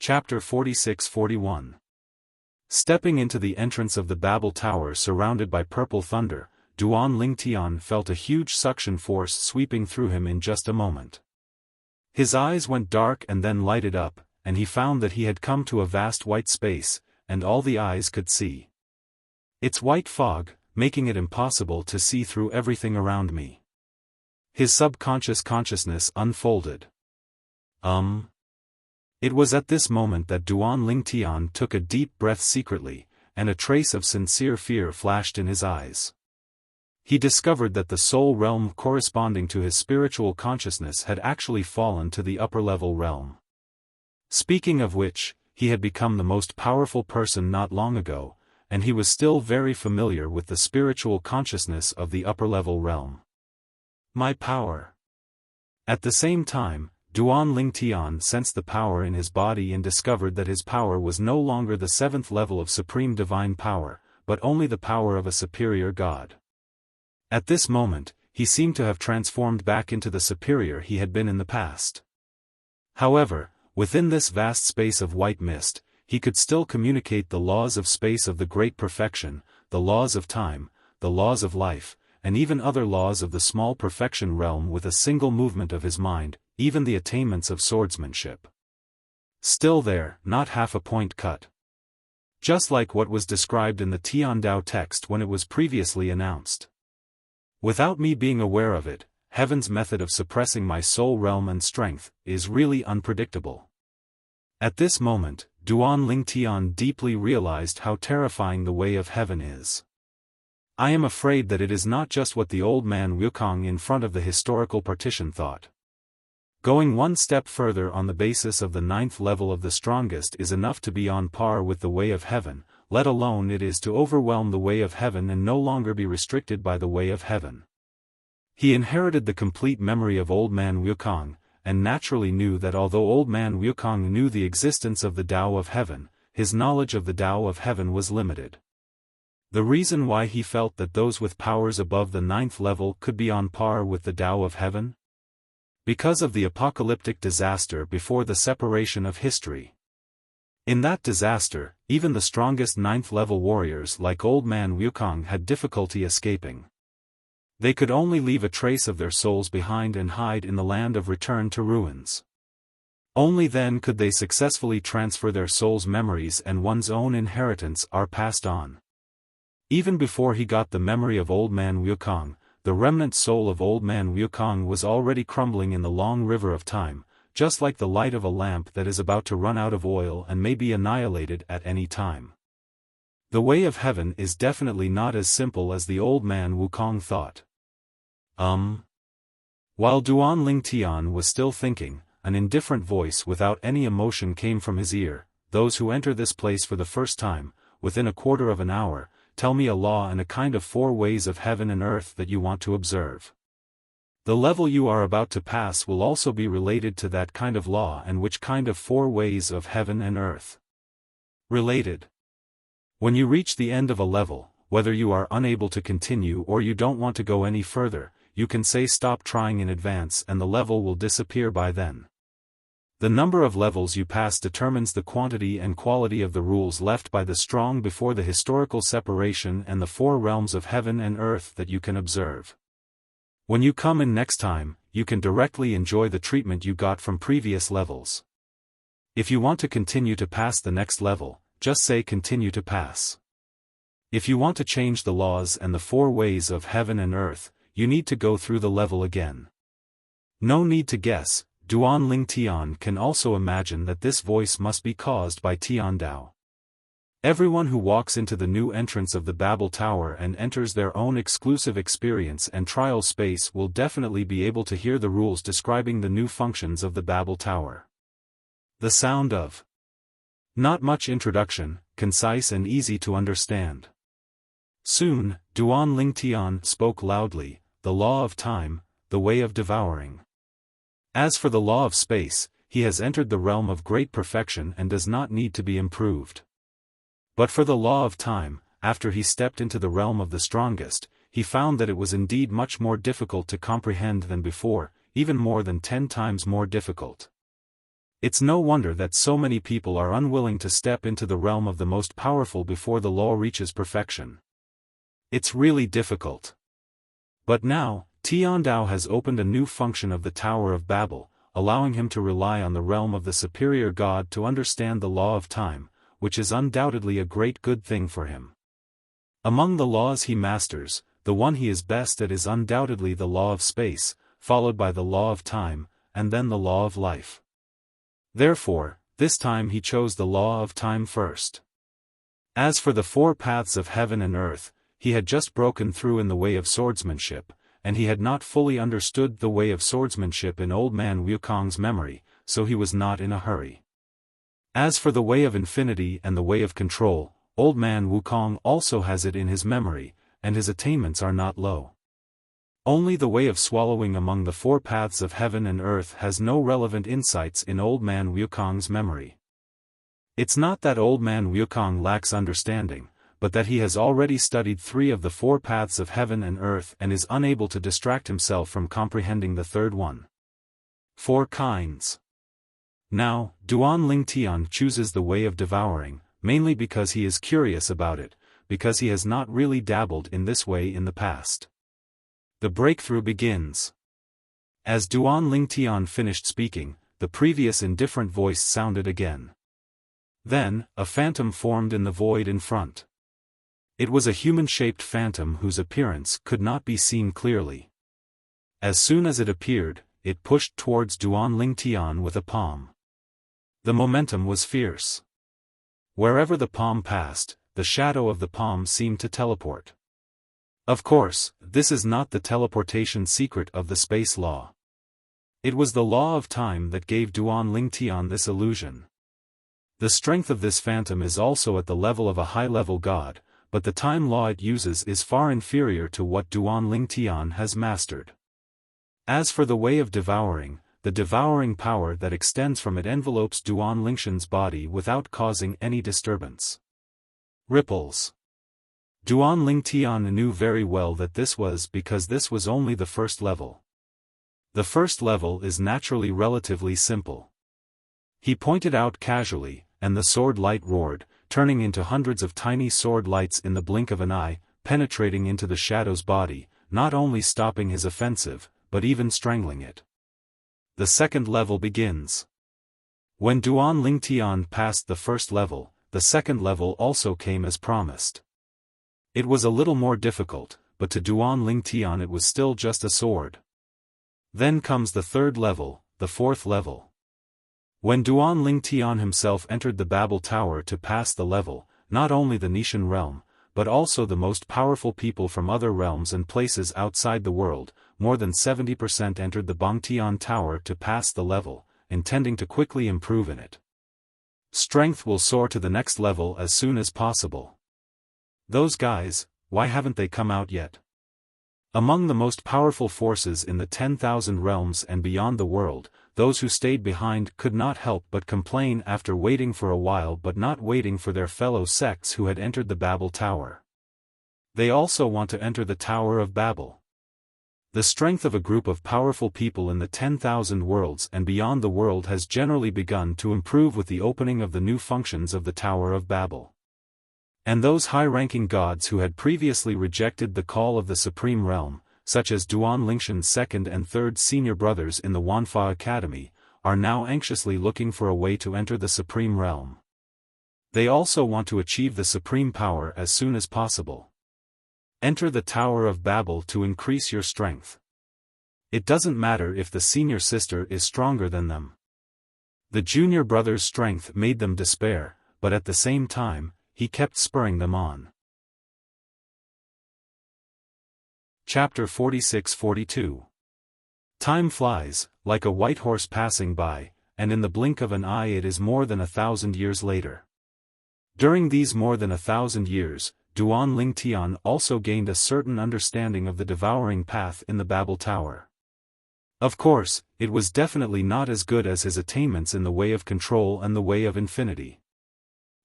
Chapter 46-41. Stepping into the entrance of the Babel Tower surrounded by purple thunder, Duan Lingtian felt a huge suction force sweeping through him in just a moment. His eyes went dark and then lighted up, and he found that he had come to a vast white space, and all the eyes could see. It's white fog, making it impossible to see through everything around me. His subconscious consciousness unfolded. It was at this moment that Duan Lingtian took a deep breath secretly, and a trace of sincere fear flashed in his eyes. He discovered that the soul realm corresponding to his spiritual consciousness had actually fallen to the upper-level realm. Speaking of which, he had become the most powerful person not long ago, and he was still very familiar with the spiritual consciousness of the upper-level realm. My power. At the same time, Duan Lingtian sensed the power in his body and discovered that his power was no longer the seventh level of supreme divine power, but only the power of a superior god. At this moment, he seemed to have transformed back into the superior he had been in the past. However, within this vast space of white mist, he could still communicate the laws of space of the great perfection, the laws of time, the laws of life, and even other laws of the small perfection realm with a single movement of his mind, even the attainments of swordsmanship. Still there, not half a point cut. Just like what was described in the Tiandao text when it was previously announced. Without me being aware of it, heaven's method of suppressing my soul realm and strength is really unpredictable. At this moment, Duan Lingtian deeply realized how terrifying the way of heaven is. I am afraid that it is not just what the old man Wukong in front of the historical partition thought. Going one step further on the basis of the ninth level of the strongest is enough to be on par with the way of heaven, let alone it is to overwhelm the way of heaven and no longer be restricted by the way of heaven. He inherited the complete memory of old man Wukong, and naturally knew that although old man Wukong knew the existence of the Tao of heaven, his knowledge of the Tao of heaven was limited. The reason why he felt that those with powers above the ninth level could be on par with the Tao of heaven? Because of the apocalyptic disaster before the separation of history. In that disaster, even the strongest ninth-level warriors like old man Wukong had difficulty escaping. They could only leave a trace of their souls behind and hide in the land of return to ruins. Only then could they successfully transfer their soul's memories, and one's own inheritance are passed on. Even before he got the memory of old man Wukong, the remnant soul of old man Wukong was already crumbling in the long river of time, just like the light of a lamp that is about to run out of oil and may be annihilated at any time. The way of heaven is definitely not as simple as the old man Wukong thought. While Duan Lingtian was still thinking, an indifferent voice without any emotion came from his ear. Those who enter this place for the first time, within a quarter of an hour, tell me a law and a kind of 4 ways of heaven and earth that you want to observe. The level you are about to pass will also be related to that kind of law and which kind of 4 ways of heaven and earth. Related. When you reach the end of a level, whether you are unable to continue or you don't want to go any further, you can say stop trying in advance and the level will disappear by then. The number of levels you pass determines the quantity and quality of the rules left by the strong before the historical separation and the 4 realms of heaven and earth that you can observe. When you come in next time, you can directly enjoy the treatment you got from previous levels. If you want to continue to pass the next level, just say continue to pass. If you want to change the laws and the 4 ways of heaven and earth, you need to go through the level again. No need to guess, Duan Lingtian can also imagine that this voice must be caused by Tiandao. Everyone who walks into the new entrance of the Babel Tower and enters their own exclusive experience and trial space will definitely be able to hear the rules describing the new functions of the Babel Tower. The sound of. Not much introduction, concise and easy to understand. Soon, Duan Lingtian spoke loudly, the law of time, the way of devouring. As for the law of space, he has entered the realm of great perfection and does not need to be improved. But for the law of time, after he stepped into the realm of the strongest, he found that it was indeed much more difficult to comprehend than before, even more than 10 times more difficult. It's no wonder that so many people are unwilling to step into the realm of the most powerful before the law reaches perfection. It's really difficult. But now, Tiandao has opened a new function of the Tower of Babel, allowing him to rely on the realm of the superior God to understand the law of time, which is undoubtedly a great good thing for him. Among the laws he masters, the one he is best at is undoubtedly the law of space, followed by the law of time, and then the law of life. Therefore, this time he chose the law of time first. As for the four paths of heaven and earth, he had just broken through in the way of swordsmanship, and he had not fully understood the way of swordsmanship in old man Wukong's memory, so he was not in a hurry. As for the way of infinity and the way of control, old man Wukong also has it in his memory, and his attainments are not low. Only the way of swallowing among the four paths of heaven and earth has no relevant insights in old man Wukong's memory. It's not that old man Wukong lacks understanding, but that he has already studied 3 of the 4 paths of heaven and earth and is unable to distract himself from comprehending the third one. 4 kinds. Now, Duan Lingtian chooses the way of devouring, mainly because he is curious about it, because he has not really dabbled in this way in the past. The breakthrough begins. As Duan Lingtian finished speaking, the previous indifferent voice sounded again. Then, a phantom formed in the void in front. It was a human-shaped phantom whose appearance could not be seen clearly. As soon as it appeared, it pushed towards Duan Lingtian with a palm. The momentum was fierce. Wherever the palm passed, the shadow of the palm seemed to teleport. Of course, this is not the teleportation secret of the space law. It was the law of time that gave Duan Lingtian this illusion. The strength of this phantom is also at the level of a high-level god, but the time law it uses is far inferior to what Duan Lingtian has mastered. As for the way of devouring, the devouring power that extends from it envelopes Duan Lingtian's body without causing any disturbance. Ripples. Duan Lingtian knew very well that this was because this was only the first level. The first level is naturally relatively simple. He pointed out casually, and the sword light roared, turning into hundreds of tiny sword lights in the blink of an eye, penetrating into the shadow's body, not only stopping his offensive, but even strangling it. The second level begins. When Duan Lingtian passed the first level, the second level also came as promised. It was a little more difficult, but to Duan Lingtian it was still just a sword. Then comes the third level, the fourth level. When Duan Lingtian himself entered the Babel Tower to pass the level, not only the Nishan realm, but also the most powerful people from other realms and places outside the world, more than 70% entered the Bangtian Tower to pass the level, intending to quickly improve in it. Strength will soar to the next level as soon as possible. Those guys, why haven't they come out yet? Among the most powerful forces in the 10,000 realms and beyond the world, those who stayed behind could not help but complain after waiting for a while but not waiting for their fellow sects who had entered the Babel Tower. They also want to enter the Tower of Babel. The strength of a group of powerful people in the 10,000 worlds and beyond the world has generally begun to improve with the opening of the new functions of the Tower of Babel. And those high-ranking gods who had previously rejected the call of the Supreme Realm, such as Duan Lingtian's second and third senior brothers in the Wanfa Academy, are now anxiously looking for a way to enter the Supreme Realm. They also want to achieve the supreme power as soon as possible. Enter the Tower of Babel to increase your strength. It doesn't matter if the senior sister is stronger than them. The junior brother's strength made them despair, but at the same time, he kept spurring them on. Chapter 46-42. Time flies, like a white horse passing by, and in the blink of an eye it is more than 1,000 years later. During these more than 1,000 years, Duan Lingtian also gained a certain understanding of the devouring path in the Babel Tower. Of course, it was definitely not as good as his attainments in the way of control and the way of infinity.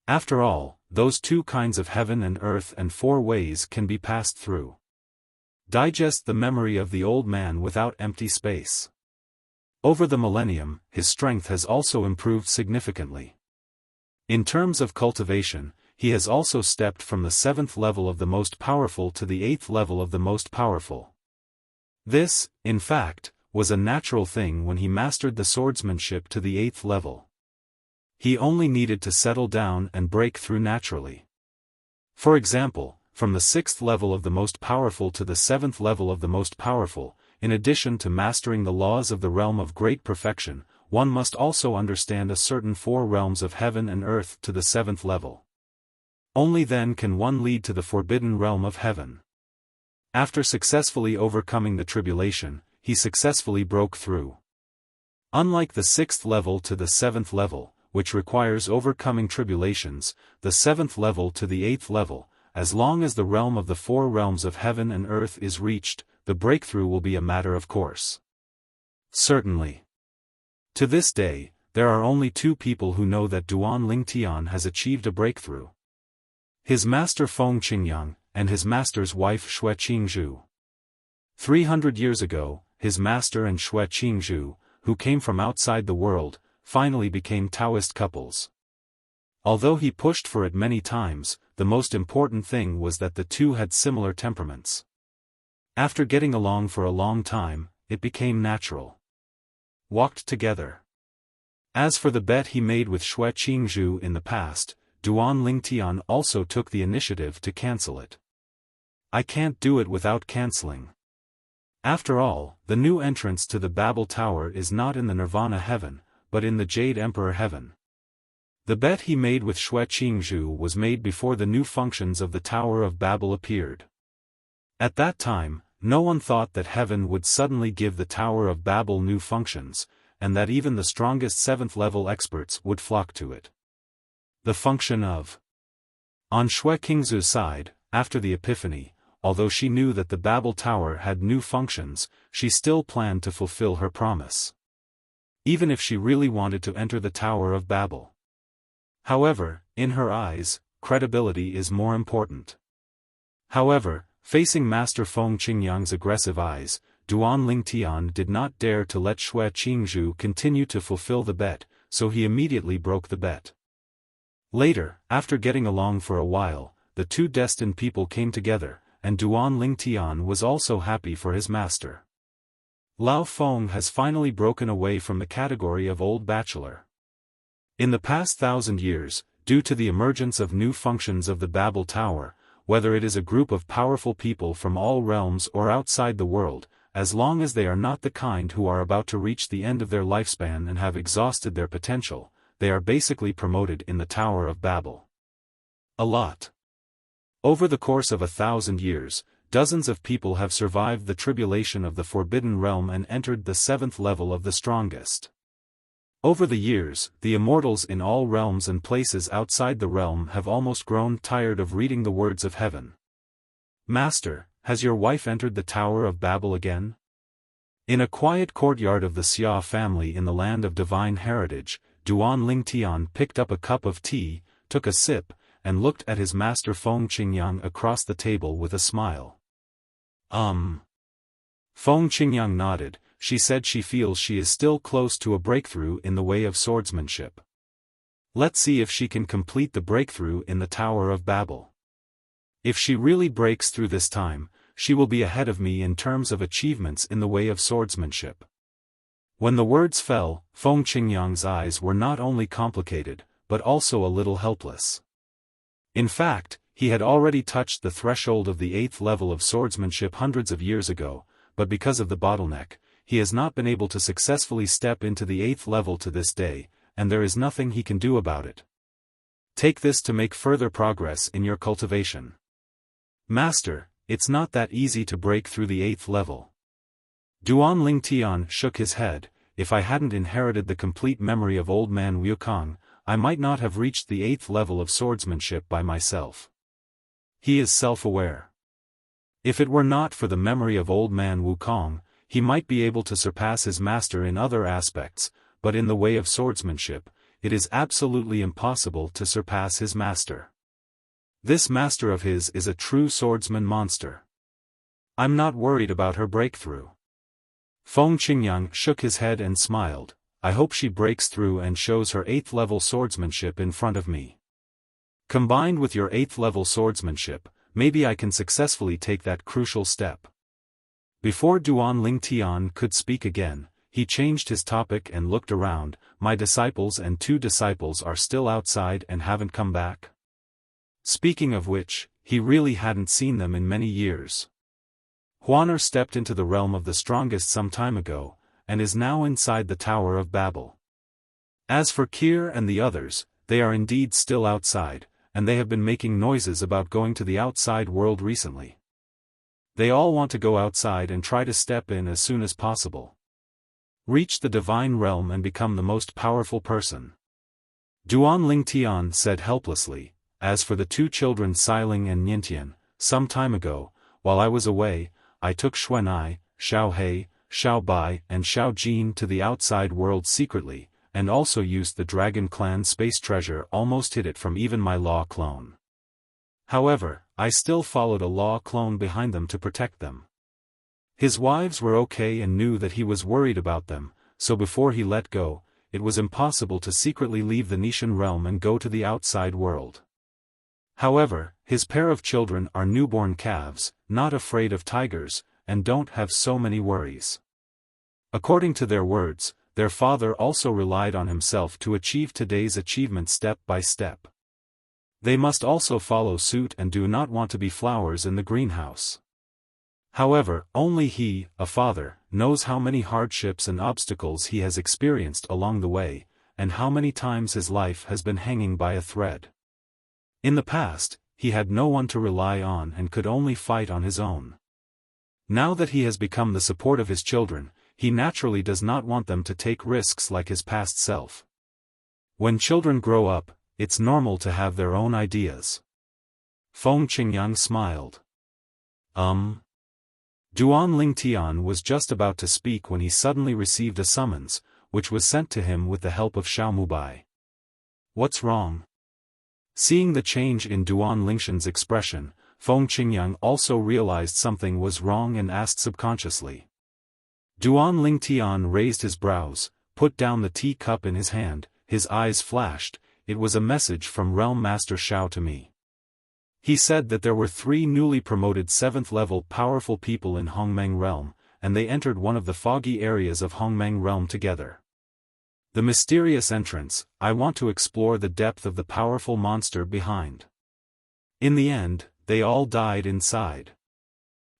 After all, those 2 kinds of heaven and earth and 4 ways can be passed through. Digest the memory of the old man without empty space. Over the millennium, his strength has also improved significantly. In terms of cultivation, he has also stepped from the 7th level of the most powerful to the 8th level of the most powerful. This, in fact, was a natural thing when he mastered the swordsmanship to the 8th level. He only needed to settle down and break through naturally. For example, from the 6th level of the most powerful to the 7th level of the most powerful, in addition to mastering the laws of the realm of great perfection, one must also understand a certain 4 realms of heaven and earth to the 7th level. Only then can one lead to the forbidden realm of heaven. After successfully overcoming the tribulation, he successfully broke through. Unlike the 6th level to the 7th level, which requires overcoming tribulations, the 7th level to the 8th level, as long as the realm of the 4 realms of heaven and earth is reached, the breakthrough will be a matter of course. Certainly. To this day, there are only 2 people who know that Duan Lingtian has achieved a breakthrough. His master Feng Qingyang, and his master's wife Xue Qingzhu. 300 years ago, his master and Xue Qingzhu, who came from outside the world, finally became Taoist couples. Although he pushed for it many times, the most important thing was that the two had similar temperaments. After getting along for a long time, it became natural. Walked together. As for the bet he made with Xue Qingzhu in the past, Duan Lingtian also took the initiative to cancel it. I can't do it without canceling. After all, the new entrance to the Babel Tower is not in the Nirvana heaven, but in the Jade Emperor heaven. The bet he made with Xue Qingzhu was made before the new functions of the Tower of Babel appeared. At that time, no one thought that heaven would suddenly give the Tower of Babel new functions, and that even the strongest 7th-level experts would flock to it. The function of. On Xue Qingzhu's side, after the Epiphany, although she knew that the Babel Tower had new functions, she still planned to fulfill her promise. Even if she really wanted to enter the Tower of Babel. However, in her eyes, credibility is more important. However, facing Master Feng Qingyang's aggressive eyes, Duan Lingtian did not dare to let Xue Qingzhu continue to fulfill the bet, so he immediately broke the bet. Later, after getting along for a while, the two destined people came together, and Duan Lingtian was also happy for his master. Lao Feng has finally broken away from the category of old bachelor. In the past 1,000 years, due to the emergence of new functions of the Babel Tower, whether it is a group of powerful people from all realms or outside the world, as long as they are not the kind who are about to reach the end of their lifespan and have exhausted their potential, they are basically promoted in the Tower of Babel. A lot. Over the course of 1,000 years, dozens of people have survived the tribulation of the Forbidden Realm and entered the 7th level of the strongest. Over the years, the immortals in all realms and places outside the realm have almost grown tired of reading the words of heaven. Master, has your wife entered the Tower of Babel again? In a quiet courtyard of the Xia family in the land of divine heritage, Duan Lingtian picked up a cup of tea, took a sip, and looked at his master Feng Qingyang across the table with a smile. Feng Qingyang nodded. She said she feels she is still close to a breakthrough in the way of swordsmanship. Let's see if she can complete the breakthrough in the Tower of Babel. If she really breaks through this time, she will be ahead of me in terms of achievements in the way of swordsmanship. When the words fell, Feng Qingyang's eyes were not only complicated, but also a little helpless. In fact, he had already touched the threshold of the 8th level of swordsmanship hundreds of years ago, but because of the bottleneck, he has not been able to successfully step into the 8th level to this day, and there is nothing he can do about it. Take this to make further progress in your cultivation. Master, it's not that easy to break through the 8th level. Duan Lingtian shook his head. If I hadn't inherited the complete memory of old man Wukong, I might not have reached the 8th level of swordsmanship by myself. He is self-aware. If it were not for the memory of old man Wukong, he might be able to surpass his master in other aspects, but in the way of swordsmanship, it is absolutely impossible to surpass his master. This master of his is a true swordsman monster. I'm not worried about her breakthrough. Feng Qingyang shook his head and smiled. I hope she breaks through and shows her 8th level swordsmanship in front of me. Combined with your 8th level swordsmanship, maybe I can successfully take that crucial step. Before Duan Lingtian could speak again, he changed his topic and looked around. My disciples and 2 disciples are still outside and haven't come back. Speaking of which, he really hadn't seen them in many years. Huaner stepped into the realm of the strongest some time ago, and is now inside the Tower of Babel. As for Kir and the others, they are indeed still outside, and they have been making noises about going to the outside world recently. They all want to go outside and try to step in as soon as possible. Reach the divine realm and become the most powerful person. Duan Lingtian said helplessly. As for the 2 children Xiling and Niantian, some time ago, while I was away, I took Xuanai, Xiao He, Xiao Bai and Xiao Jin to the outside world secretly, and also used the Dragon Clan space treasure, almost hid it from even my law clone. However, I still followed a law clone behind them to protect them. His wives were okay and knew that he was worried about them, so before he let go, it was impossible to secretly leave the Nishan realm and go to the outside world. However, his pair of children are newborn calves, not afraid of tigers, and don't have so many worries. According to their words, their father also relied on himself to achieve today's achievement step by step. They must also follow suit and do not want to be flowers in the greenhouse. However, only he, a father, knows how many hardships and obstacles he has experienced along the way, and how many times his life has been hanging by a thread. In the past, he had no one to rely on and could only fight on his own. Now that he has become the support of his children, he naturally does not want them to take risks like his past self. When children grow up, it's normal to have their own ideas. Feng Qingyang smiled. Duan Lingtian was just about to speak when he suddenly received a summons, which was sent to him with the help of Xiao Mubai. What's wrong? Seeing the change in Duan Lingshan's expression, Feng Qingyang also realized something was wrong and asked subconsciously. Duan Lingtian raised his brows, put down the tea cup in his hand, his eyes flashed. It was a message from Realm Master Xiao to me. He said that there were 3 newly promoted 7th-level powerful people in Hongmeng Realm, and they entered one of the foggy areas of Hongmeng Realm together. The mysterious entrance, I want to explore the depth of the powerful monster behind. In the end, they all died inside.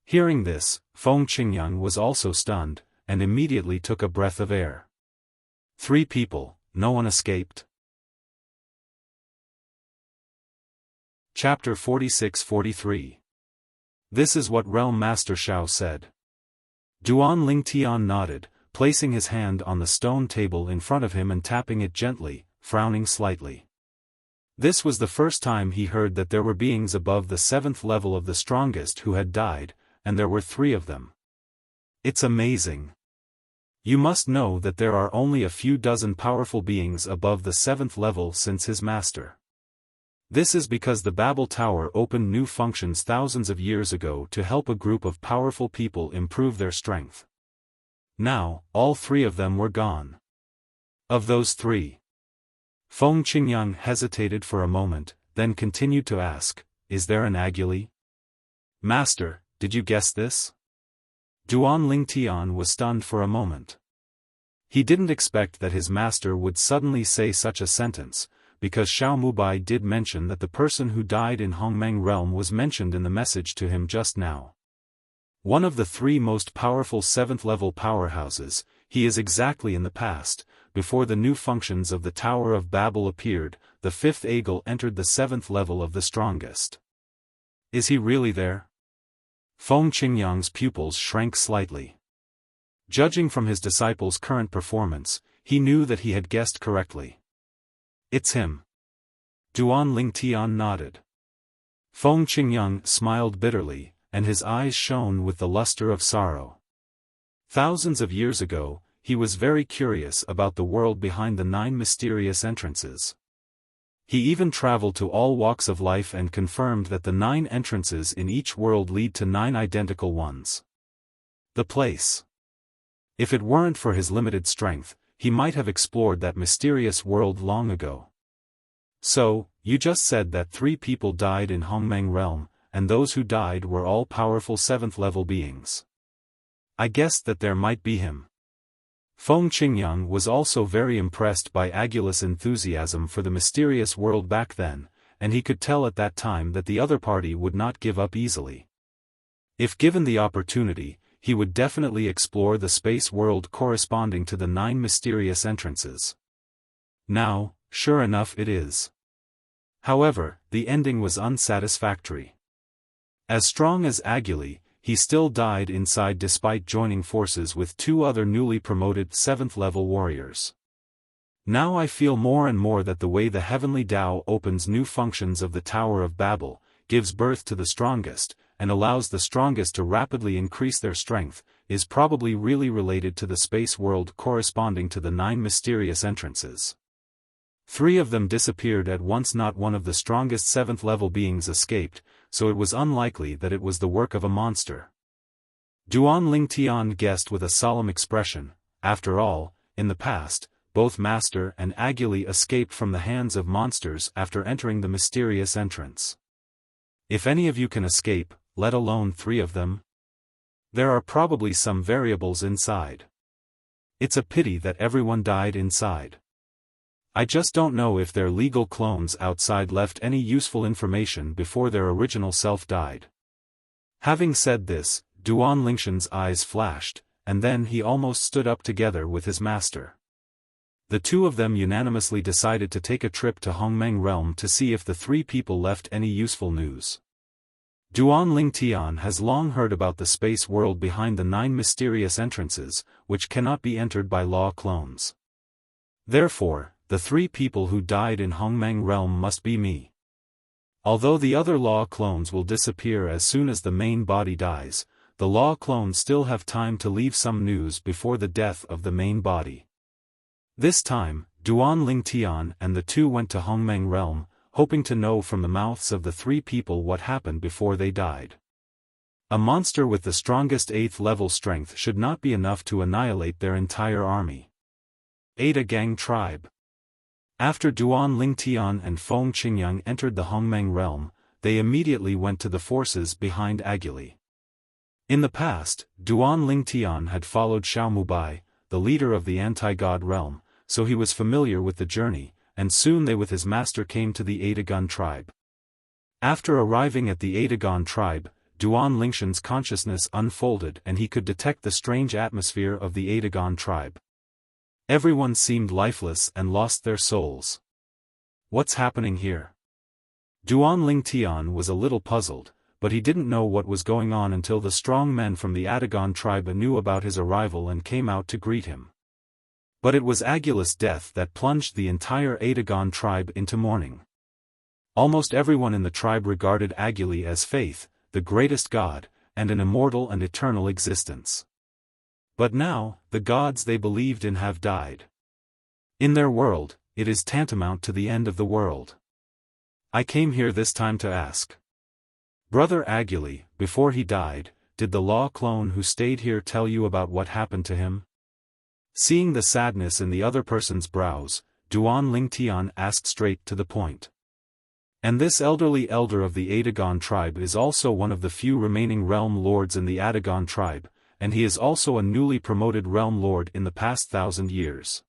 Hearing this, Feng Qingyang was also stunned, and immediately took a breath of air. 3 people, no one escaped. Chapter 46-43. This is what Realm Master Xiao said. Duan Lingtian nodded, placing his hand on the stone table in front of him and tapping it gently, frowning slightly. This was the first time he heard that there were beings above the 7th level of the strongest who had died, and there were 3 of them. It's amazing. You must know that there are only a few dozen powerful beings above the 7th level since his master. This is because the Babel Tower opened new functions thousands of years ago to help a group of powerful people improve their strength. Now, all 3 of them were gone. Of those 3, Feng Qingyang hesitated for a moment, then continued to ask, is there an Aguli? Master, did you guess this? Duan Lingtian was stunned for a moment. He didn't expect that his master would suddenly say such a sentence, because Xiao Mubai did mention that the person who died in Hongmeng Realm was mentioned in the message to him just now. One of the 3 most powerful 7th-level powerhouses, he is exactly in the past, before the new functions of the Tower of Babel appeared, the 5th Eagle entered the 7th level of the strongest. Is he really there? Feng Qingyang's pupils shrank slightly. Judging from his disciple's current performance, he knew that he had guessed correctly. It's him. Duan Lingtian nodded. Feng Qingyang smiled bitterly, and his eyes shone with the luster of sorrow. Thousands of years ago, he was very curious about the world behind the 9 mysterious entrances. He even traveled to all walks of life and confirmed that the 9 entrances in each world lead to 9 identical ones. The place If it weren't for his limited strength, he might have explored that mysterious world long ago. So, you just said that 3 people died in Hongmeng Realm, and those who died were all powerful 7th-level beings. I guessed that there might be him. Feng Qingyang was also very impressed by Agul's enthusiasm for the mysterious world back then, and he could tell at that time that the other party would not give up easily. If given the opportunity, he would definitely explore the space world corresponding to the 9 mysterious entrances. Now, sure enough it is. However, the ending was unsatisfactory. As strong as Aguli, he still died inside despite joining forces with 2 other newly promoted 7th-level warriors. Now I feel more and more that the way the Heavenly Tao opens new functions of the Tower of Babel, gives birth to the strongest, and allows the strongest to rapidly increase their strength, is probably really related to the space world corresponding to the 9 mysterious entrances. 3 of them disappeared at once. Not one of the strongest 7th-level beings escaped, so it was unlikely that it was the work of a monster. Duan Lingtian guessed with a solemn expression. After all, in the past, both Master and Aguli escaped from the hands of monsters after entering the mysterious entrance. If any of you can escape, let alone 3 of them, there are probably some variables inside. It's a pity that everyone died inside. I just don't know if their legal clones outside left any useful information before their original self died. Having said this, Duan Lingshan's eyes flashed, and then he almost stood up together with his master. The 2 of them unanimously decided to take a trip to Hongmeng Realm to see if the 3 people left any useful news. Duan Lingtian has long heard about the space world behind the 9 mysterious entrances, which cannot be entered by law clones. Therefore, the 3 people who died in Hongmeng Realm must be me. Although the other law clones will disappear as soon as the main body dies, the law clones still have time to leave some news before the death of the main body. This time, Duan Lingtian and the 2 went to Hongmeng Realm, hoping to know from the mouths of the 3 people what happened before they died. A monster with the strongest 8th-level strength should not be enough to annihilate their entire army. Ada Gang Tribe. After Duan Lingtian and Feng Qingyang entered the Hongmeng Realm, they immediately went to the forces behind Aguli. In the past, Duan Lingtian had followed Xiaomubai, the leader of the anti-god realm, so he was familiar with the journey, and soon they with his master came to the Adagon tribe. After arriving at the Adagon tribe, Duan Lingshan's consciousness unfolded and he could detect the strange atmosphere of the Adagon tribe. Everyone seemed lifeless and lost their souls. What's happening here? Duan Lingtian was a little puzzled, but he didn't know what was going on until the strong men from the Adagon tribe knew about his arrival and came out to greet him. But it was Agul's death that plunged the entire Adagon tribe into mourning. Almost everyone in the tribe regarded Aguli as Faith, the greatest god, and an immortal and eternal existence. But now, the gods they believed in have died. In their world, it is tantamount to the end of the world. I came here this time to ask. Brother Aguli, before he died, did the law clone who stayed here tell you about what happened to him? Seeing the sadness in the other person's brows, Duan Lingtian asked straight to the point. And this elderly elder of the Adagon tribe is also one of the few remaining realm lords in the Adagon tribe, and he is also a newly promoted realm lord in the past 1,000 years.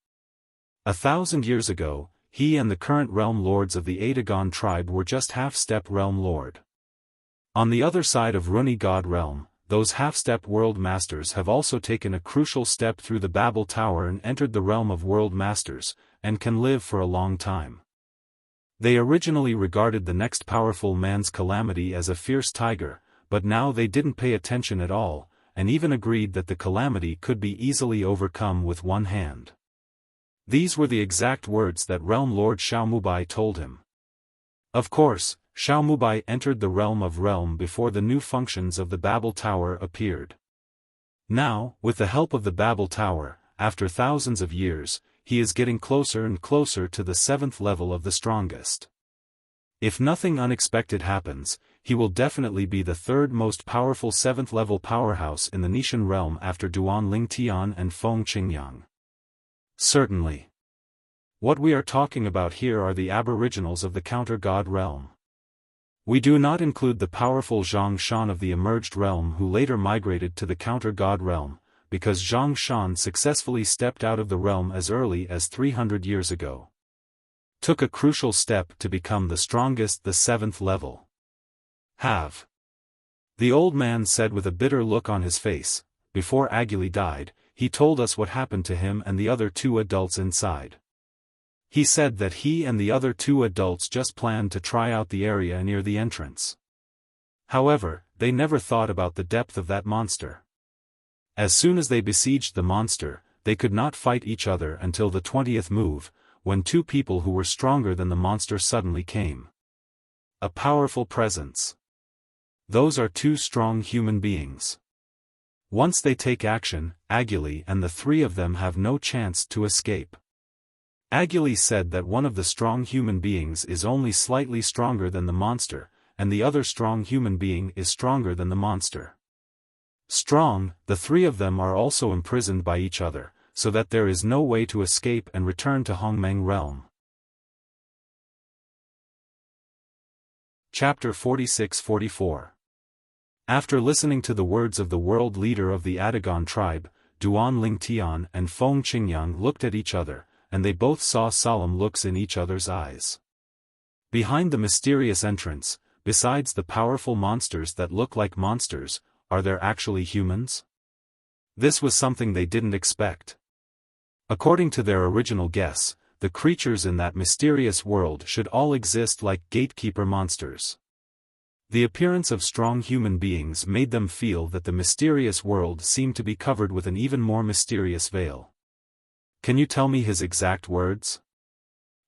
1,000 years ago, he and the current realm lords of the Adagon tribe were just half-step realm lord. On the other side of Runi God realm, those half-step world masters have also taken a crucial step through the Babel Tower and entered the realm of world masters, and can live for a long time. They originally regarded the next powerful man's calamity as a fierce tiger, but now they didn't pay attention at all, and even agreed that the calamity could be easily overcome with one hand. These were the exact words that Realm Lord Xiaomubai told him. Of course, Xiaomubai entered the realm of realm before the new functions of the Babel Tower appeared. Now, with the help of the Babel Tower, after thousands of years, he is getting closer and closer to the 7th level of the strongest. If nothing unexpected happens, he will definitely be the third most powerful 7th-level powerhouse in the Nishan realm after Duan Lingtian and Feng Qingyang. Certainly. What we are talking about here are the aboriginals of the counter-god realm. We do not include the powerful Zhang Shan of the emerged realm who later migrated to the counter-god realm, because Zhang Shan successfully stepped out of the realm as early as 300 years ago. Took a crucial step to become the strongest, the 7th level. Have. The old man said with a bitter look on his face. Before Agili died, he told us what happened to him and the other 2 adults inside. He said that he and the other 2 adults just planned to try out the area near the entrance. However, they never thought about the depth of that monster. As soon as they besieged the monster, they could not fight each other until the 20th move, when 2 people who were stronger than the monster suddenly came. A powerful presence. Those are 2 strong human beings. Once they take action, Agili and the 3 of them have no chance to escape. Agili said that one of the strong human beings is only slightly stronger than the monster, and the other strong human being is stronger than the monster. Strong, the 3 of them are also imprisoned by each other, so that there is no way to escape and return to Hongmeng realm. Chapter 46-44. After listening to the words of the world leader of the Adagon tribe, Duan Lingtian and Feng Qingyang looked at each other, and they both saw solemn looks in each other's eyes. Behind the mysterious entrance, besides the powerful monsters that look like monsters, are there actually humans? This was something they didn't expect. According to their original guess, the creatures in that mysterious world should all exist like gatekeeper monsters. The appearance of strong human beings made them feel that the mysterious world seemed to be covered with an even more mysterious veil. Can you tell me his exact words?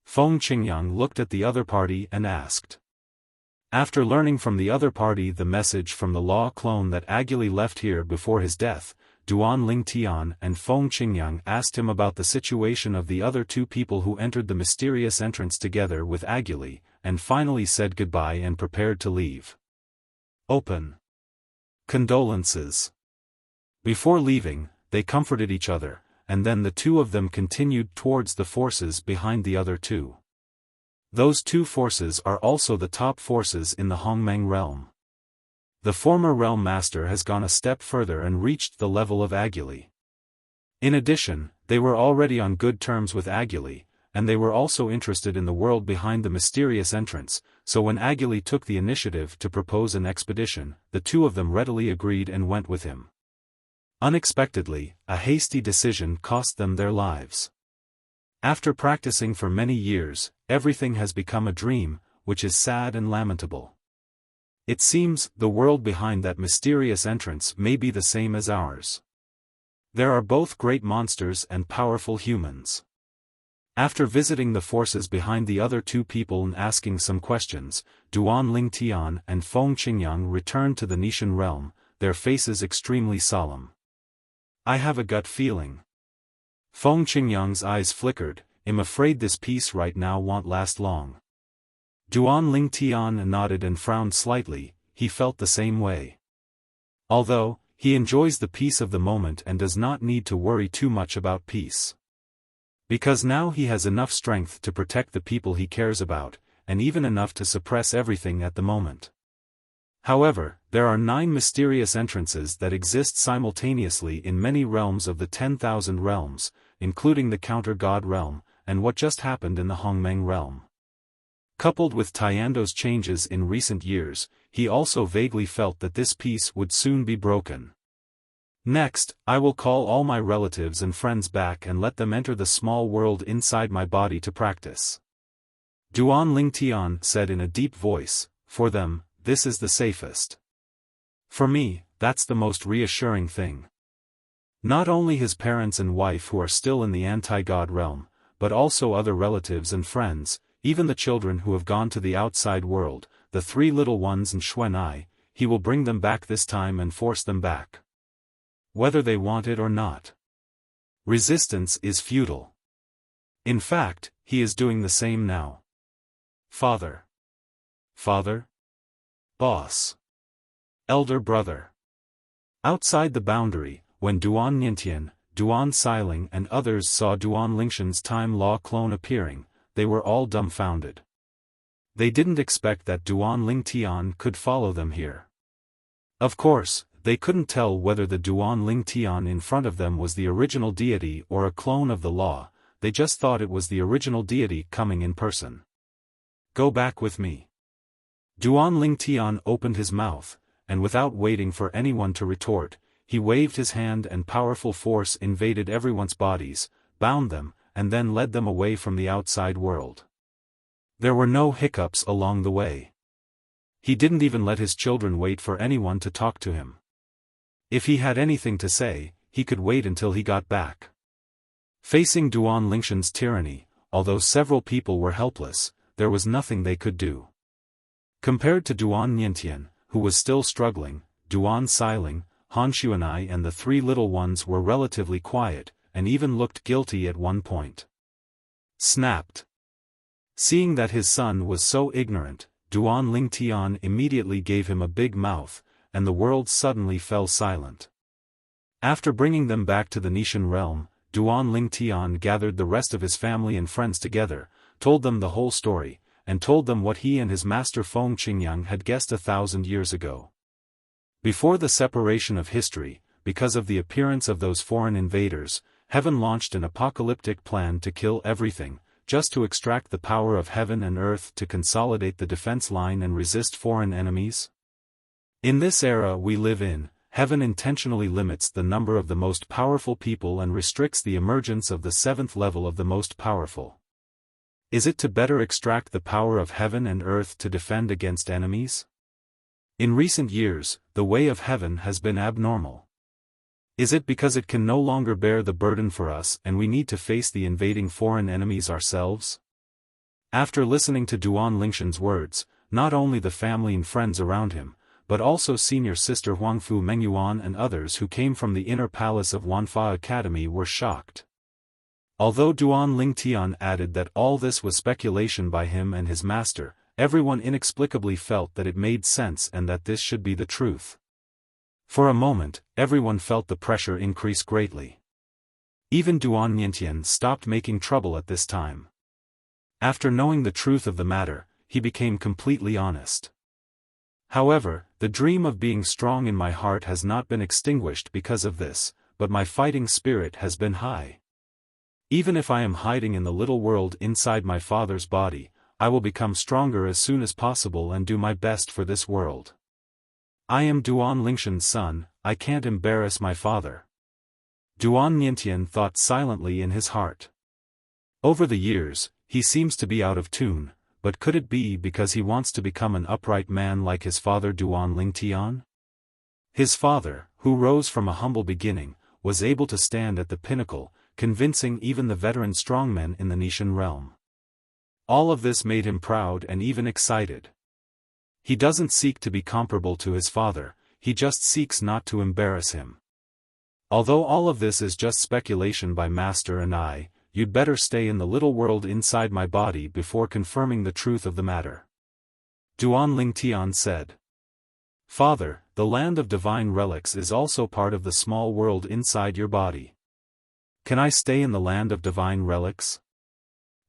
Feng Qingyang looked at the other party and asked. After learning from the other party the message from the law clone that Agili left here before his death, Duan Lingtian and Feng Qingyang asked him about the situation of the other 2 people who entered the mysterious entrance together with Agili, and finally said goodbye and prepared to leave. Open. Condolences. Before leaving, they comforted each other, and then the 2 of them continued towards the forces behind the other 2. Those 2 forces are also the top forces in the Hongmeng realm. The former realm master has gone a step further and reached the level of Agili. In addition, they were already on good terms with Agili, and they were also interested in the world behind the mysterious entrance, so when Agili took the initiative to propose an expedition, the 2 of them readily agreed and went with him. Unexpectedly, a hasty decision cost them their lives. After practicing for many years, everything has become a dream, which is sad and lamentable. It seems, the world behind that mysterious entrance may be the same as ours. There are both great monsters and powerful humans. After visiting the forces behind the other 2 people and asking some questions, Duan Lingtian and Feng Qingyang returned to the Nishan realm, their faces extremely solemn. I have a gut feeling. Feng Qingyang's eyes flickered. I'm afraid this peace right now won't last long. Duan Lingtian nodded and frowned slightly. He felt the same way. Although, he enjoys the peace of the moment and does not need to worry too much about peace. Because now he has enough strength to protect the people he cares about, and even enough to suppress everything at the moment. However, there are 9 mysterious entrances that exist simultaneously in many realms of the 10,000 realms, including the counter-god realm, and what just happened in the Hongmeng realm. Coupled with Tiando's changes in recent years, he also vaguely felt that this peace would soon be broken. Next, I will call all my relatives and friends back and let them enter the small world inside my body to practice. Duan Lingtian said in a deep voice, for them, this is the safest. For me, that's the most reassuring thing. Not only his parents and wife who are still in the anti-god realm, but also other relatives and friends, even the children who have gone to the outside world, the 3 little ones and Xuanai, he will bring them back this time and force them back. Whether they want it or not. Resistance is futile. In fact, he is doing the same now. Father. Father? boss. Elder brother. Outside the boundary, when Duan Niantian, Duan Xiling and others saw Duan Lingshan's time law clone appearing, they were all dumbfounded. They didn't expect that Duan Lingtian could follow them here. Of course, they couldn't tell whether the Duan Lingtian in front of them was the original deity or a clone of the law, they just thought it was the original deity coming in person. Go back with me. Duan Lingtian opened his mouth, and without waiting for anyone to retort, he waved his hand and powerful force invaded everyone's bodies, bound them, and then led them away from the outside world. There were no hiccups along the way. He didn't even let his children wait for anyone to talk to him. If he had anything to say, he could wait until he got back. Facing Duan Lingshan's tyranny, although several people were helpless, there was nothing they could do. Compared to Duan Niantian, who was still struggling, Duan Xiling, Han Xuanai and the three little ones were relatively quiet, and even looked guilty at one point. Snapped. Seeing that his son was so ignorant, Duan Lingtian immediately gave him a big mouth, and the world suddenly fell silent. After bringing them back to the Nishan realm, Duan Lingtian gathered the rest of his family and friends together, told them the whole story, and told them what he and his master Feng Qingyang had guessed 1,000 years ago. Before the separation of history, because of the appearance of those foreign invaders, heaven launched an apocalyptic plan to kill everything, just to extract the power of heaven and earth to consolidate the defense line and resist foreign enemies. In this era we live in, heaven intentionally limits the number of the most powerful people and restricts the emergence of the seventh level of the most powerful. Is it to better extract the power of heaven and earth to defend against enemies? In recent years, the way of heaven has been abnormal. Is it because it can no longer bear the burden for us and we need to face the invading foreign enemies ourselves? After listening to Duan Lingshan's words, not only the family and friends around him, but also senior sister Huangfu Mengyuan and others who came from the inner palace of Wanfa Academy were shocked. Although Duan Lingtian added that all this was speculation by him and his master, everyone inexplicably felt that it made sense and that this should be the truth. For a moment, everyone felt the pressure increase greatly. Even Duan Niantian stopped making trouble at this time. After knowing the truth of the matter, he became completely honest. However, the dream of being strong in my heart has not been extinguished because of this, but my fighting spirit has been high. Even if I am hiding in the little world inside my father's body, I will become stronger as soon as possible and do my best for this world. I am Duan Lingshan's son, I can't embarrass my father. Duan Niantian thought silently in his heart. Over the years, he seems to be out of tune, but could it be because he wants to become an upright man like his father Duan Lingtian? His father, who rose from a humble beginning, was able to stand at the pinnacle, convincing even the veteran strongmen in the Nishan realm. All of this made him proud and even excited. He doesn't seek to be comparable to his father, he just seeks not to embarrass him. Although all of this is just speculation by Master and I, you'd better stay in the little world inside my body before confirming the truth of the matter. Duan Lingtian said. Father, the land of divine relics is also part of the small world inside your body. Can I stay in the land of divine relics?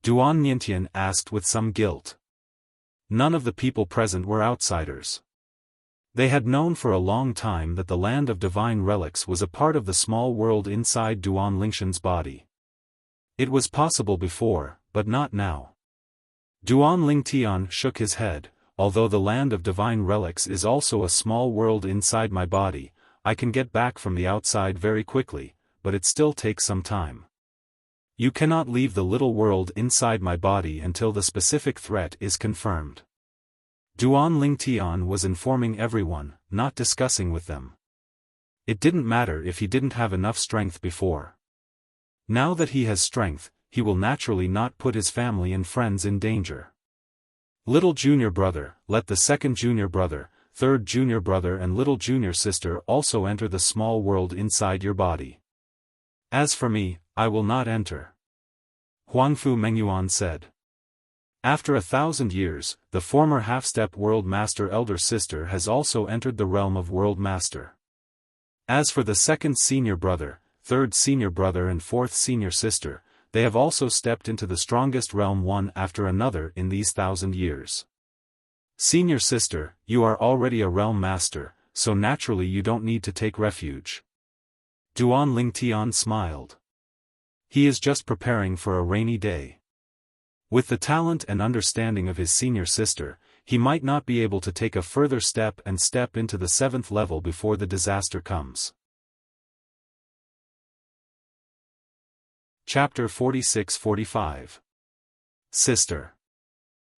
Duan Niantian asked with some guilt. None of the people present were outsiders. They had known for a long time that the land of divine relics was a part of the small world inside Duan Lingshan's body. It was possible before, but not now. Duan Lingtian shook his head. Although the land of divine relics is also a small world inside my body, I can get back from the outside very quickly, but it still takes some time. You cannot leave the little world inside my body until the specific threat is confirmed. Duan Lingtian was informing everyone, not discussing with them. It didn't matter if he didn't have enough strength before. Now that he has strength, he will naturally not put his family and friends in danger. Little junior brother, let the second junior brother, third junior brother and little junior sister also enter the small world inside your body. As for me, I will not enter. Huangfu Mengyuan said. After 1,000 years, the former half-step World Master elder sister has also entered the realm of World Master. As for the second senior brother, third senior brother and fourth senior sister, they have also stepped into the strongest realm one after another in these 1,000 years. Senior sister, you are already a realm master, so naturally you don't need to take refuge. Duan Lingtian smiled. He is just preparing for a rainy day. With the talent and understanding of his senior sister, he might not be able to take a further step and step into the 7th level before the disaster comes. Chapter 46-45. Sister.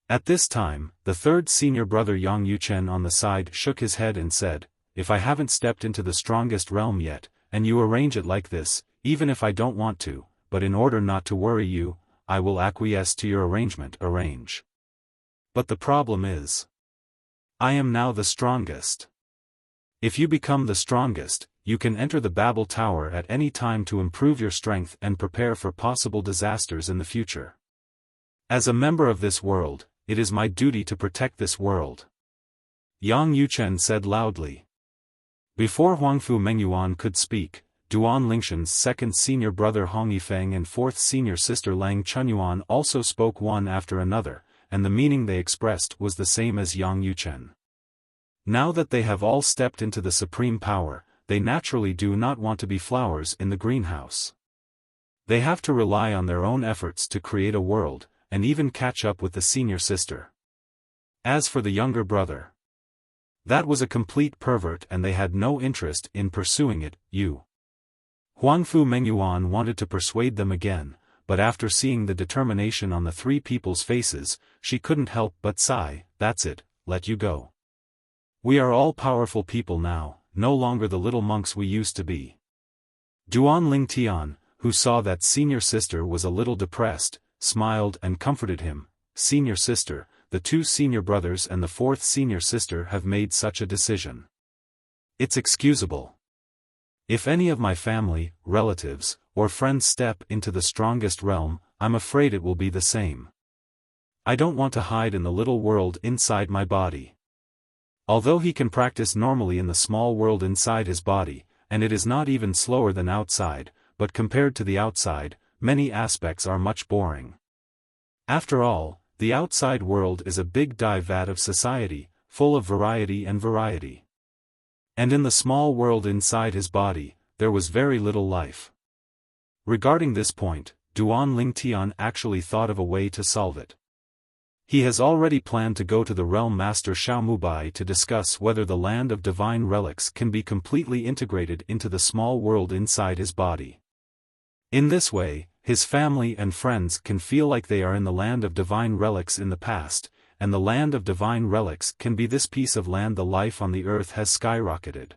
At this time, the third senior brother Yang Yuchen on the side shook his head and said, "If I haven't stepped into the strongest realm yet, and you arrange it like this, even if I don't want to, but in order not to worry you, I will acquiesce to your arrangement. Arrange. But the problem is, I am now the strongest. If you become the strongest, you can enter the Babel Tower at any time to improve your strength and prepare for possible disasters in the future. As a member of this world, it is my duty to protect this world." Yang Yuchen said loudly. Before Huangfu Mengyuan could speak, Duan Lingshan's second senior brother Hong Yifeng and fourth senior sister Lang Chunyuan also spoke one after another, and the meaning they expressed was the same as Yang Yuchen. Now that they have all stepped into the supreme power, they naturally do not want to be flowers in the greenhouse. They have to rely on their own efforts to create a world, and even catch up with the senior sister. As for the younger brother, that was a complete pervert and they had no interest in pursuing it. Huangfu Mengyuan wanted to persuade them again, but after seeing the determination on the three people's faces, she couldn't help but sigh. "That's it, let you go. We are all powerful people now, no longer the little monks we used to be." Duan Lingtian, who saw that senior sister was a little depressed, smiled and comforted him. "Senior sister, the two senior brothers and the fourth senior sister have made such a decision. It's excusable. If any of my family, relatives, or friends step into the strongest realm, I'm afraid it will be the same. I don't want to hide in the little world inside my body." Although he can practice normally in the small world inside his body, and it is not even slower than outside, but compared to the outside, many aspects are much boring. After all, the outside world is a big dye vat of society, full of variety and variety. And in the small world inside his body, there was very little life. Regarding this point, Duan Lingtian actually thought of a way to solve it. He has already planned to go to the realm master Xiaomubai to discuss whether the land of divine relics can be completely integrated into the small world inside his body. In this way, his family and friends can feel like they are in the land of divine relics in the past, and the land of divine relics can be this piece of land the life on the earth has skyrocketed.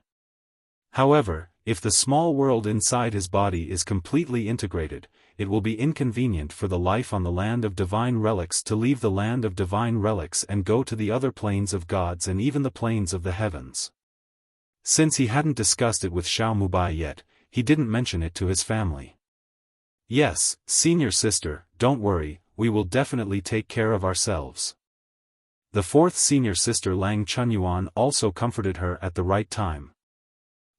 However, if the small world inside his body is completely integrated, it will be inconvenient for the life on the land of divine relics to leave the land of divine relics and go to the other planes of gods and even the planes of the heavens. Since he hadn't discussed it with Xiaomubai yet, he didn't mention it to his family. "Yes, senior sister, don't worry, we will definitely take care of ourselves." The fourth senior sister Lang Chunyuan also comforted her at the right time.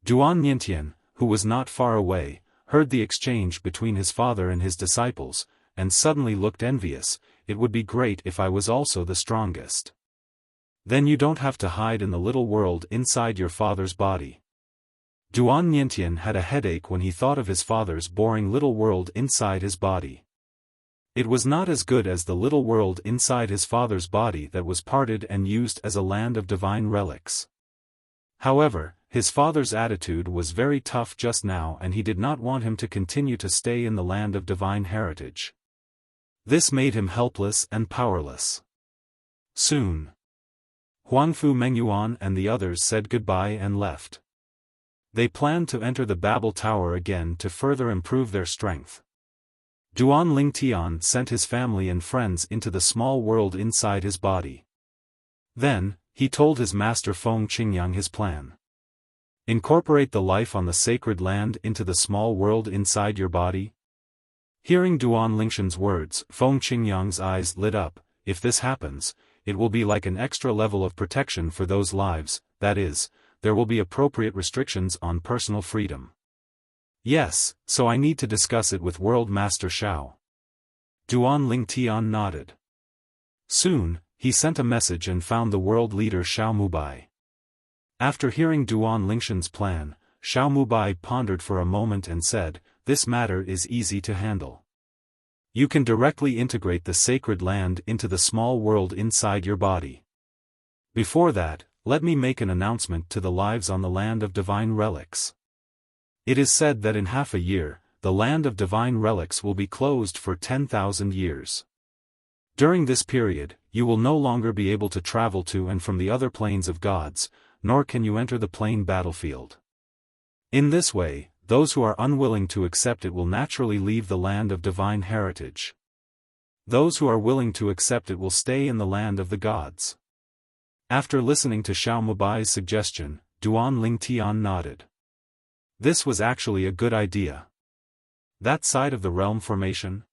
Duan Niantian, who was not far away, heard the exchange between his father and his disciples, and suddenly looked envious. "It would be great if I was also the strongest. Then you don't have to hide in the little world inside your father's body." Duan Niantian had a headache when he thought of his father's boring little world inside his body. It was not as good as the little world inside his father's body that was parted and used as a land of divine relics. However, his father's attitude was very tough just now and he did not want him to continue to stay in the land of divine heritage. This made him helpless and powerless. Soon, Huangfu Mengyuan and the others said goodbye and left. They planned to enter the Babel Tower again to further improve their strength. Duan Lingtian sent his family and friends into the small world inside his body. Then, he told his master Feng Qingyang his plan. "Incorporate the life on the sacred land into the small world inside your body?" Hearing Duan Lingshan's words, Feng Qingyang's eyes lit up. if this happens, it will be like an extra level of protection for those lives, that is, there will be appropriate restrictions on personal freedom. Yes, so I need to discuss it with World Master Xiao. Duan Lingtian nodded. Soon, he sent a message and found the world leader Xiao Mubai. After hearing Duan Lingshan's plan, Xiao Mubai pondered for a moment and said, "This matter is easy to handle. You can directly integrate the sacred land into the small world inside your body. Before that, let me make an announcement to the lives on the land of divine relics. It is said that in half a year, the land of divine relics will be closed for 10,000 years. During this period, you will no longer be able to travel to and from the other planes of gods, nor can you enter the plane battlefield. In this way, those who are unwilling to accept it will naturally leave the land of divine heritage. Those who are willing to accept it will stay in the land of the gods." After listening to Xiao Mubai's suggestion, Duan Lingtian nodded. This was actually a good idea. That side of the realm formation?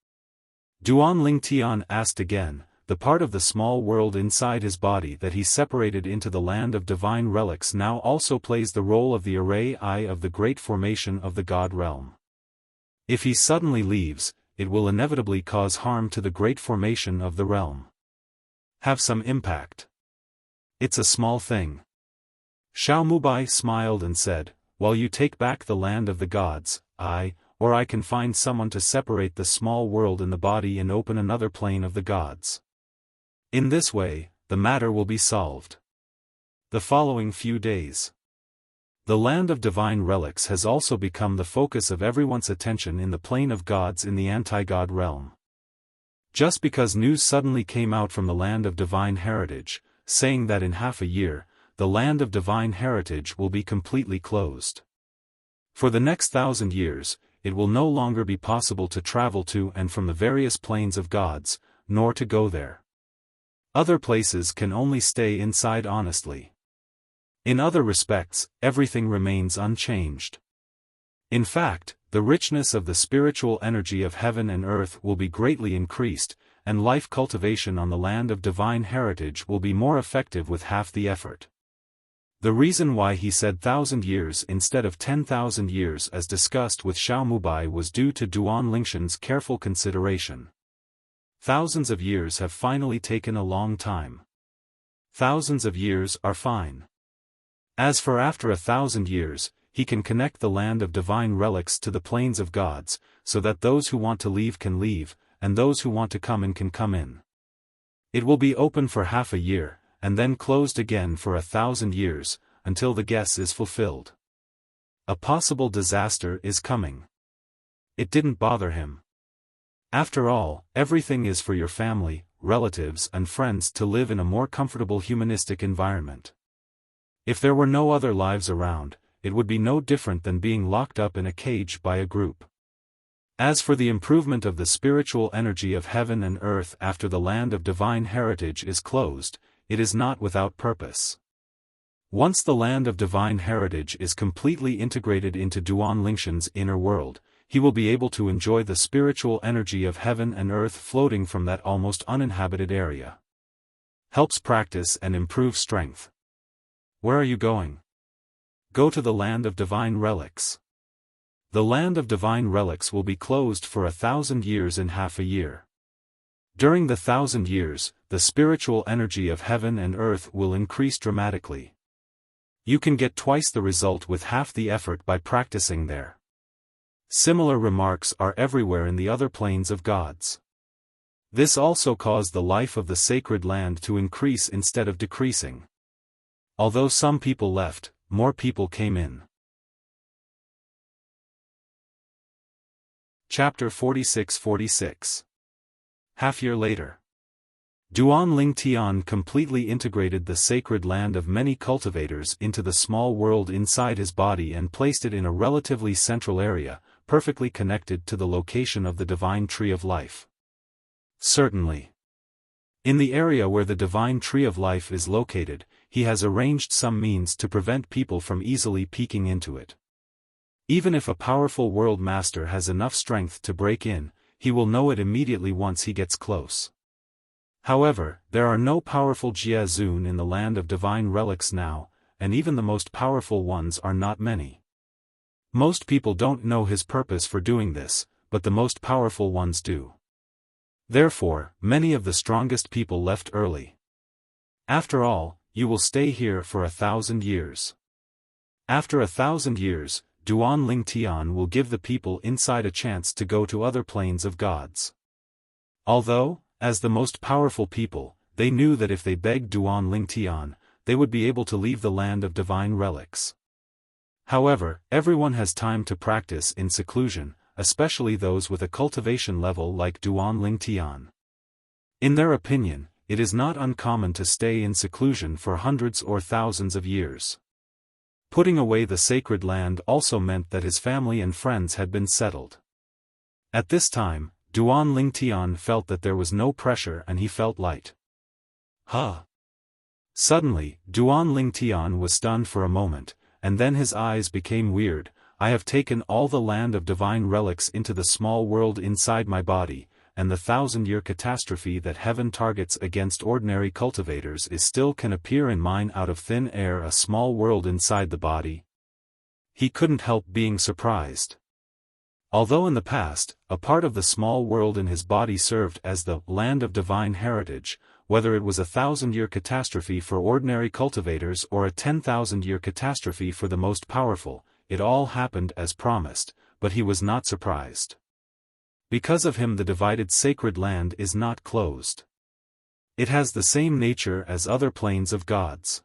Duan Lingtian asked again, the part of the small world inside his body that he separated into the land of divine relics now also plays the role of the array eye of the great formation of the god realm. If he suddenly leaves, it will inevitably cause harm to the great formation of the realm. Have some impact. It's a small thing. Xiao Mubai smiled and said, "While you take back the land of the gods, or I can find someone to separate the small world in the body and open another plane of the gods. In this way, the matter will be solved." The following few days. The land of divine relics has also become the focus of everyone's attention in the plane of gods in the anti-god realm. Just because news suddenly came out from the land of divine heritage, saying that in half a year, the land of divine heritage will be completely closed. For the next 1,000 years, it will no longer be possible to travel to and from the various planes of gods, nor to go there. Other places can only stay inside honestly. In other respects, everything remains unchanged. In fact, the richness of the spiritual energy of heaven and earth will be greatly increased, and life cultivation on the land of divine heritage will be more effective with half the effort. The reason why he said 1,000 years instead of 10,000 years as discussed with Xiao Mubai was due to Duan Lingshan's careful consideration. Thousands of years have finally taken a long time. Thousands of years are fine. As for after 1,000 years, he can connect the land of divine relics to the planes of gods, so that those who want to leave can leave, and those who want to come in can come in. It will be open for half a year, and then closed again for 1,000 years, until the guess is fulfilled. A possible disaster is coming. It didn't bother him. After all, everything is for your family, relatives and friends to live in a more comfortable humanistic environment. If there were no other lives around, it would be no different than being locked up in a cage by a group. As for the improvement of the spiritual energy of heaven and earth after the land of divine heritage is closed, it is not without purpose. Once the land of divine heritage is completely integrated into Duan Lingshan's inner world, he will be able to enjoy the spiritual energy of heaven and earth floating from that almost uninhabited area. Helps practice and improve strength. Where are you going? Go to the land of divine relics. The land of divine relics will be closed for 1,000 years in half a year. During the 1,000 years, the spiritual energy of heaven and earth will increase dramatically. You can get twice the result with half the effort by practicing there. Similar remarks are everywhere in the other planes of gods. This also caused the life of the sacred land to increase instead of decreasing. Although some people left, more people came in. Chapter 46-46. Half year later. Duan Lingtian completely integrated the sacred land of many cultivators into the small world inside his body and placed it in a relatively central area, perfectly connected to the location of the divine tree of life. Certainly. In the area where the divine tree of life is located, he has arranged some means to prevent people from easily peeking into it. Even if a powerful world master has enough strength to break in, he will know it immediately once he gets close. However, there are no powerful Jia Zun in the land of divine relics now, and even the most powerful ones are not many. Most people don't know his purpose for doing this, but the most powerful ones do. Therefore, many of the strongest people left early. After all, you will stay here for 1,000 years. After 1,000 years, Duan Ling Tian will give the people inside a chance to go to other planes of gods. Although, as the most powerful people, they knew that if they begged Duan Ling Tian, they would be able to leave the land of divine relics. However, everyone has time to practice in seclusion, especially those with a cultivation level like Duan Ling Tian. In their opinion, it is not uncommon to stay in seclusion for hundreds or thousands of years. Putting away the sacred land also meant that his family and friends had been settled. At this time, Duan Ling Tian felt that there was no pressure and he felt light. Suddenly, Duan Ling Tian was stunned for a moment, and then his eyes became weird. I have taken all the land of divine relics into the small world inside my body, and the 1,000-year catastrophe that heaven targets against ordinary cultivators is still can appear in mine out of thin air, a small world inside the body. He couldn't help being surprised. Although in the past, a part of the small world in his body served as the land of divine heritage, whether it was a 1,000-year catastrophe for ordinary cultivators or a 10,000-year catastrophe for the most powerful, it all happened as promised, but he was not surprised. Because of him the divided sacred land is not closed. It has the same nature as other planes of gods.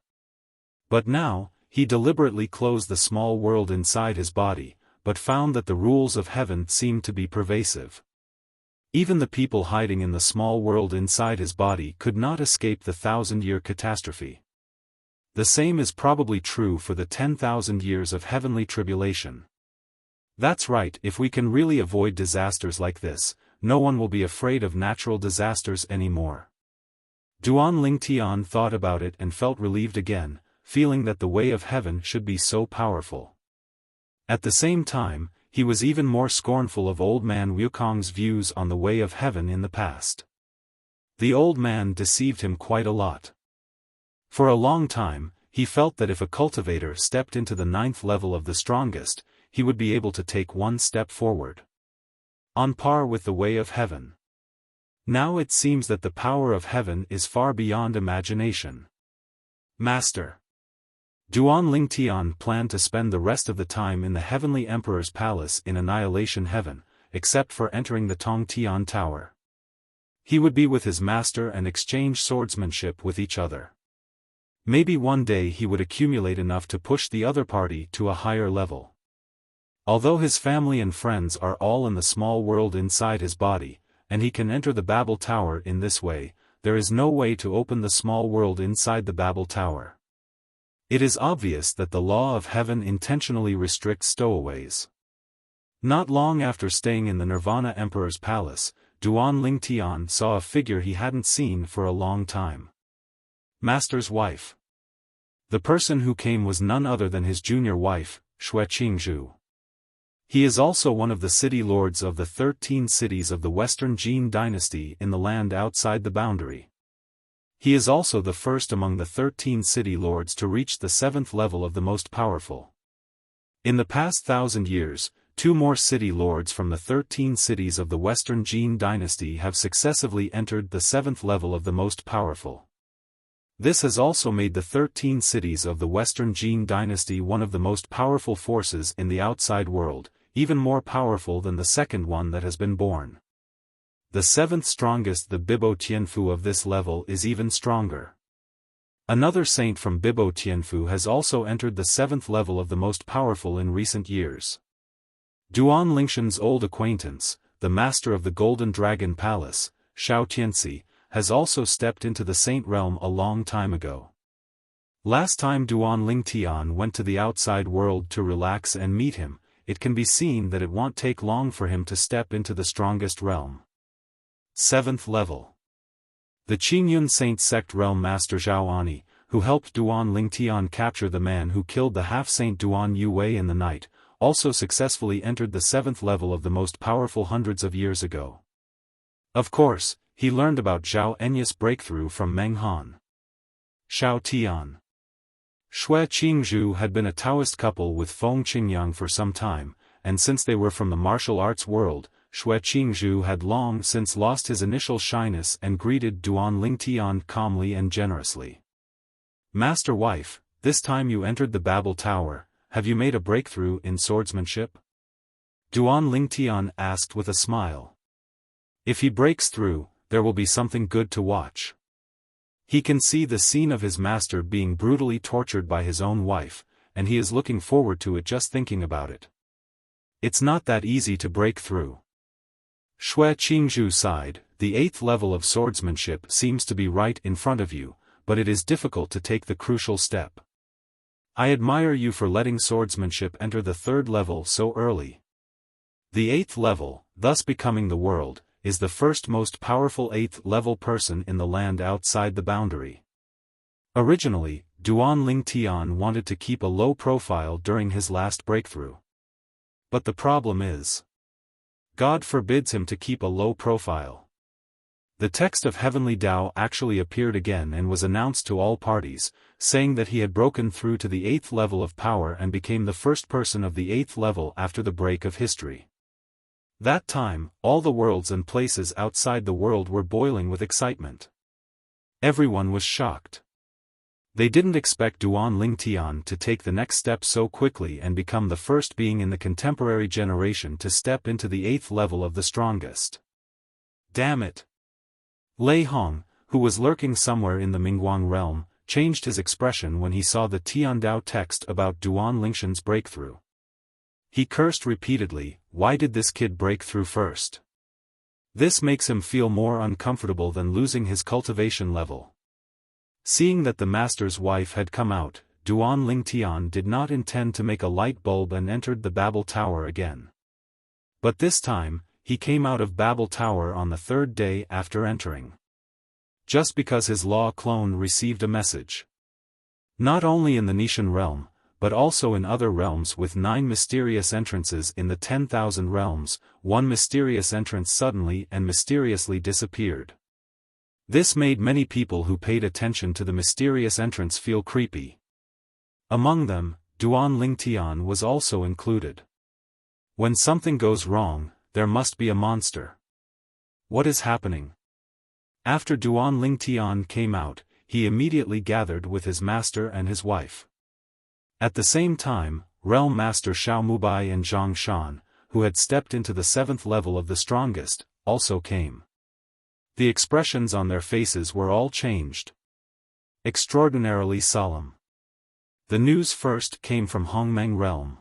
But now, he deliberately closed the small world inside his body, but found that the rules of heaven seemed to be pervasive. Even the people hiding in the small world inside his body could not escape the 1,000-year catastrophe. The same is probably true for the 10,000 years of heavenly tribulation. That's right, if we can really avoid disasters like this, no one will be afraid of natural disasters anymore. Duan Ling Tian thought about it and felt relieved again, feeling that the way of heaven should be so powerful. At the same time, he was even more scornful of old man Wukong's views on the way of heaven in the past. The old man deceived him quite a lot. For a long time, he felt that if a cultivator stepped into the 9th level of the strongest, he would be able to take one step forward, on par with the way of heaven. Now it seems that the power of heaven is far beyond imagination. Master. Duan Ling Tian planned to spend the rest of the time in the Heavenly Emperor's palace in Annihilation Heaven, except for entering the Tong Tian Tower. He would be with his master and exchange swordsmanship with each other. Maybe one day he would accumulate enough to push the other party to a higher level. Although his family and friends are all in the small world inside his body, and he can enter the Babel Tower in this way, there is no way to open the small world inside the Babel Tower. It is obvious that the law of heaven intentionally restricts stowaways. Not long after staying in the Nirvana Emperor's palace, Duan Ling Tian saw a figure he hadn't seen for a long time. Master's wife. The person who came was none other than his junior wife, Xue Qingzhu. He is also one of the city lords of the 13 cities of the Western Jin dynasty in the land outside the boundary. He is also the first among the 13 city lords to reach the 7th level of the most powerful. In the past 1,000 years, 2 more city lords from the 13 cities of the Western Jin dynasty have successively entered the 7th level of the most powerful. This has also made the 13 cities of the Western Jin dynasty one of the most powerful forces in the outside world, even more powerful than the second one that has been born. The 7th strongest, the Bibo Tianfu of this level, is even stronger. Another saint from Bibo Tianfu has also entered the 7th level of the most powerful in recent years. Duan Lingshan's old acquaintance, the master of the Golden Dragon Palace, Xiao Tianxi, has also stepped into the saint realm a long time ago. Last time Duan Ling Tian went to the outside world to relax and meet him, it can be seen that it won't take long for him to step into the strongest realm. 7th level. The Qingyun Saint Sect Realm Master Zhao Ani, who helped Duan Ling Tian capture the man who killed the half-saint Duan Yue in the night, also successfully entered the 7th level of the most powerful hundreds of years ago. Of course, he learned about Zhao Enya's breakthrough from Meng Han. Xiao Tian. Xue Qingzhu had been a Taoist couple with Feng Qingyang for some time, and since they were from the martial arts world, Xue Qingzhu had long since lost his initial shyness and greeted Duan Lingtian calmly and generously. "Master wife, this time you entered the Babel Tower, have you made a breakthrough in swordsmanship?" Duan Lingtian asked with a smile. "If he breaks through, there will be something good to watch. He can see the scene of his master being brutally tortured by his own wife, and he is looking forward to it just thinking about it. It's not that easy to break through." Xue Qingzhu sighed, "The 8th level of swordsmanship seems to be right in front of you, but it is difficult to take the crucial step. I admire you for letting swordsmanship enter the 3rd level so early. The 8th level, thus becoming the world, is the first most powerful 8th level person in the land outside the boundary." Originally, Duan Lingtian wanted to keep a low profile during his last breakthrough. But the problem is, God forbids him to keep a low profile. The text of Heavenly Tao actually appeared again and was announced to all parties, saying that he had broken through to the 8th level of power and became the first person of the 8th level after the break of history. That time, all the worlds and places outside the world were boiling with excitement. Everyone was shocked. They didn't expect Duan Lingtian to take the next step so quickly and become the first being in the contemporary generation to step into the 8th level of the strongest. Damn it! Lei Hong, who was lurking somewhere in the Mingguang realm, changed his expression when he saw the Tiandao text about Duan Lingshan's breakthrough. He cursed repeatedly, "Why did this kid break through first? This makes him feel more uncomfortable than losing his cultivation level." Seeing that the master's wife had come out, Duan Lingtian did not intend to make a light bulb and entered the Babel Tower again. But this time, he came out of Babel Tower on the 3rd day after entering. Just because his law clone received a message. Not only in the Nishan realm, but also in other realms with 9 mysterious entrances in the 10,000 realms, one mysterious entrance suddenly and mysteriously disappeared. This made many people who paid attention to the mysterious entrance feel creepy. Among them, Duan Lingtian was also included. When something goes wrong, there must be a monster. What is happening? After Duan Lingtian came out, he immediately gathered with his master and his wife. At the same time, Realm Master Xiao Mubai and Zhang Shan, who had stepped into the 7th level of the strongest, also came. The expressions on their faces were all changed. Extraordinarily solemn. The news first came from Hongmeng realm.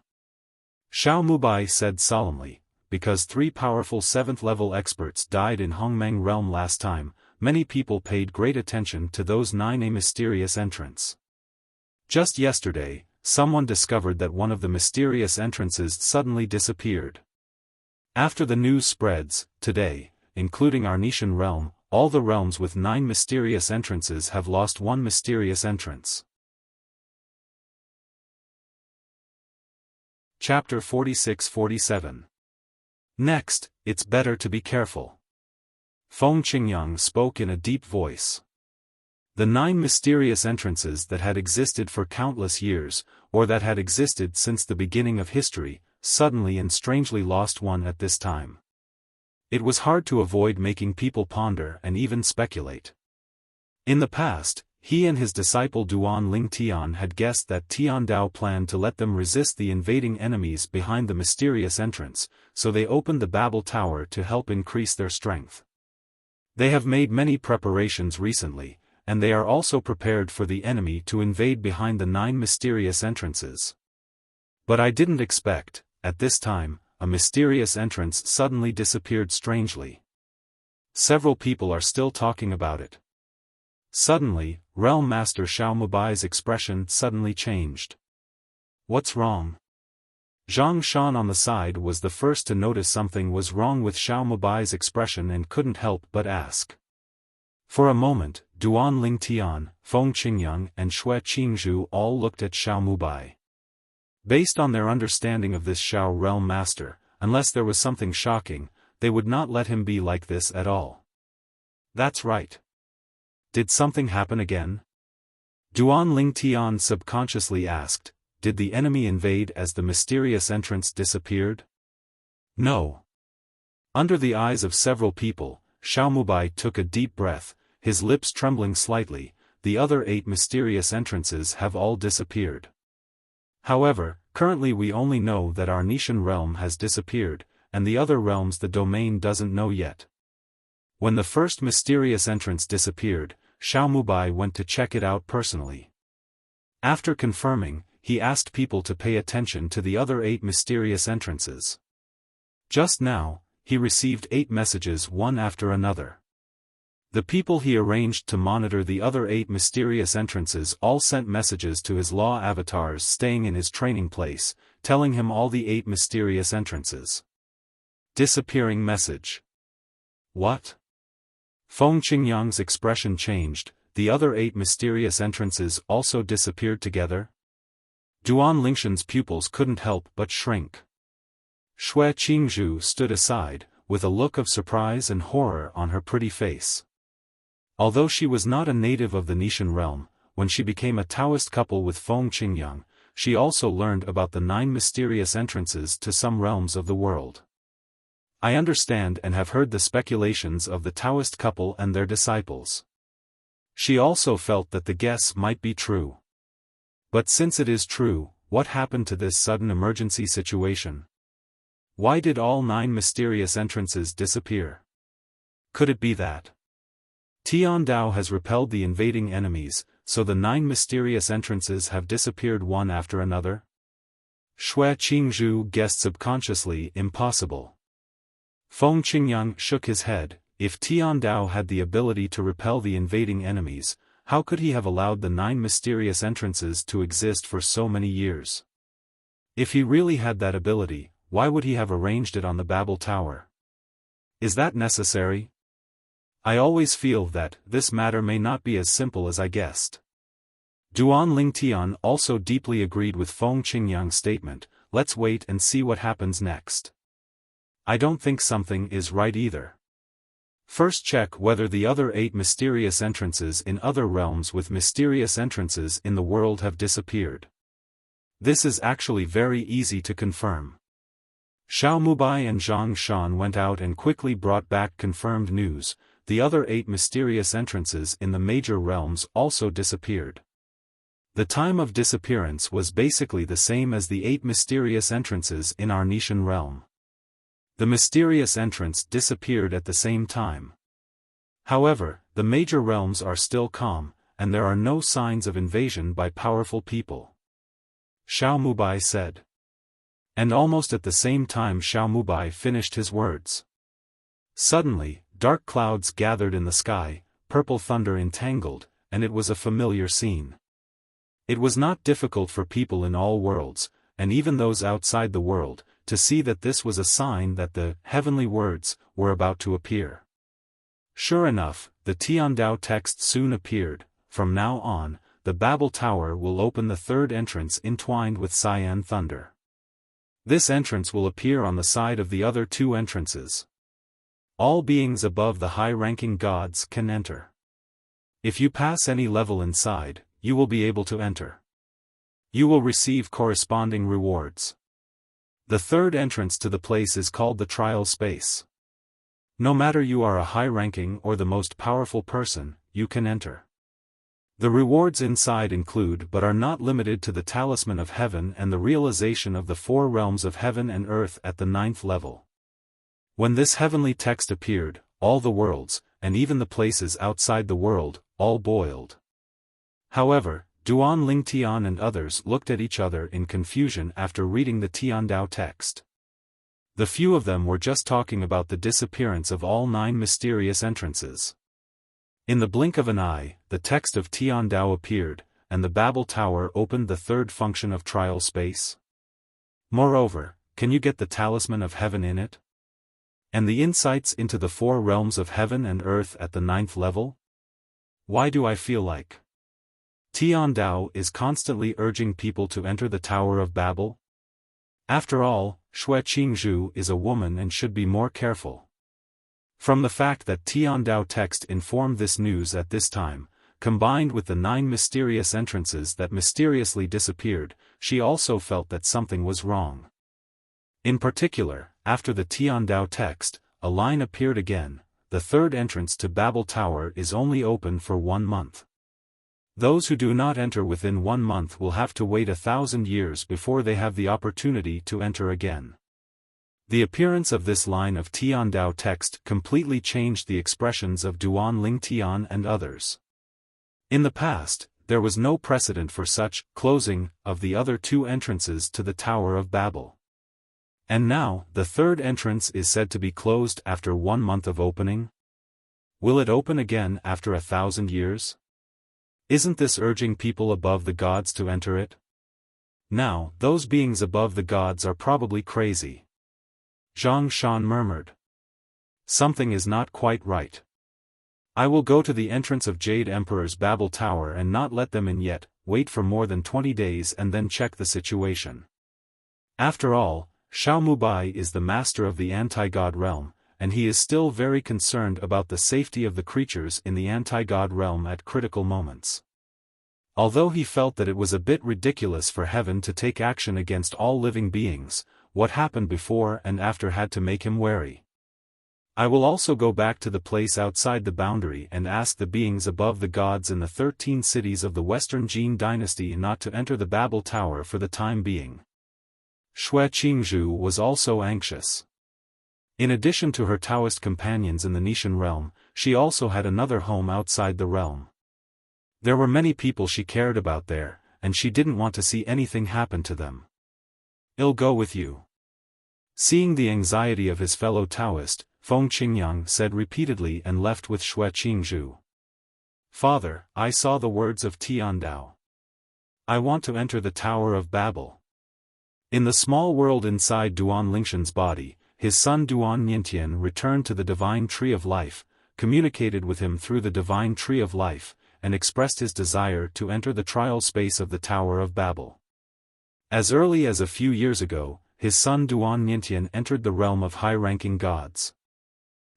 Xiao Mubai said solemnly, "Because 3 powerful 7th level experts died in Hongmeng realm last time, many people paid great attention to those 9 mysterious entrants. Just yesterday, someone discovered that one of the mysterious entrances suddenly disappeared. After the news spreads, today, including our Nishan realm, all the realms with 9 mysterious entrances have lost one mysterious entrance." Chapter 46-47. Next, it's better to be careful. Feng Qingyang spoke in a deep voice. The 9 mysterious entrances that had existed for countless years, or that had existed since the beginning of history, suddenly and strangely lost one at this time. It was hard to avoid making people ponder and even speculate. In the past, he and his disciple Duan Lingtian had guessed that Tiandao planned to let them resist the invading enemies behind the mysterious entrance, so they opened the Babel Tower to help increase their strength. They have made many preparations recently, and they are also prepared for the enemy to invade behind the 9 mysterious entrances. But I didn't expect, at this time, a mysterious entrance suddenly disappeared strangely. Several people are still talking about it. Suddenly, Realm Master Xiao Mubai's expression suddenly changed. What's wrong? Zhang Shan on the side was the first to notice something was wrong with Xiao Mubai's expression and couldn't help but ask. For a moment, Duan Lingtian, Feng Qingyang and Xue Qingzhu all looked at Xiao Mubai. Based on their understanding of this Xiao Realm Master, unless there was something shocking, they would not let him be like this at all. That's right. Did something happen again? Duan Ling Tian subconsciously asked, did the enemy invade as the mysterious entrance disappeared? No. Under the eyes of several people, Xiaomubai took a deep breath, his lips trembling slightly. The other 8 mysterious entrances have all disappeared. However, currently we only know that our Nishan realm has disappeared, and the other realms the domain doesn't know yet. When the first mysterious entrance disappeared, Xiaomubai went to check it out personally. After confirming, he asked people to pay attention to the other 8 mysterious entrances. Just now, he received 8 messages one after another. The people he arranged to monitor the other 8 mysterious entrances all sent messages to his law avatars staying in his training place, telling him all the 8 mysterious entrances. Disappearing message. What? Feng Qingyang's expression changed. The other 8 mysterious entrances also disappeared together? Duan Lingshan's pupils couldn't help but shrink. Xue Qingzhu stood aside, with a look of surprise and horror on her pretty face. Although she was not a native of the Nishan realm, when she became a Taoist couple with Feng Qingyang, she also learned about the 9 mysterious entrances to some realms of the world. I understand and have heard the speculations of the Taoist couple and their disciples. She also felt that the guess might be true. But since it is true, what happened to this sudden emergency situation? Why did all 9 mysterious entrances disappear? Could it be that Tian Dao has repelled the invading enemies, so the 9 mysterious entrances have disappeared one after another? Xue Qingzhu guessed subconsciously, impossible. Feng Qingyang shook his head. If Tian Dao had the ability to repel the invading enemies, how could he have allowed the 9 mysterious entrances to exist for so many years? If he really had that ability, why would he have arranged it on the Babel Tower? Is that necessary? I always feel that this matter may not be as simple as I guessed. Duan Ling Tian also deeply agreed with Feng Qingyang's statement. Let's wait and see what happens next. I don't think something is right either. First check whether the other 8 mysterious entrances in other realms with mysterious entrances in the world have disappeared. This is actually very easy to confirm. Xiaomubai and Zhang Shan went out and quickly brought back confirmed news. The other 8 mysterious entrances in the major realms also disappeared. The time of disappearance was basically the same as the 8 mysterious entrances in our Nishan realm. The mysterious entrance disappeared at the same time. However, the major realms are still calm, and there are no signs of invasion by powerful people. Xiaomubai said. And almost at the same time Xiaomubai finished his words. Suddenly, dark clouds gathered in the sky, purple thunder entangled, and it was a familiar scene. It was not difficult for people in all worlds, and even those outside the world, to see that this was a sign that the heavenly words were about to appear. Sure enough, the Tiandao text soon appeared. From now on, the Babel Tower will open the 3rd entrance entwined with cyan thunder. This entrance will appear on the side of the other 2 entrances. All beings above the high-ranking gods can enter. If you pass any level inside, you will be able to enter. You will receive corresponding rewards. The 3rd entrance to the place is called the trial space. No matter you are a high-ranking or the most powerful person, you can enter. The rewards inside include but are not limited to the Talisman of Heaven and the realization of the 4 realms of heaven and earth at the 9th level. When this heavenly text appeared, all the worlds, and even the places outside the world, all boiled. However, Duan Ling Tian and others looked at each other in confusion after reading the Tiandao text. The few of them were just talking about the disappearance of all 9 mysterious entrances. In the blink of an eye, the text of Tiandao appeared, and the Babel Tower opened the 3rd function of trial space. Moreover, can you get the Talisman of Heaven in it? And the insights into the 4 realms of heaven and earth at the 9th level? Why do I feel like Tiandao is constantly urging people to enter the Tower of Babel? After all, Xue Qingzhu is a woman and should be more careful. From the fact that Tiandao text informed this news at this time, combined with the 9 mysterious entrances that mysteriously disappeared, she also felt that something was wrong. In particular, after the Tiandao text, a line appeared again: the third entrance to Babel Tower is only open for 1 month. Those who do not enter within 1 month will have to wait 1,000 years before they have the opportunity to enter again. The appearance of this line of Tiandao text completely changed the expressions of Duan Lingtian and others. In the past, there was no precedent for such closing of the other 2 entrances to the Tower of Babel. And now, the third entrance is said to be closed after 1 month of opening? Will it open again after 1,000 years? Isn't this urging people above the gods to enter it? Now, those beings above the gods are probably crazy. Zhang Shan murmured. Something is not quite right. I will go to the entrance of Jade Emperor's Babel Tower and not let them in yet, wait for more than 20 days and then check the situation. After all, Xiao Mubai is the master of the anti-god realm, and he is still very concerned about the safety of the creatures in the anti-god realm at critical moments. Although he felt that it was a bit ridiculous for heaven to take action against all living beings, what happened before and after had to make him wary. I will also go back to the place outside the boundary and ask the beings above the gods in the 13 cities of the Western Jin dynasty not to enter the Babel Tower for the time being. Xue Qingzhu was also anxious. In addition to her Taoist companions in the Nishan realm, she also had another home outside the realm. There were many people she cared about there, and she didn't want to see anything happen to them. I'll go with you. Seeing the anxiety of his fellow Taoist, Feng Qingyang said repeatedly and left with Xue Qingzhu. Father, I saw the words of Tiandao. I want to enter the Tower of Babel. In the small world inside Duan Lingshan's body, his son Duan Niantian returned to the Divine Tree of Life, communicated with him through the Divine Tree of Life, and expressed his desire to enter the trial space of the Tower of Babel. As early as a few years ago, his son Duan Niantian entered the realm of high-ranking gods.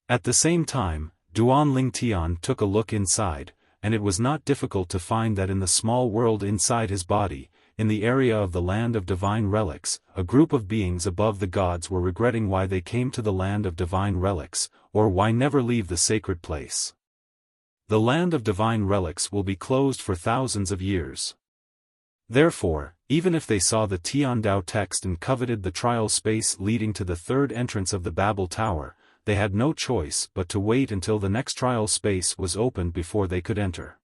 At the same time, Duan Lingtian took a look inside, and it was not difficult to find that in the small world inside his body, in the area of the land of divine relics, a group of beings above the gods were regretting why they came to the land of divine relics, or why never leave the sacred place. The land of divine relics will be closed for thousands of years. Therefore, even if they saw the Tiandao text and coveted the trial space leading to the third entrance of the Babel Tower, they had no choice but to wait until the next trial space was opened before they could enter.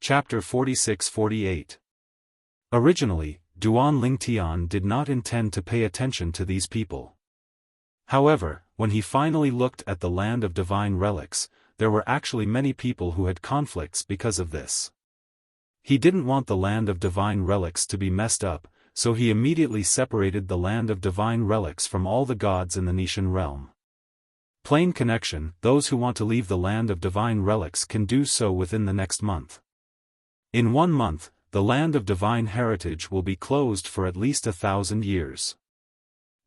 Chapter 46-48. Originally, Duan Lingtian did not intend to pay attention to these people. However, when he finally looked at the land of divine relics, there were actually many people who had conflicts because of this. He didn't want the land of divine relics to be messed up, so he immediately separated the land of divine relics from all the gods in the Nishan realm. Plain connection: those who want to leave the land of divine relics can do so within the next month. In 1 month, the land of divine heritage will be closed for at least 1,000 years.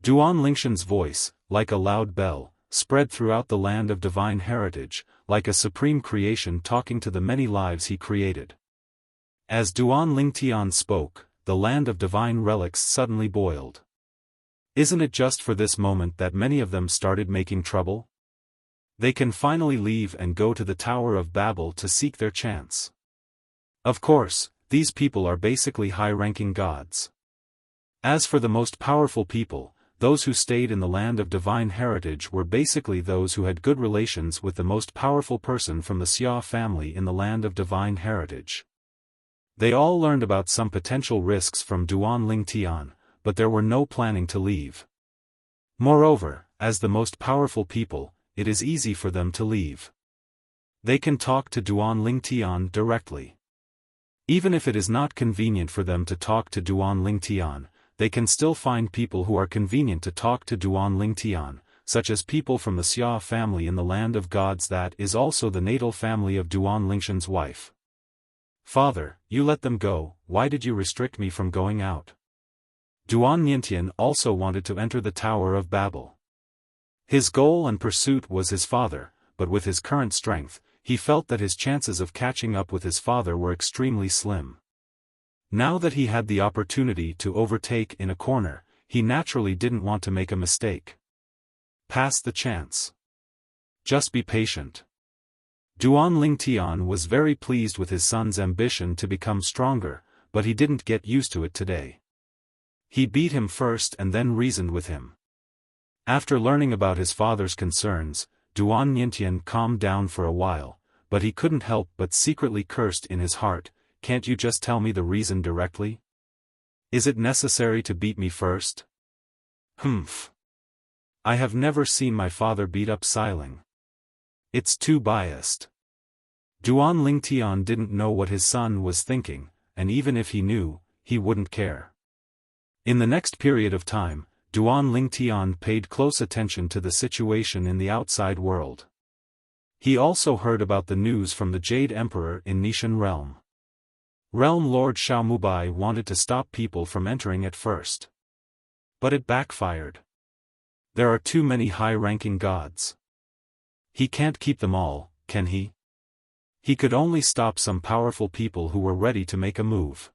Duan Lingshan's voice, like a loud bell, spread throughout the land of divine heritage, like a supreme creation talking to the many lives he created. As Duan Lingtian spoke, the land of divine relics suddenly boiled. Isn't it just for this moment that many of them started making trouble? They can finally leave and go to the Tower of Babel to seek their chance. Of course, these people are basically high-ranking gods. As for the most powerful people, those who stayed in the land of divine heritage were basically those who had good relations with the most powerful person from the Xia family in the land of divine heritage. They all learned about some potential risks from Duan Lingtian, but there were no planning to leave. Moreover, as the most powerful people, it is easy for them to leave. They can talk to Duan Lingtian directly. Even if it is not convenient for them to talk to Duan Lingtian, they can still find people who are convenient to talk to Duan Lingtian, such as people from the Xia family in the land of gods that is also the natal family of Duan Lingshan's wife. Father, you let them go, why did you restrict me from going out? Duan Niantian also wanted to enter the Tower of Babel. His goal and pursuit was his father, but with his current strength, he felt that his chances of catching up with his father were extremely slim. Now that he had the opportunity to overtake in a corner, he naturally didn't want to make a mistake. Pass the chance. Just be patient. Duan Lingtian was very pleased with his son's ambition to become stronger, but he didn't get used to it today. He beat him first and then reasoned with him. After learning about his father's concerns, Duan Niantian calmed down for a while, but he couldn't help but secretly cursed in his heart, "Can't you just tell me the reason directly? Is it necessary to beat me first? Humph. I have never seen my father beat up Soaring. It's too biased." Duan Lingtian didn't know what his son was thinking, and even if he knew, he wouldn't care. In the next period of time, Duan Lingtian paid close attention to the situation in the outside world. He also heard about the news from the Jade Emperor in Nishan Realm. Realm Lord Xiao Mubai wanted to stop people from entering at first. But it backfired. There are too many high-ranking gods. He can't keep them all, can he? He could only stop some powerful people who were ready to make a move.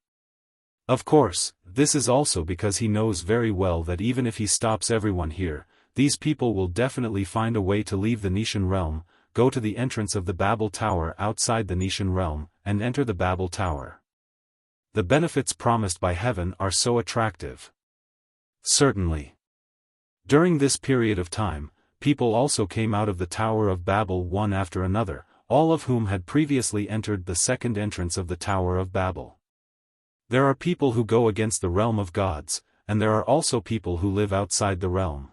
Of course, this is also because he knows very well that even if he stops everyone here, these people will definitely find a way to leave the Nishan Realm, go to the entrance of the Babel Tower outside the Nishan Realm, and enter the Babel Tower. The benefits promised by heaven are so attractive. Certainly. During this period of time, people also came out of the Tower of Babel one after another, all of whom had previously entered the second entrance of the Tower of Babel. There are people who go against the realm of gods, and there are also people who live outside the realm.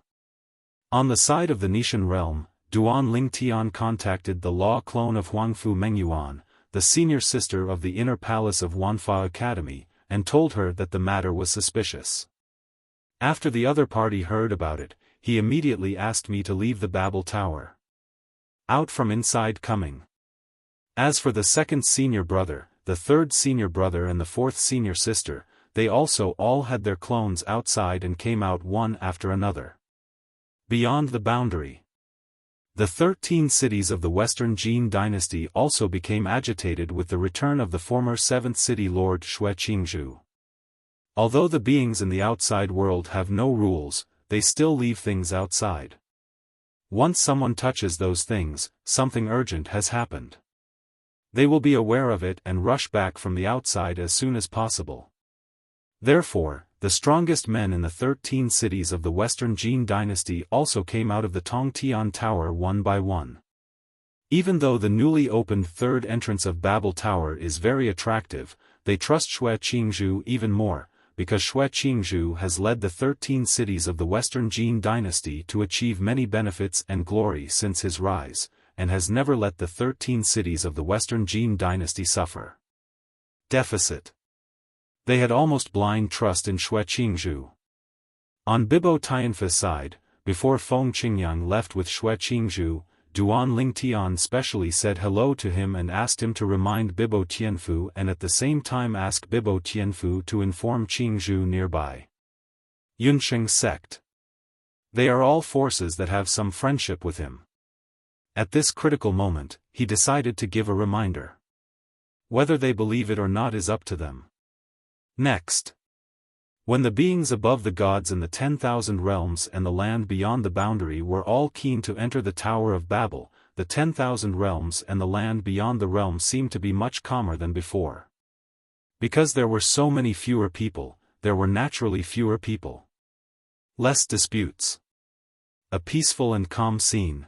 On the side of the Nishan realm, Duan Lingtian contacted the law clone of Huangfu Mengyuan, the senior sister of the inner palace of Wanfa Academy, and told her that the matter was suspicious. After the other party heard about it, he immediately asked me to leave the Babel Tower. Out from inside coming. As for the second senior brother, the third senior brother and the fourth senior sister, they also all had their clones outside and came out one after another. Beyond the boundary. The 13 cities of the Western Jin dynasty also became agitated with the return of the former 7th city lord Xue Qingzhu. Although the beings in the outside world have no rules, they still leave things outside. Once someone touches those things, something urgent has happened. They will be aware of it and rush back from the outside as soon as possible. Therefore, the strongest men in the 13 cities of the Western Jin dynasty also came out of the Tongtian Tower one by one. Even though the newly opened third entrance of Babel Tower is very attractive, they trust Xue Qingzhu even more, because Xue Qingzhu has led the 13 cities of the Western Jin dynasty to achieve many benefits and glory since his rise, and has never let the 13 cities of the Western Jin dynasty suffer. Deficit. They had almost blind trust in Xue Qingzhu. On Bibo Tianfa's side, before Feng Qingyang left with Xue Qingzhu, Duan Lingtian specially said hello to him and asked him to remind Bibo Tianfu and at the same time ask Bibo Tianfu to inform Qingzhu nearby. Yunsheng sect. They are all forces that have some friendship with him. At this critical moment, he decided to give a reminder. Whether they believe it or not is up to them. Next. When the beings above the gods in the 10,000 realms and the land beyond the boundary were all keen to enter the Tower of Babel, the 10,000 realms and the land beyond the realm seemed to be much calmer than before. Because there were so many fewer people, there were naturally fewer people. Less disputes. A peaceful and calm scene.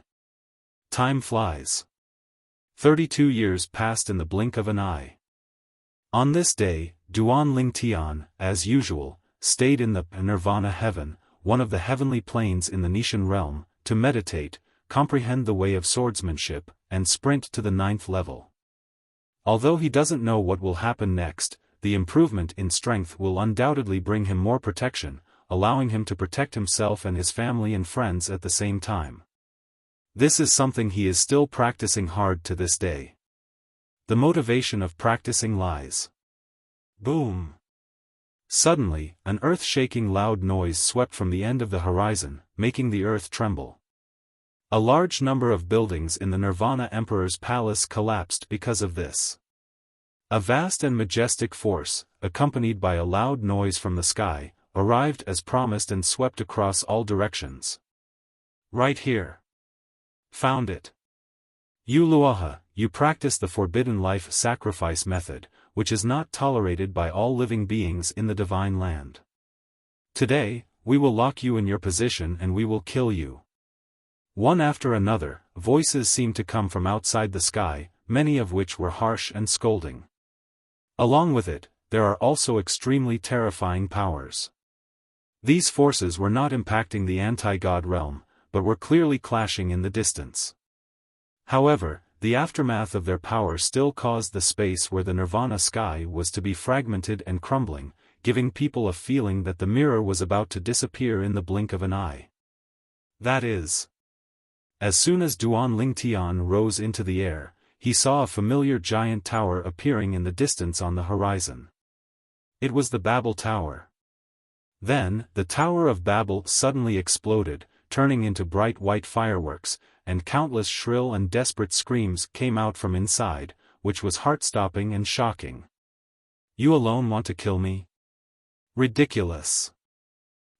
Time flies. 32 years passed in the blink of an eye. On this day, Duan Lingtian, as usual, stayed in the Nirvana heaven, one of the heavenly planes in the Nishan realm, to meditate, comprehend the way of swordsmanship, and sprint to the 9th level. Although he doesn't know what will happen next, the improvement in strength will undoubtedly bring him more protection, allowing him to protect himself and his family and friends at the same time. This is something he is still practicing hard to this day. The motivation of practicing lies. Boom. Suddenly, an earth-shaking loud noise swept from the end of the horizon, making the earth tremble. A large number of buildings in the Nirvana Emperor's palace collapsed because of this. A vast and majestic force, accompanied by a loud noise from the sky, arrived as promised and swept across all directions. Right here. Found it. You Luoha, you practice the forbidden life sacrifice method, which is not tolerated by all living beings in the divine land. Today, we will lock you in your position and we will kill you. One after another, voices seemed to come from outside the sky, many of which were harsh and scolding. Along with it, there are also extremely terrifying powers. These forces were not impacting the anti-god realm, but were clearly clashing in the distance. However, the aftermath of their power still caused the space where the Nirvana sky was to be fragmented and crumbling, giving people a feeling that the mirror was about to disappear in the blink of an eye. That is. As soon as Duan Lingtian rose into the air, he saw a familiar giant tower appearing in the distance on the horizon. It was the Babel Tower. Then, the Tower of Babel suddenly exploded, turning into bright white fireworks, and countless shrill and desperate screams came out from inside, which was heart-stopping and shocking. You alone want to kill me? Ridiculous.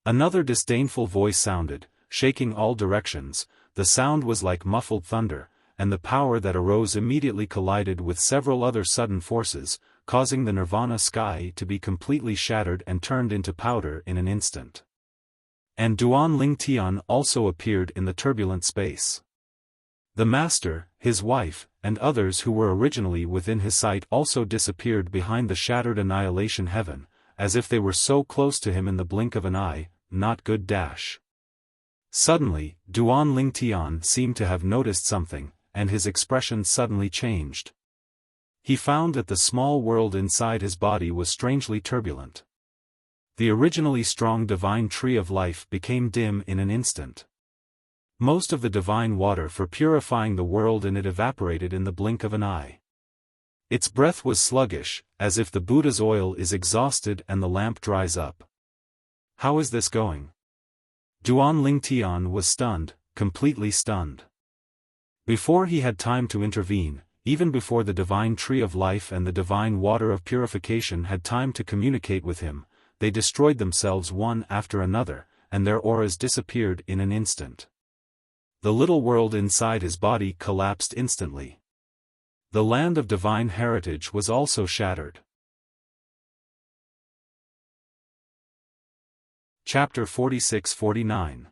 Another disdainful voice sounded, shaking all directions. The sound was like muffled thunder, and the power that arose immediately collided with several other sudden forces, causing the Nirvana sky to be completely shattered and turned into powder in an instant. And Duan Lingtian also appeared in the turbulent space. The master, his wife, and others who were originally within his sight also disappeared behind the shattered annihilation heaven, as if they were so close to him in the blink of an eye. Not good. Suddenly, Duan Lingtian seemed to have noticed something, and his expression suddenly changed. He found that the small world inside his body was strangely turbulent. The originally strong divine tree of life became dim in an instant. Most of the divine water for purifying the world in it evaporated in the blink of an eye. Its breath was sluggish, as if the Buddha's oil is exhausted and the lamp dries up. How is this going? Duan Lingtian was stunned, completely stunned. Before he had time to intervene, even before the divine tree of life and the divine water of purification had time to communicate with him, they destroyed themselves one after another, and their auras disappeared in an instant. The little world inside his body collapsed instantly. The land of divine heritage was also shattered. Chapter 46-49.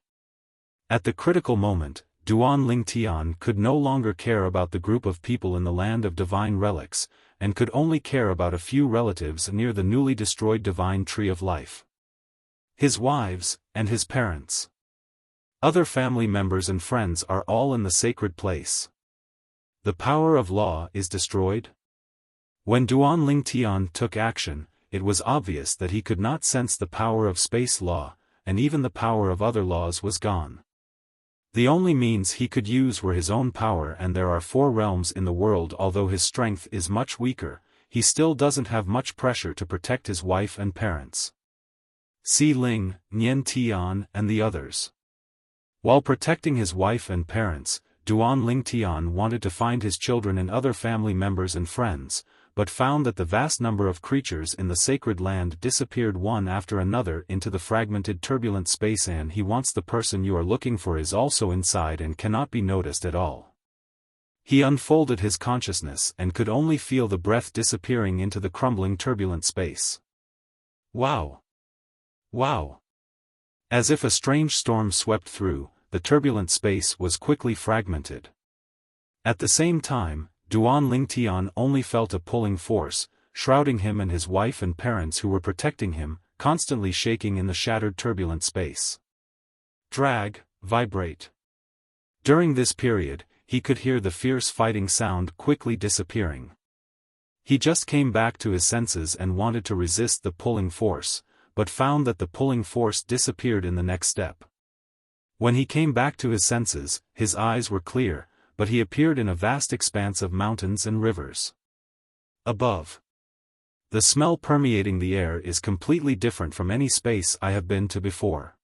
At the critical moment, Duan Lingtian could no longer care about the group of people in the land of divine relics, and could only care about a few relatives near the newly destroyed divine tree of life. His wives, and his parents. Other family members and friends are all in the sacred place. The power of law is destroyed? When Duan Lingtian took action, it was obvious that he could not sense the power of space law, and even the power of other laws was gone. The only means he could use were his own power, and there are 4 realms in the world. Although his strength is much weaker, he still doesn't have much pressure to protect his wife and parents. Si Ling, Nian Tian and the others. While protecting his wife and parents, Duan Lingtian wanted to find his children and other family members and friends, but found that the vast number of creatures in the sacred land disappeared one after another into the fragmented turbulent space, and he wants the person you are looking for is also inside and cannot be noticed at all. He unfolded his consciousness and could only feel the breath disappearing into the crumbling turbulent space. Wow! Wow! As if a strange storm swept through, the turbulent space was quickly fragmented. At the same time, Duan Lingtian only felt a pulling force, shrouding him and his wife and parents who were protecting him, constantly shaking in the shattered turbulent space. Drag, vibrate. During this period, he could hear the fierce fighting sound quickly disappearing. He just came back to his senses and wanted to resist the pulling force, but found that the pulling force disappeared in the next step. When he came back to his senses, his eyes were clear, but he appeared in a vast expanse of mountains and rivers. Above. The smell permeating the air is completely different from any space I have been to before.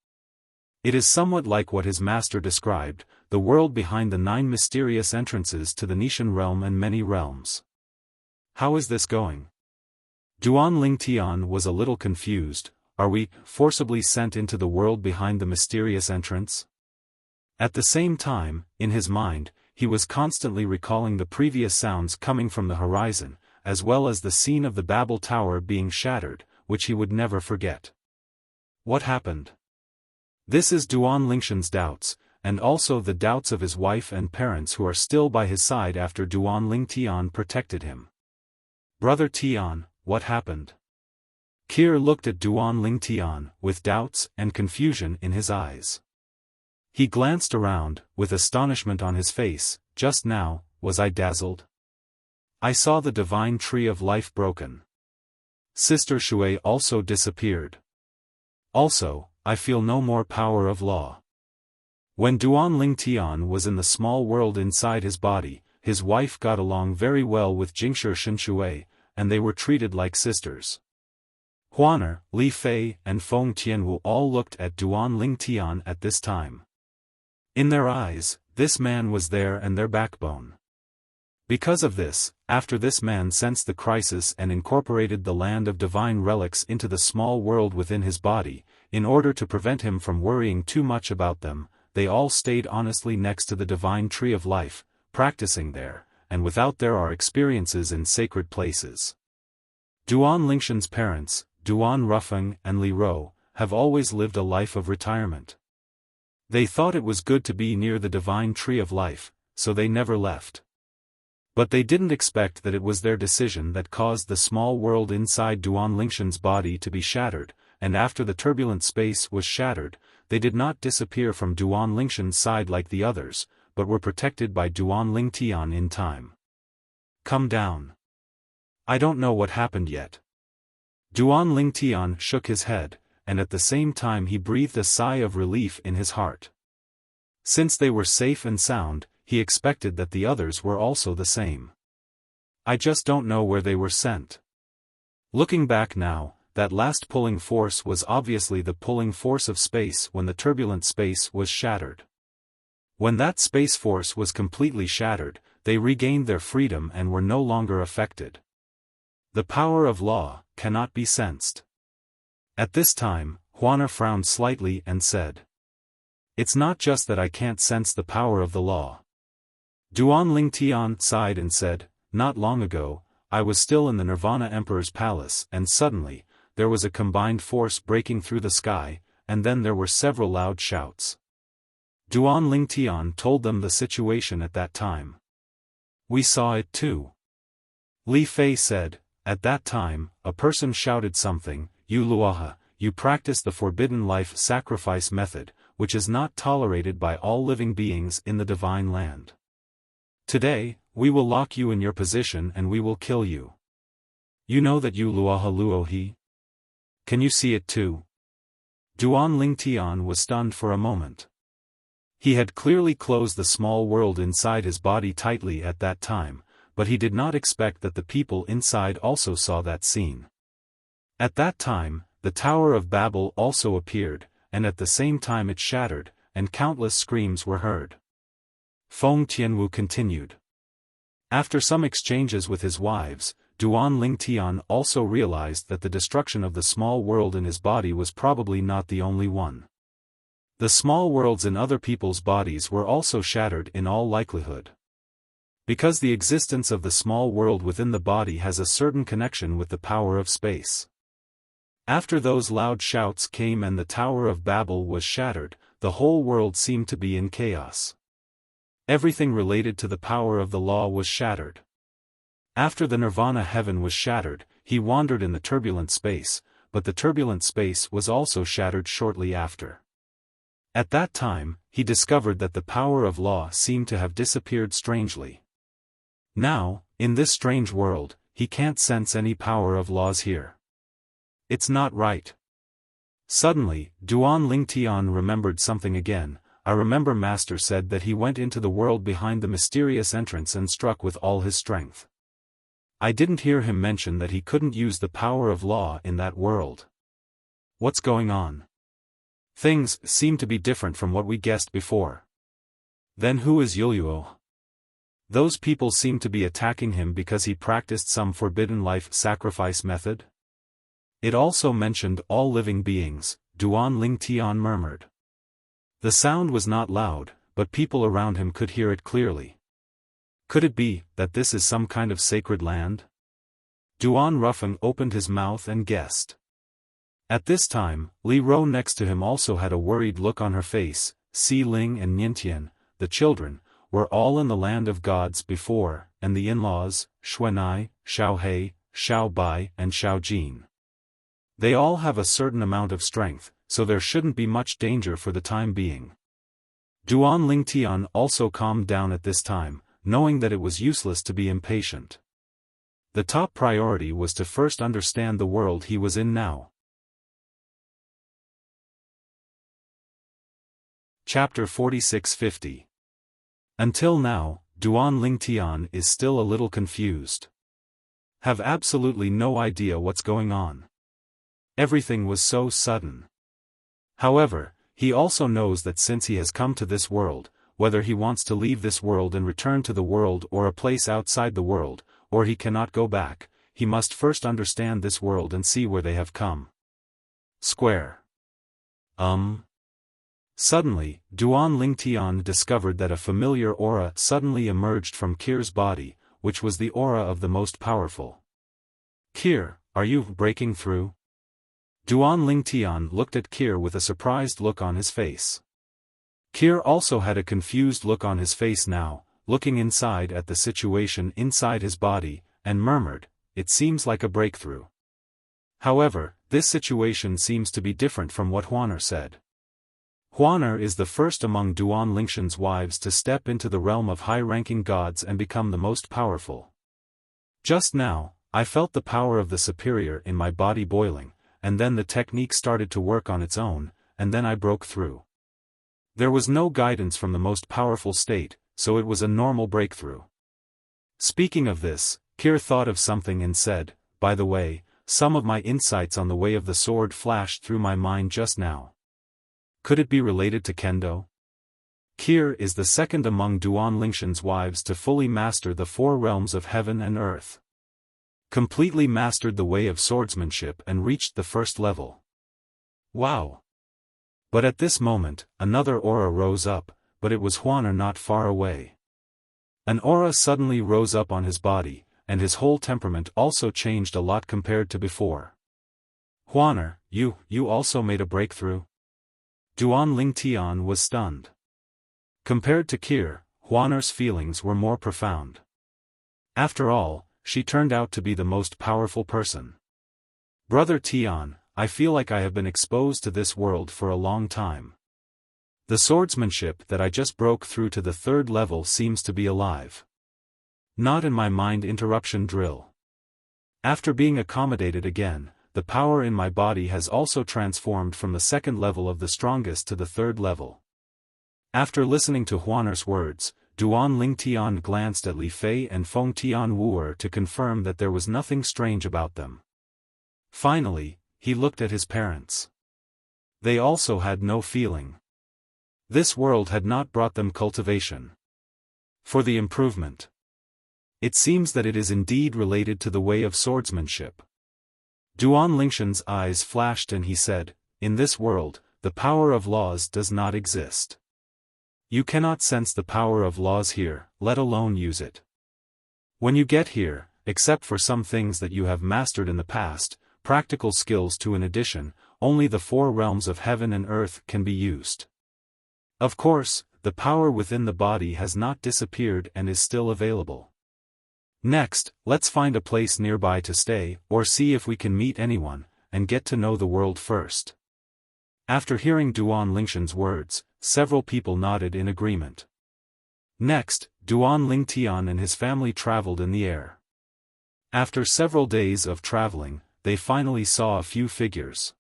It is somewhat like what his master described, the world behind the 9 mysterious entrances to the Nishan realm and many realms. How is this going? Duan Ling Tian was a little confused. Are we forcibly sent into the world behind the mysterious entrance? At the same time, in his mind, he was constantly recalling the previous sounds coming from the horizon, as well as the scene of the Babel Tower being shattered, which he would never forget. What happened? This is Duan Lingshan's doubts, and also the doubts of his wife and parents who are still by his side after Duan Ling Tian protected him. Brother Tian, what happened? Kir looked at Duan Ling Tian, with doubts and confusion in his eyes. He glanced around, with astonishment on his face. Just now, was I dazzled? I saw the divine tree of life broken. Sister Shui also disappeared. Also, I feel no more power of law. When Duan Ling Tian was in the small world inside his body, his wife got along very well with Jingshi Shen Shui, and they were treated like sisters. Huaner, Li Fei and Feng Tianwu all looked at Duan Ling Tian at this time. In their eyes, this man was there and their backbone. Because of this, after this man sensed the crisis and incorporated the land of divine relics into the small world within his body, in order to prevent him from worrying too much about them, they all stayed honestly next to the divine tree of life, practicing there, and without there are experiences in sacred places. Duan Lingshan's parents, Duan Rufeng and Li Ro, have always lived a life of retirement. They thought it was good to be near the divine tree of life, so they never left. But they didn't expect that it was their decision that caused the small world inside Duan Lingshan's body to be shattered, and after the turbulent space was shattered, they did not disappear from Duan Lingshan's side like the others, but were protected by Duan Ling Tian in time. Come down. I don't know what happened yet. Duan Ling Tian shook his head, and at the same time he breathed a sigh of relief in his heart. Since they were safe and sound, he expected that the others were also the same. I just don't know where they were sent. Looking back now, that last pulling force was obviously the pulling force of space when the turbulent space was shattered. When that space force was completely shattered, they regained their freedom and were no longer affected. The power of law cannot be sensed. At this time, Huaner frowned slightly and said, "It's not just that I can't sense the power of the law." Duan Ling Tian sighed and said, "Not long ago, I was still in the Nirvana Emperor's palace and suddenly, there was a combined force breaking through the sky, and then there were several loud shouts." Duan Ling Tian told them the situation at that time. "We saw it too." Li Fei said, "At that time, a person shouted something, 'You Luoha, you practice the forbidden life sacrifice method, which is not tolerated by all living beings in the divine land. Today, we will lock you in your position and we will kill you. You know that you Luoha Luohi? Can you see it too?" Duan Ling Tian was stunned for a moment. He had clearly closed the small world inside his body tightly at that time, but he did not expect that the people inside also saw that scene. At that time, the Tower of Babel also appeared, and at the same time it shattered, and countless screams were heard. Feng Tianwu continued. After some exchanges with his wives, Duan Ling Tian also realized that the destruction of the small world in his body was probably not the only one. The small worlds in other people's bodies were also shattered in all likelihood. Because the existence of the small world within the body has a certain connection with the power of space. After those loud shouts came and the Tower of Babel was shattered, the whole world seemed to be in chaos. Everything related to the power of the law was shattered. After the Nirvana heaven was shattered, he wandered in the turbulent space, but the turbulent space was also shattered shortly after. At that time, he discovered that the power of law seemed to have disappeared strangely. Now, in this strange world, he can't sense any power of laws here. It's not right. Suddenly, Duan Ling Tian remembered something again. "I remember Master said that he went into the world behind the mysterious entrance and struck with all his strength. I didn't hear him mention that he couldn't use the power of law in that world. What's going on? Things seem to be different from what we guessed before. Then who is Yuluo? Those people seem to be attacking him because he practiced some forbidden life sacrifice method? It also mentioned all living beings, Duan Ling Tian murmured. The sound was not loud, but people around him could hear it clearly. Could it be that this is some kind of sacred land? Duan Rufeng opened his mouth and guessed. At this time, Li Ro next to him also had a worried look on her face. Si Ling and Niantian, the children, were all in the land of gods before, and the in-laws, Xuanai, Xiaohe, Xiaobai and Xiaojin. They all have a certain amount of strength, so there shouldn't be much danger for the time being. Duan Lingtian also calmed down at this time, knowing that it was useless to be impatient. The top priority was to first understand the world he was in now. Chapter 46-50. Until now, Duan Lingtian is still a little confused. Have absolutely no idea what's going on. Everything was so sudden. However, he also knows that since he has come to this world, whether he wants to leave this world and return to the world or a place outside the world, or he cannot go back, he must first understand this world and see where they have come. Square. Suddenly, Duan Lingtian discovered that a familiar aura suddenly emerged from Kir's body, which was the aura of the most powerful. Kir, are you breaking through? Duan Lingtian looked at Kir with a surprised look on his face. Kir also had a confused look on his face now, looking inside at the situation inside his body, and murmured, "It seems like a breakthrough." However, this situation seems to be different from what Huaner said. Huaner is the first among Duan Lingshan's wives to step into the realm of high-ranking gods and become the most powerful. Just now, I felt the power of the superior in my body boiling, and then the technique started to work on its own, and then I broke through. There was no guidance from the most powerful state, so it was a normal breakthrough. Speaking of this, Kir thought of something and said, "By the way, some of my insights on the way of the sword flashed through my mind just now. Could it be related to Kendo?" Kir is the second among Duan Lingshan's wives to fully master the four realms of heaven and earth. Completely mastered the way of swordsmanship and reached the first level. Wow! But at this moment, another aura rose up, but it was Huaner not far away. An aura suddenly rose up on his body, and his whole temperament also changed a lot compared to before. "Huaner, you also made a breakthrough?" Duan Lingtian was stunned. Compared to Kir, Huaner's feelings were more profound. After all, she turned out to be the most powerful person. "Brother Tian, I feel like I have been exposed to this world for a long time. The swordsmanship that I just broke through to the third level seems to be alive. Not in my mind interruption drill. After being accommodated again, the power in my body has also transformed from the second level of the strongest to the third level." After listening to Huaner's words, Duan Lingtian glanced at Li Fei and Feng Tian Wuer to confirm that there was nothing strange about them. Finally, he looked at his parents. They also had no feeling. This world had not brought them cultivation. For the improvement. It seems that it is indeed related to the way of swordsmanship. Duan Lingshan's eyes flashed and he said, "In this world, the power of laws does not exist. You cannot sense the power of laws here, let alone use it. When you get here, except for some things that you have mastered in the past, practical skills to an addition, only the four realms of heaven and earth can be used. Of course, the power within the body has not disappeared and is still available. Next, let's find a place nearby to stay, or see if we can meet anyone, and get to know the world first." After hearing Duan Lingshan's words, several people nodded in agreement. Next, Duan Lingtian and his family traveled in the air. After several days of traveling, they finally saw a few figures.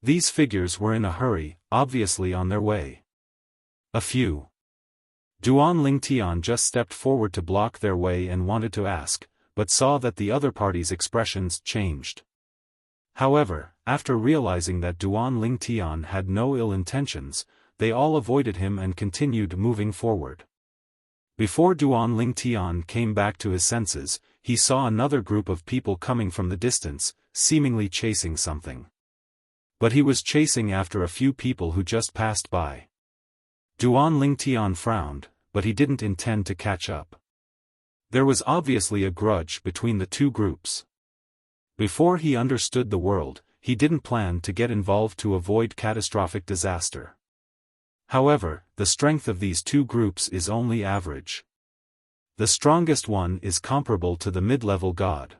These figures were in a hurry, obviously on their way. A few. Duan Lingtian just stepped forward to block their way and wanted to ask, but saw that the other party's expressions changed. However, after realizing that Duan Lingtian had no ill intentions, they all avoided him and continued moving forward. Before Duan Lingtian came back to his senses, he saw another group of people coming from the distance, seemingly chasing something. But he was chasing after a few people who just passed by. Duan Lingtian frowned, but he didn't intend to catch up. There was obviously a grudge between the two groups. Before he understood the world, he didn't plan to get involved to avoid catastrophic disaster. However, the strength of these two groups is only average. The strongest one is comparable to the mid-level god.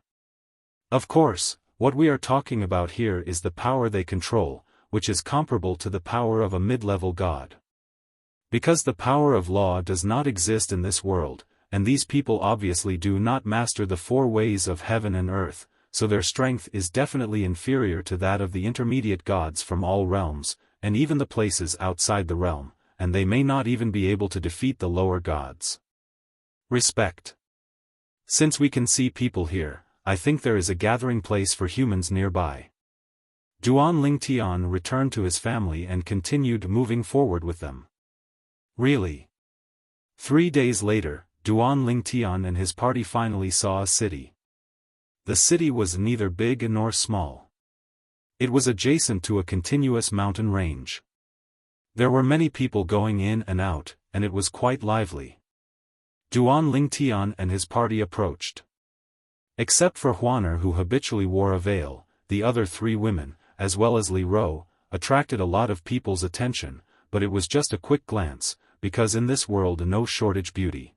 Of course, what we are talking about here is the power they control, which is comparable to the power of a mid-level god. Because the power of law does not exist in this world, and these people obviously do not master the four ways of heaven and earth, so their strength is definitely inferior to that of the intermediate gods from all realms, and even the places outside the realm, and they may not even be able to defeat the lower gods. Respect. Since we can see people here, I think there is a gathering place for humans nearby. Duan Lingtian returned to his family and continued moving forward with them. Really? 3 days later, Duan Lingtian and his party finally saw a city. The city was neither big nor small. It was adjacent to a continuous mountain range. There were many people going in and out, and it was quite lively. Duan Lingtian and his party approached. Except for Huaner, who habitually wore a veil, the other 3 women, as well as Li Ro, attracted a lot of people's attention, but it was just a quick glance, because in this world no shortage beauty.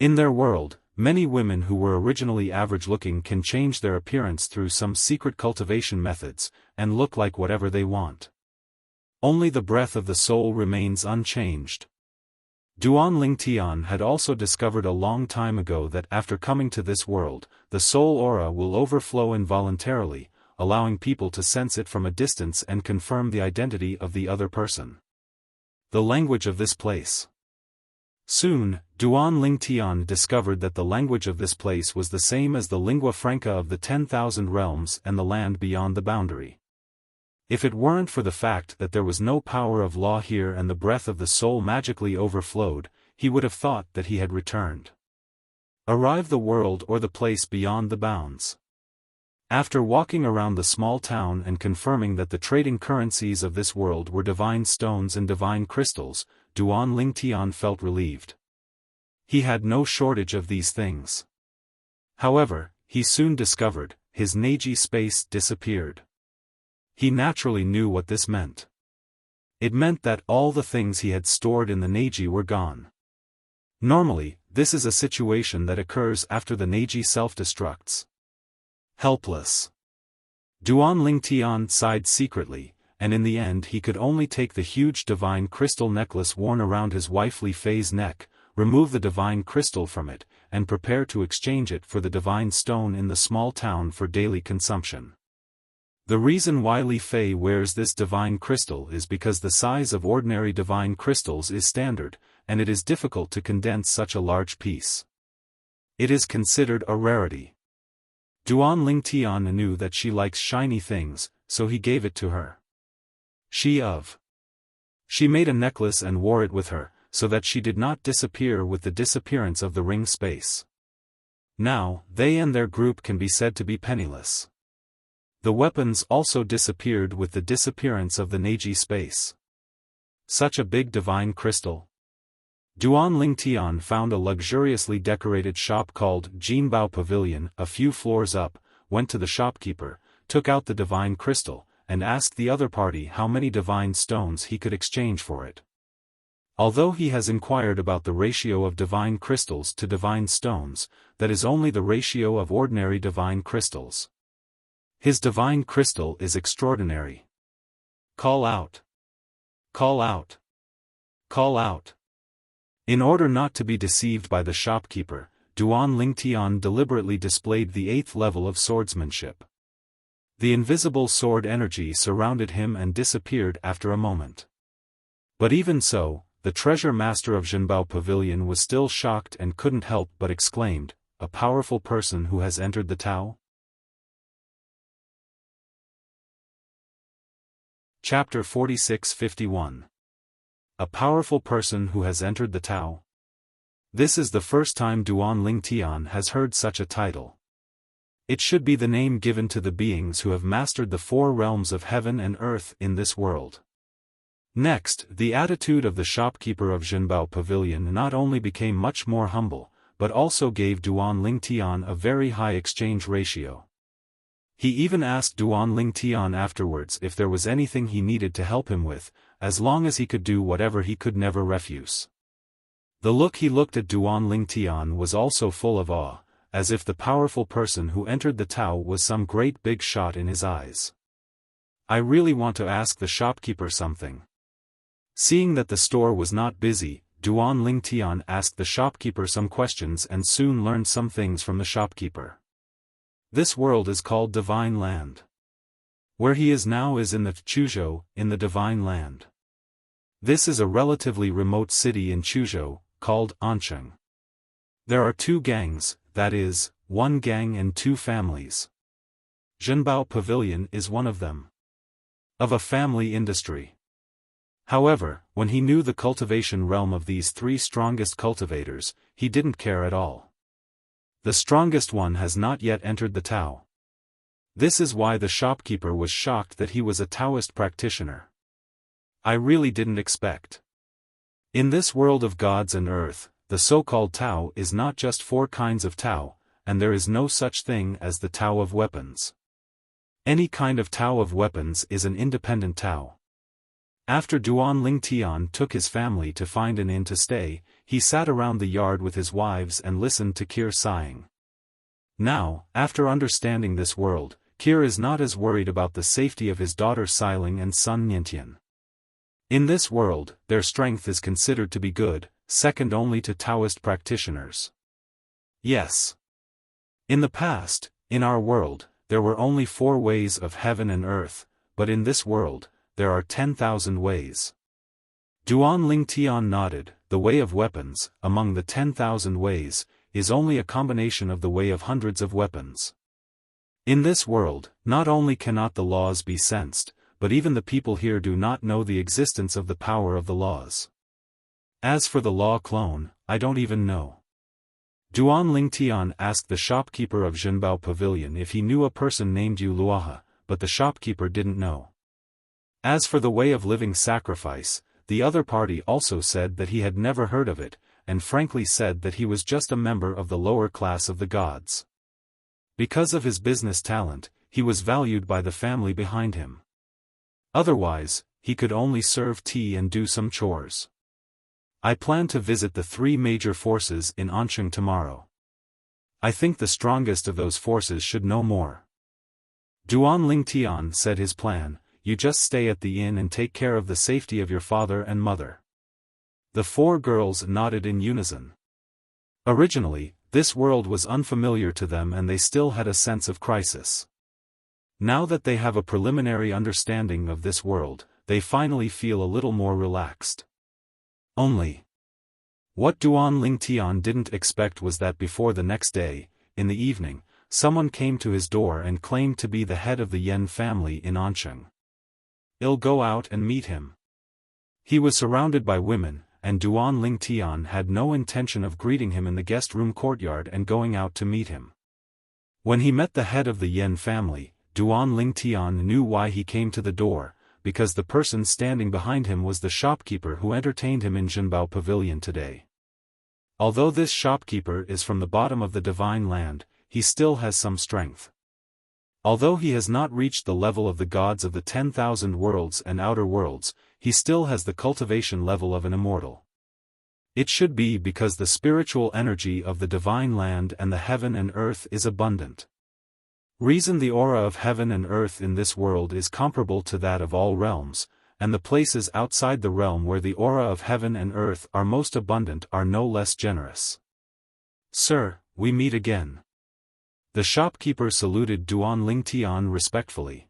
In their world, many women who were originally average-looking can change their appearance through some secret cultivation methods, and look like whatever they want. Only the breath of the soul remains unchanged. Duan Lingtian had also discovered a long time ago that after coming to this world, the soul aura will overflow involuntarily, allowing people to sense it from a distance and confirm the identity of the other person. The language of this place. Soon, Duan Lingtian discovered that the language of this place was the same as the lingua franca of the 10,000 realms and the land beyond the boundary. If it weren't for the fact that there was no power of law here and the breath of the soul magically overflowed, he would have thought that he had returned. Arrive the world or the place beyond the bounds. After walking around the small town and confirming that the trading currencies of this world were divine stones and divine crystals, Duan Lingtian felt relieved. He had no shortage of these things. However, he soon discovered, his Neji space disappeared. He naturally knew what this meant. It meant that all the things he had stored in the Neji were gone. Normally, this is a situation that occurs after the Neji self-destructs. Helpless. Duan Lingtian sighed secretly, and in the end he could only take the huge divine crystal necklace worn around his wife Li Fei's neck, remove the divine crystal from it, and prepare to exchange it for the divine stone in the small town for daily consumption. The reason why Li Fei wears this divine crystal is because the size of ordinary divine crystals is standard, and it is difficult to condense such a large piece. It is considered a rarity. Duan Lingtian knew that she likes shiny things, so he gave it to her. She made a necklace and wore it with her, so that she did not disappear with the disappearance of the ring space. Now, they and their group can be said to be penniless. The weapons also disappeared with the disappearance of the Neji space. Such a big divine crystal. Duan Lingtian found a luxuriously decorated shop called Jinbao Pavilion a few floors up, went to the shopkeeper, took out the divine crystal, and asked the other party how many divine stones he could exchange for it. Although he has inquired about the ratio of divine crystals to divine stones, that is only the ratio of ordinary divine crystals. His divine crystal is extraordinary. Call out. Call out. Call out. In order not to be deceived by the shopkeeper, Duan Lingtian deliberately displayed the 8th level of swordsmanship. The invisible sword energy surrounded him and disappeared after a moment. But even so, the treasure master of Jinbao Pavilion was still shocked and couldn't help but exclaimed, a powerful person who has entered the Tao? Chapter 46-51. A powerful person who has entered the Tao? This is the first time Duan Ling Tian has heard such a title. It should be the name given to the beings who have mastered the four realms of heaven and earth in this world. Next, the attitude of the shopkeeper of Zhenbao Pavilion not only became much more humble, but also gave Duan Ling Tian a very high exchange ratio. He even asked Duan Ling Tian afterwards if there was anything he needed to help him with, as long as he could do whatever he could never refuse. The look he looked at Duan Ling Tian was also full of awe, as if the powerful person who entered the Tao was some great big shot in his eyes. I really want to ask the shopkeeper something. Seeing that the store was not busy, Duan Ling Tian asked the shopkeeper some questions and soon learned some things from the shopkeeper. This world is called Divine Land. Where he is now is in the Chuzhou, in the Divine Land. This is a relatively remote city in Chuzhou, called Ansheng. There are two gangs, that is, one gang and two families. Zhenbao Pavilion is one of them. Of a family industry. However, when he knew the cultivation realm of these three strongest cultivators, he didn't care at all. The strongest one has not yet entered the Tao. This is why the shopkeeper was shocked that he was a Taoist practitioner. I really didn't expect. In this world of gods and earth, the so-called Tao is not just four kinds of Tao, and there is no such thing as the Tao of weapons. Any kind of Tao of weapons is an independent Tao. After Duan Ling Tian took his family to find an inn to stay, he sat around the yard with his wives and listened to Kir sighing. Now, after understanding this world, Kir is not as worried about the safety of his daughter Xiling and son Niantian. In this world, their strength is considered to be good, second only to Taoist practitioners. Yes. In the past, in our world, there were only 4 ways of heaven and earth, but in this world, there are 10,000 ways. Duan Ling Tian nodded. The way of weapons, among the 10,000 ways, is only a combination of the way of hundreds of weapons. In this world, not only cannot the laws be sensed, but even the people here do not know the existence of the power of the laws. As for the law clone, I don't even know. Duan Ling Tian asked the shopkeeper of Zhenbao Pavilion if he knew a person named Yu Luaha, but the shopkeeper didn't know. As for the way of living sacrifice, the other party also said that he had never heard of it, and frankly said that he was just a member of the lower class of the gods. Because of his business talent, he was valued by the family behind him. Otherwise, he could only serve tea and do some chores. I plan to visit the 3 major forces in Ansheng tomorrow. I think the strongest of those forces should know more. Duan Ling Tian said his plan: you just stay at the inn and take care of the safety of your father and mother. The 4 girls nodded in unison. Originally, this world was unfamiliar to them and they still had a sense of crisis. Now that they have a preliminary understanding of this world, they finally feel a little more relaxed. Only, what Duan Ling Tian didn't expect was that before the next day, in the evening, someone came to his door and claimed to be the head of the Yen family in Ansheng. I'll go out and meet him. He was surrounded by women, and Duan Ling Tian had no intention of greeting him in the guest room courtyard and going out to meet him. When he met the head of the Yen family, Duan Ling Tian knew why he came to the door, because the person standing behind him was the shopkeeper who entertained him in Zhenbao Pavilion today. Although this shopkeeper is from the bottom of the Divine Land, he still has some strength. Although he has not reached the level of the gods of the 10,000 worlds and outer worlds, he still has the cultivation level of an immortal. It should be because the spiritual energy of the Divine Land and the heaven and earth is abundant. Reason the aura of heaven and earth in this world is comparable to that of all realms, and the places outside the realm where the aura of heaven and earth are most abundant are no less generous. Sir, we meet again. The shopkeeper saluted Duan Ling Tian respectfully.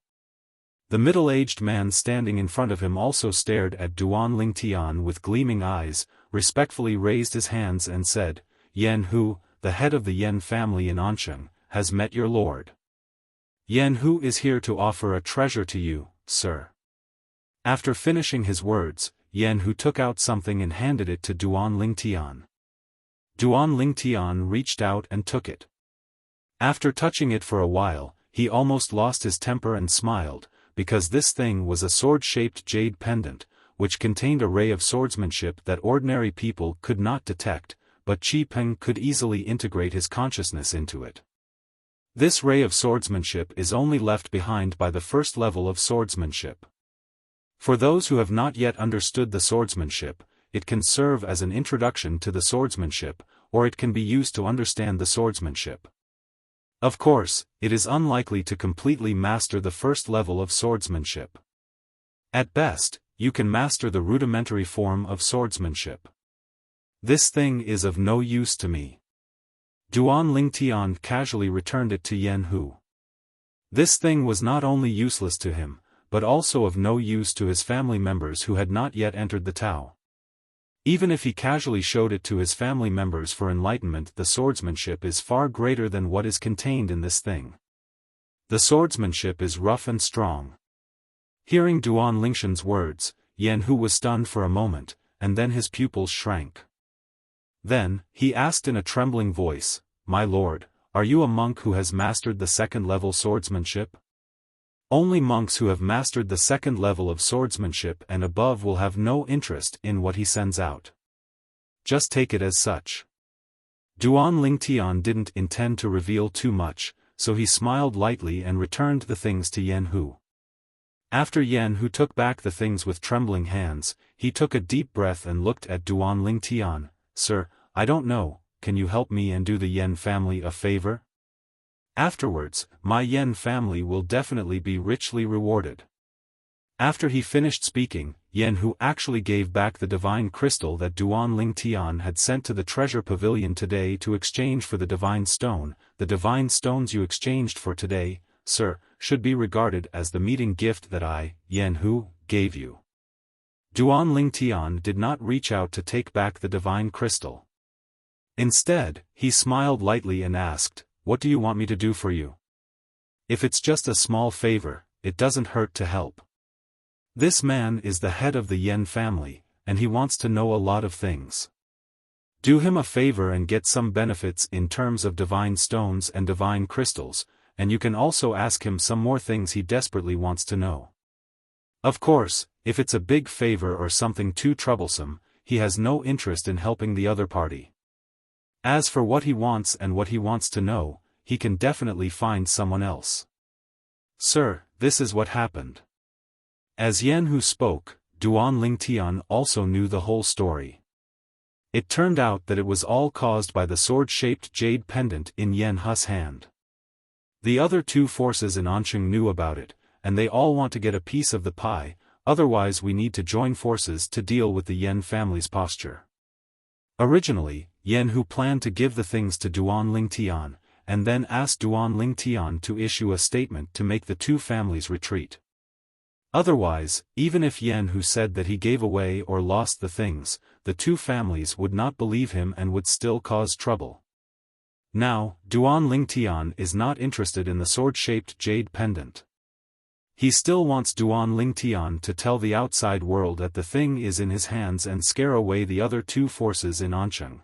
The middle-aged man standing in front of him also stared at Duan Ling Tian with gleaming eyes, respectfully raised his hands and said, Yen Hu, the head of the Yan family in Ansheng, has met your lord. Yan Hu is here to offer a treasure to you, sir. After finishing his words, Yan Hu took out something and handed it to Duan Lingtian. Duan Lingtian reached out and took it. After touching it for a while, he almost lost his temper and smiled, because this thing was a sword-shaped jade pendant, which contained a ray of swordsmanship that ordinary people could not detect, but Qi Peng could easily integrate his consciousness into it. This ray of swordsmanship is only left behind by the first level of swordsmanship. For those who have not yet understood the swordsmanship, it can serve as an introduction to the swordsmanship, or it can be used to understand the swordsmanship. Of course, it is unlikely to completely master the first level of swordsmanship. At best, you can master the rudimentary form of swordsmanship. This thing is of no use to me. Duan Lingtian casually returned it to Yan Hu. This thing was not only useless to him, but also of no use to his family members who had not yet entered the Tao. Even if he casually showed it to his family members for enlightenment, the swordsmanship is far greater than what is contained in this thing. The swordsmanship is rough and strong. Hearing Duan Lingshan's words, Yan Hu was stunned for a moment, and then his pupils shrank. Then, he asked in a trembling voice, "My lord, are you a monk who has mastered the second-level swordsmanship?" Only monks who have mastered the second level of swordsmanship and above will have no interest in what he sends out. Just take it as such. Duan Lingtian didn't intend to reveal too much, so he smiled lightly and returned the things to Yan Hu. After Yan Hu took back the things with trembling hands, he took a deep breath and looked at Duan Lingtian. "Sir, I don't know, can you help me and do the Yan family a favor? Afterwards, my Yan family will definitely be richly rewarded." After he finished speaking, Yan Hu actually gave back the divine crystal that Duan Lingtian had sent to the treasure pavilion today to exchange for the divine stone. "The divine stones you exchanged for today, sir, should be regarded as the meeting gift that I, Yan Hu, gave you." Duan Lingtian did not reach out to take back the divine crystal. Instead, he smiled lightly and asked, "What do you want me to do for you? If it's just a small favor, it doesn't hurt to help. This man is the head of the Yan family, and he wants to know a lot of things. Do him a favor and get some benefits in terms of divine stones and divine crystals, and you can also ask him some more things he desperately wants to know. Of course, if it's a big favor or something too troublesome, he has no interest in helping the other party. As for what he wants and what he wants to know, he can definitely find someone else." "Sir, this is what happened." As Yan Hu spoke, Duan Lingtian also knew the whole story. It turned out that it was all caused by the sword-shaped jade pendant in Yan Hu's hand. The other two forces in Ansheng knew about it, and they all want to get a piece of the pie, otherwise we need to join forces to deal with the Yan family's posture. Originally, Yan Hu planned to give the things to Duan Lingtian, and then asked Duan Lingtian to issue a statement to make the two families retreat. Otherwise, even if Yan Hu said that he gave away or lost the things, the two families would not believe him and would still cause trouble. Now, Duan Lingtian is not interested in the sword-shaped jade pendant. He still wants Duan Lingtian to tell the outside world that the thing is in his hands and scare away the other two forces in Ansheng.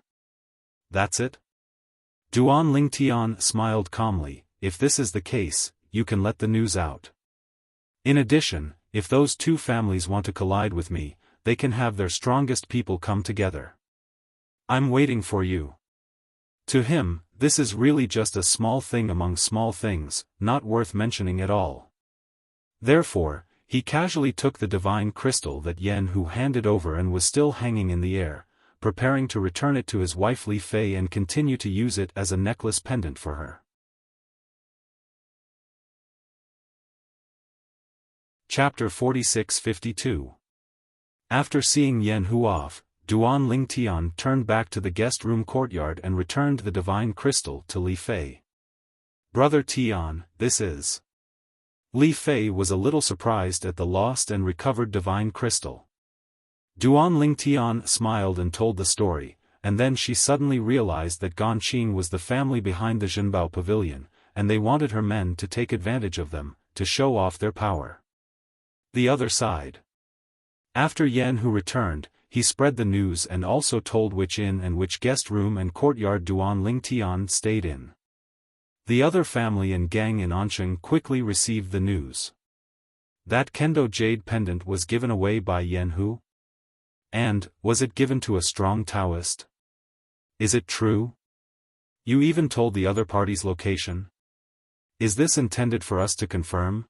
That's it? Duan Lingtian smiled calmly. "If this is the case, you can let the news out. In addition, if those two families want to collide with me, they can have their strongest people come together. I'm waiting for you." To him, this is really just a small thing among small things, not worth mentioning at all. Therefore, he casually took the divine crystal that Yan Hu handed over and was still hanging in the air, preparing to return it to his wife Li Fei and continue to use it as a necklace pendant for her. Chapter 46-52. After seeing Yan Hu off, Duan Lingtian turned back to the guest room courtyard and returned the divine crystal to Li Fei. "Brother Tian, this is..." Li Fei was a little surprised at the lost and recovered divine crystal. Duan Lingtian smiled and told the story, and then she suddenly realized that Ganqing was the family behind the Zhenbao Pavilion, and they wanted her men to take advantage of them, to show off their power. The other side. After Yan Hu returned, he spread the news and also told which inn and which guest room and courtyard Duan Lingtian stayed in. The other family and gang in Ansheng quickly received the news. That Kendo jade pendant was given away by Yan Hu? And, was it given to a strong Taoist? Is it true? You even told the other party's location? Is this intended for us to confirm?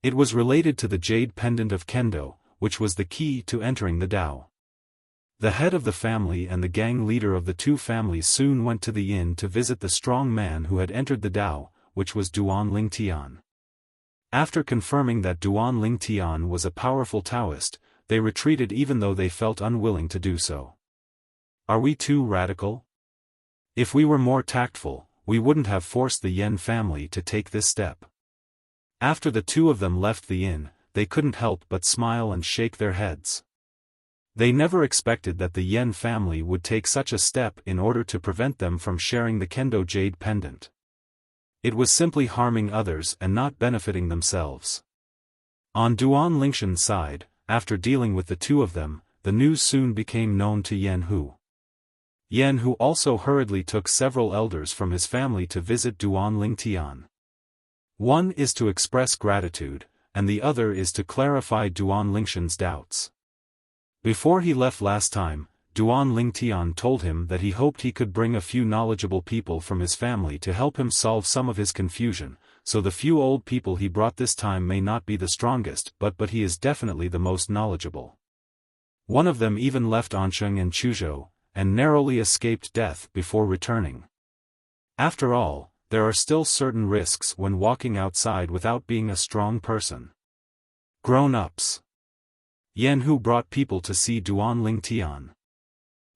It was related to the jade pendant of Kendo, which was the key to entering the Tao. The head of the family and the gang leader of the two families soon went to the inn to visit the strong man who had entered the Tao, which was Duan Lingtian. After confirming that Duan Lingtian was a powerful Taoist, they retreated even though they felt unwilling to do so. Are we too radical? If we were more tactful, we wouldn't have forced the Yen family to take this step. After the two of them left the inn, they couldn't help but smile and shake their heads. They never expected that the Yen family would take such a step in order to prevent them from sharing the Kendo jade pendant. It was simply harming others and not benefiting themselves. On Duan Lingshan's side, after dealing with the two of them, the news soon became known to Yan Hu. Yan Hu also hurriedly took several elders from his family to visit Duan Lingtian. One is to express gratitude, and the other is to clarify Duan Lingshan's doubts. Before he left last time, Duan Lingtian told him that he hoped he could bring a few knowledgeable people from his family to help him solve some of his confusion, so the few old people he brought this time may not be the strongest but he is definitely the most knowledgeable. One of them even left Ansheng and Chuzhou, and narrowly escaped death before returning. After all, there are still certain risks when walking outside without being a strong person. Grown-ups. Yan Hu brought people to see Duan Lingtian.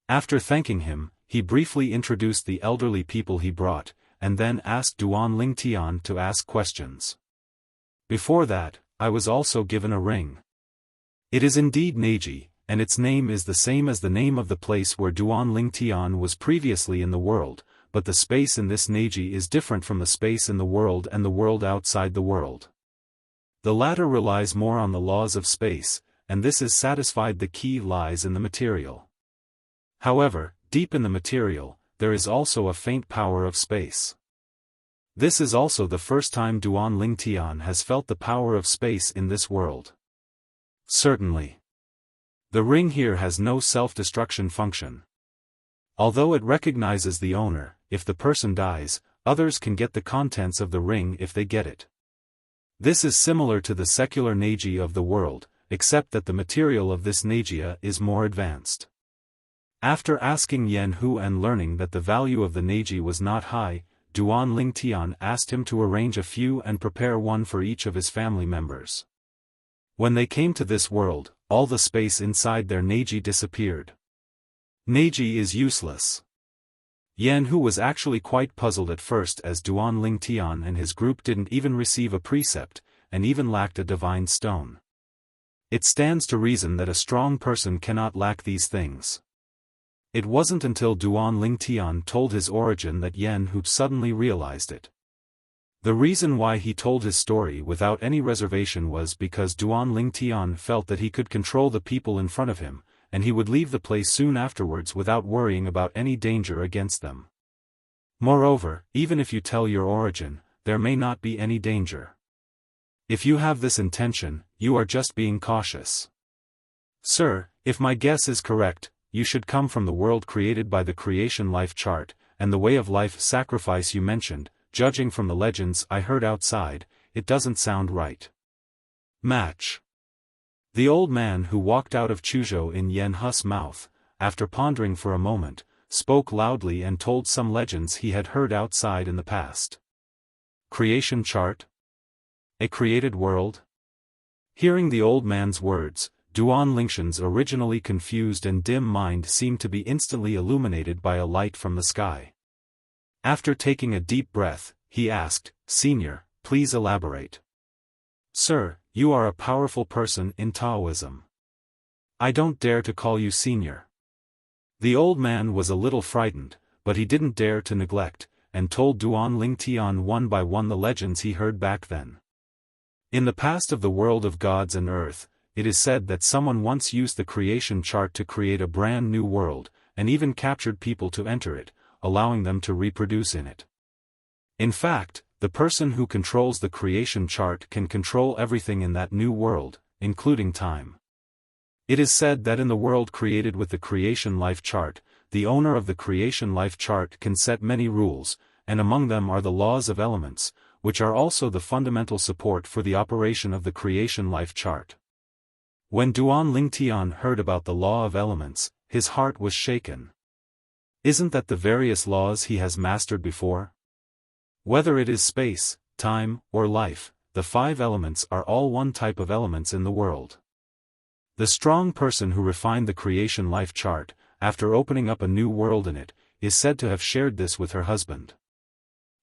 After thanking him, he briefly introduced the elderly people he brought, and then asked Duan Lingtian to ask questions. Before that, I was also given a ring. It is indeed Neji, and its name is the same as the name of the place where Duan Lingtian was previously in the world, but the space in this Neji is different from the space in the world and the world outside the world. The latter relies more on the laws of space, and this is satisfied the key lies in the material. However, deep in the material, there is also a faint power of space. This is also the first time Duan Lingtian has felt the power of space in this world. Certainly. The ring here has no self-destruction function. Although it recognizes the owner, if the person dies, others can get the contents of the ring if they get it. This is similar to the secular Neji of the world, except that the material of this Nejia is more advanced. After asking Yan Hu and learning that the value of the Neji was not high, Duan Lingtian asked him to arrange a few and prepare one for each of his family members. When they came to this world, all the space inside their Neji disappeared. Neji is useless. Yan Hu was actually quite puzzled at first as Duan Lingtian and his group didn't even receive a precept, and even lacked a divine stone. It stands to reason that a strong person cannot lack these things. It wasn't until Duan Lingtian told his origin that Yan Hu suddenly realized it. The reason why he told his story without any reservation was because Duan Lingtian felt that he could control the people in front of him, and he would leave the place soon afterwards without worrying about any danger against them. Moreover, even if you tell your origin, there may not be any danger. If you have this intention, you are just being cautious. Sir, if my guess is correct, you should come from the world created by the creation life chart, and the way of life sacrifice you mentioned. Judging from the legends I heard outside, it doesn't sound right. Match. The old man who walked out of Chuzhou in Yan Hu's mouth, after pondering for a moment, spoke loudly and told some legends he had heard outside in the past. Creation chart? A created world? Hearing the old man's words, Duan Lingshan's originally confused and dim mind seemed to be instantly illuminated by a light from the sky. After taking a deep breath, he asked, "Senior, please elaborate." "Sir, you are a powerful person in Taoism. I don't dare to call you senior. The old man was a little frightened, but he didn't dare to neglect, and told Duan Lingtian one by one the legends he heard back then. In the past of the world of gods and earth, it is said that someone once used the creation chart to create a brand new world, and even captured people to enter it, allowing them to reproduce in it. In fact, the person who controls the creation chart can control everything in that new world, including time. It is said that in the world created with the creation life chart, the owner of the creation life chart can set many rules, and among them are the laws of elements, which are also the fundamental support for the operation of the creation life chart. When Duan Lingtian heard about the law of elements, his heart was shaken. Isn't that the various laws he has mastered before? Whether it is space, time, or life, the 5 elements are all one type of elements in the world. The strong person who refined the creation life chart, after opening up a new world in it, is said to have shared this with her husband.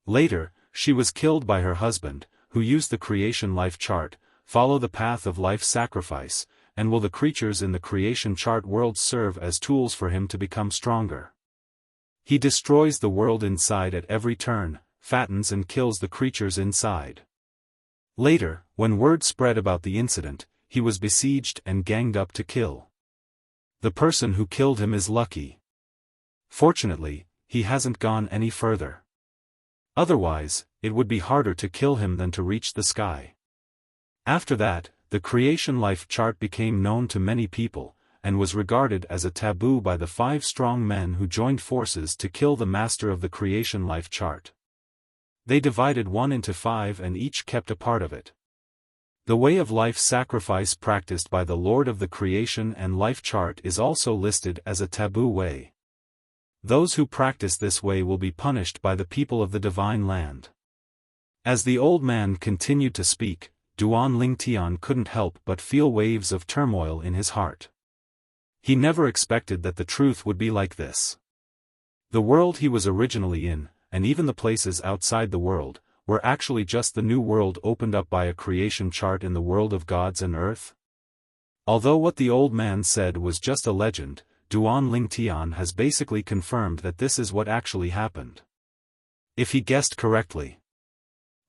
Later, she was killed by her husband, who used the creation life chart, follow the path of life sacrifice, and will the creatures in the creation chart world serve as tools for him to become stronger. He destroys the world inside at every turn, fattens and kills the creatures inside. Later, when word spread about the incident, he was besieged and ganged up to kill. The person who killed him is lucky. Fortunately, he hasn't gone any further. Otherwise, it would be harder to kill him than to reach the sky. After that, the creation life chart became known to many people, and was regarded as a taboo by the 5 strong men who joined forces to kill the master of the creation life chart. They divided one into 5 and each kept a part of it. The way of life sacrifice practiced by the Lord of the creation and life chart is also listed as a taboo way. Those who practice this way will be punished by the people of the divine land. As the old man continued to speak, Duan Lingtian couldn't help but feel waves of turmoil in his heart. He never expected that the truth would be like this. The world he was originally in, and even the places outside the world, were actually just the new world opened up by a creation chart in the world of gods and earth. Although what the old man said was just a legend, Duan Lingtian has basically confirmed that this is what actually happened. If he guessed correctly.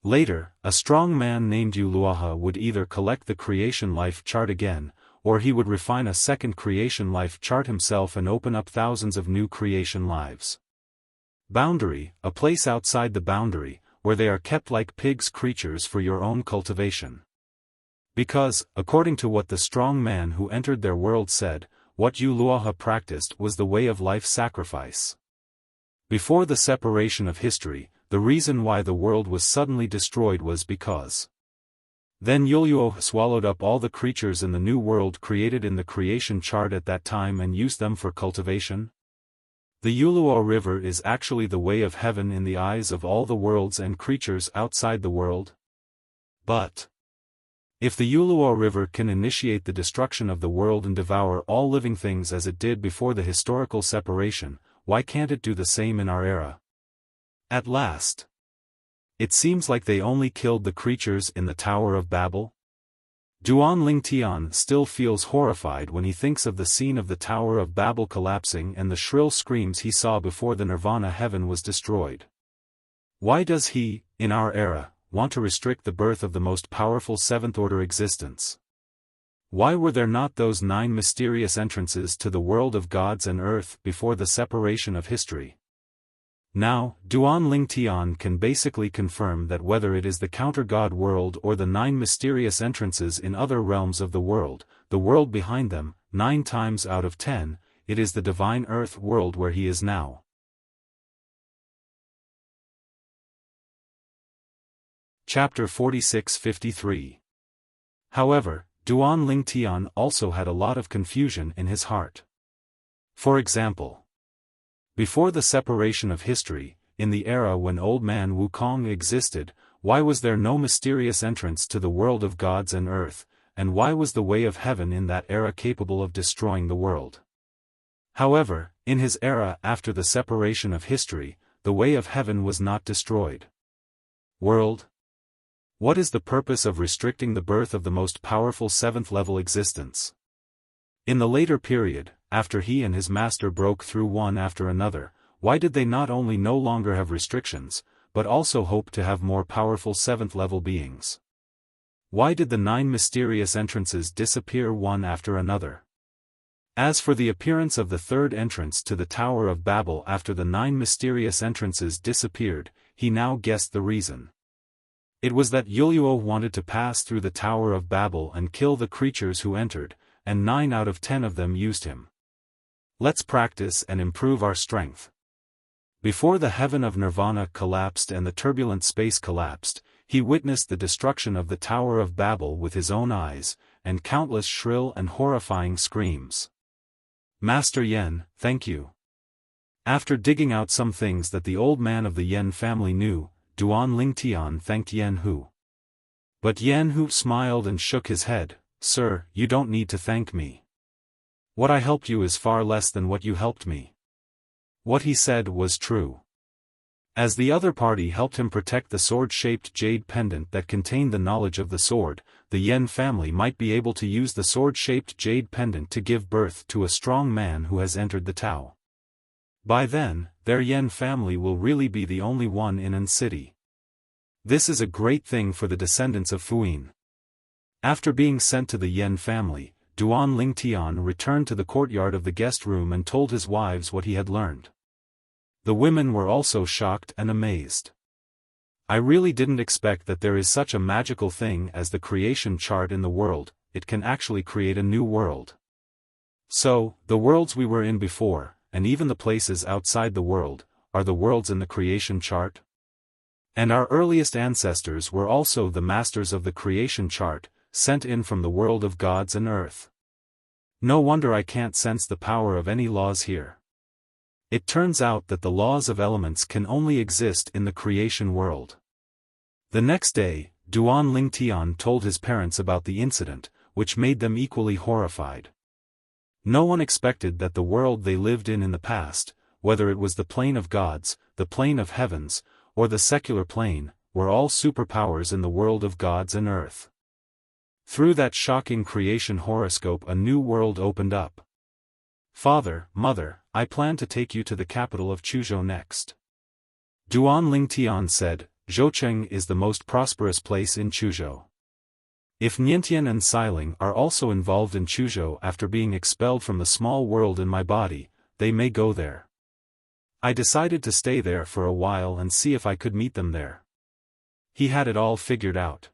Later, a strong man named Luoha would either collect the creation life chart again, or he would refine a second creation life chart himself and open up thousands of new creation lives. Boundary, a place outside the boundary, where they are kept like pigs creatures for your own cultivation. Because, according to what the strong man who entered their world said, what Luoha practiced was the way of life sacrifice. Before the separation of history, the reason why the world was suddenly destroyed was because. Then Luoha swallowed up all the creatures in the new world created in the creation chart at that time and used them for cultivation. The Luoha River is actually the way of heaven in the eyes of all the worlds and creatures outside the world. But if the Luoha River can initiate the destruction of the world and devour all living things as it did before the historical separation, why can't it do the same in our era? At last. It seems like they only killed the creatures in the Tower of Babel. Duan Lingtian still feels horrified when he thinks of the scene of the Tower of Babel collapsing and the shrill screams he saw before the Nirvana heaven was destroyed. Why does he, in our era, want to restrict the birth of the most powerful seventh-order existence? Why were there not those 9 mysterious entrances to the world of gods and earth before the separation of history? Now, Duan Lingtian can basically confirm that whether it is the counter-god world or the 9 mysterious entrances in other realms of the world behind them, 9 times out of 10, it is the divine earth world where he is now. Chapter 46-53. However, Duan Lingtian also had a lot of confusion in his heart. For example, before the separation of history, in the era when Old Man Wukong existed, why was there no mysterious entrance to the world of gods and earth, and why was the way of heaven in that era capable of destroying the world? However, in his era after the separation of history, the way of heaven was not destroyed. World? What is the purpose of restricting the birth of the most powerful 7th-level existence? In the later period, after he and his master broke through one after another, why did they not only no longer have restrictions, but also hope to have more powerful 7th-level beings? Why did the 9 mysterious entrances disappear one after another? As for the appearance of the 3rd entrance to the Tower of Babel after the 9 mysterious entrances disappeared, he now guessed the reason. It was that Yuluo wanted to pass through the Tower of Babel and kill the creatures who entered, and 9 out of 10 of them used him. Let's practice and improve our strength. Before the heaven of Nirvana collapsed and the turbulent space collapsed, he witnessed the destruction of the Tower of Babel with his own eyes, and countless shrill and horrifying screams. Master Yen, thank you. After digging out some things that the old man of the Yen family knew, Duan Lingtian thanked Yen Hu. But Yen Hu smiled and shook his head. Sir, you don't need to thank me. What I helped you is far less than what you helped me. What he said was true. As the other party helped him protect the sword-shaped jade pendant that contained the knowledge of the sword, the Yen family might be able to use the sword-shaped jade pendant to give birth to a strong man who has entered the Tao. By then, their Yen family will really be the only one in An City. This is a great thing for the descendants of Fuyin. After being sent to the Yen family, Duan Lingtian returned to the courtyard of the guest room and told his wives what he had learned. The women were also shocked and amazed. I really didn't expect that there is such a magical thing as the creation chart in the world. It can actually create a new world. So, the worlds we were in before, and even the places outside the world, are the worlds in the creation chart? And our earliest ancestors were also the masters of the creation chart, sent in from the world of gods and earth. No wonder I can't sense the power of any laws here. It turns out that the laws of elements can only exist in the creation world. The next day, Duan Lingtian told his parents about the incident, which made them equally horrified. No one expected that the world they lived in the past, whether it was the plane of gods, the plane of heavens, or the secular plane, were all superpowers in the world of gods and earth. Through that shocking creation horoscope a new world opened up. Father, Mother, I plan to take you to the capital of Chuzhou next. Duan Lingtian said, Zhoucheng is the most prosperous place in Chuzhou. If Niantian and Xiling are also involved in Chuzhou after being expelled from the small world in my body, they may go there. I decided to stay there for a while and see if I could meet them there. He had it all figured out.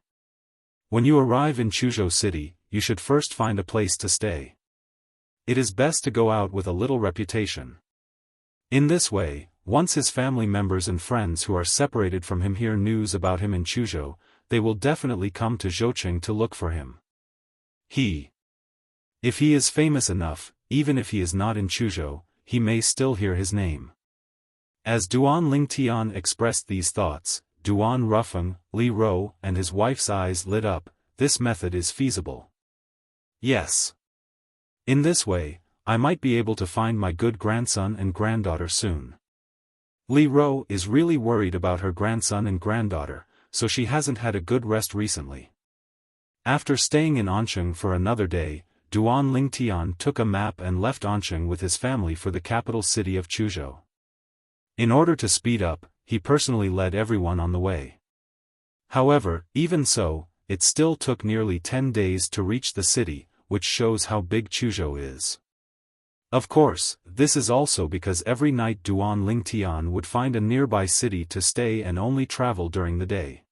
When you arrive in Chuzhou City, you should first find a place to stay. It is best to go out with a little reputation. In this way, once his family members and friends who are separated from him hear news about him in Chuzhou, they will definitely come to Zhoucheng to look for him. If he is famous enough, even if he is not in Chuzhou, he may still hear his name. As Duan Lingtian expressed these thoughts, Duan Rufeng, Li Rou, and his wife's eyes lit up. This method is feasible. Yes. In this way, I might be able to find my good grandson and granddaughter soon. Li Rou is really worried about her grandson and granddaughter, so she hasn't had a good rest recently. After staying in Ansheng for another day, Duan Lingtian took a map and left Ansheng with his family for the capital city of Chuzhou. In order to speed up, he personally led everyone on the way. However, even so, it still took nearly 10 days to reach the city, which shows how big Chuzhou is. Of course, this is also because every night Duan Lingtian would find a nearby city to stay and only travel during the day.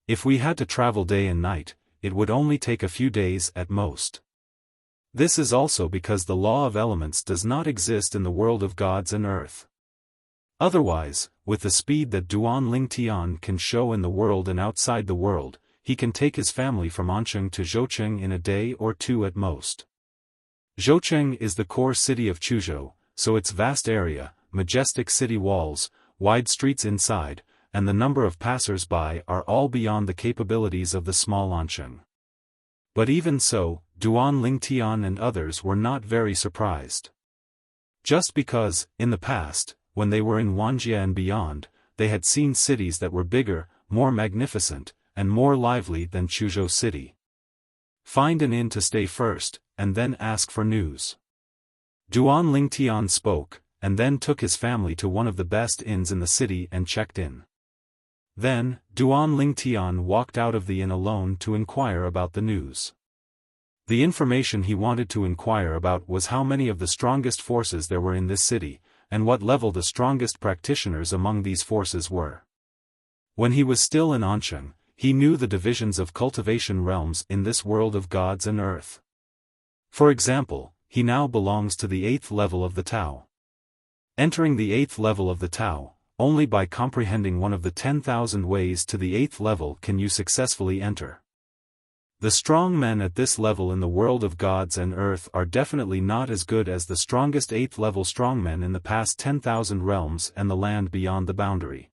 If we had to travel day and night, it would only take a few days at most. This is also because the law of elements does not exist in the world of gods and earth. Otherwise, with the speed that Duan Lingtian can show in the world and outside the world, he can take his family from Ansheng to Zhoucheng in a day or two at most. Zhoucheng is the core city of Chuzhou, so its vast area, majestic city walls, wide streets inside, and the number of passers-by are all beyond the capabilities of the small Ansheng. But even so, Duan Lingtian and others were not very surprised. Just because, in the past, when they were in Wanjia and beyond, they had seen cities that were bigger, more magnificent, and more lively than Chuzhou City. Find an inn to stay first, and then ask for news. Duan Lingtian spoke, and then took his family to one of the best inns in the city and checked in. Then, Duan Lingtian walked out of the inn alone to inquire about the news. The information he wanted to inquire about was how many of the strongest forces there were in this city, and what level the strongest practitioners among these forces were. When he was still in Ansheng, he knew the divisions of cultivation realms in this world of gods and earth. For example, he now belongs to the 8th level of the Tao. Entering the 8th level of the Tao, only by comprehending one of the 10,000 ways to the 8th level can you successfully enter. The strong men at this level in the world of gods and earth are definitely not as good as the strongest 8th level strongmen in the past 10,000 realms and the land beyond the boundary.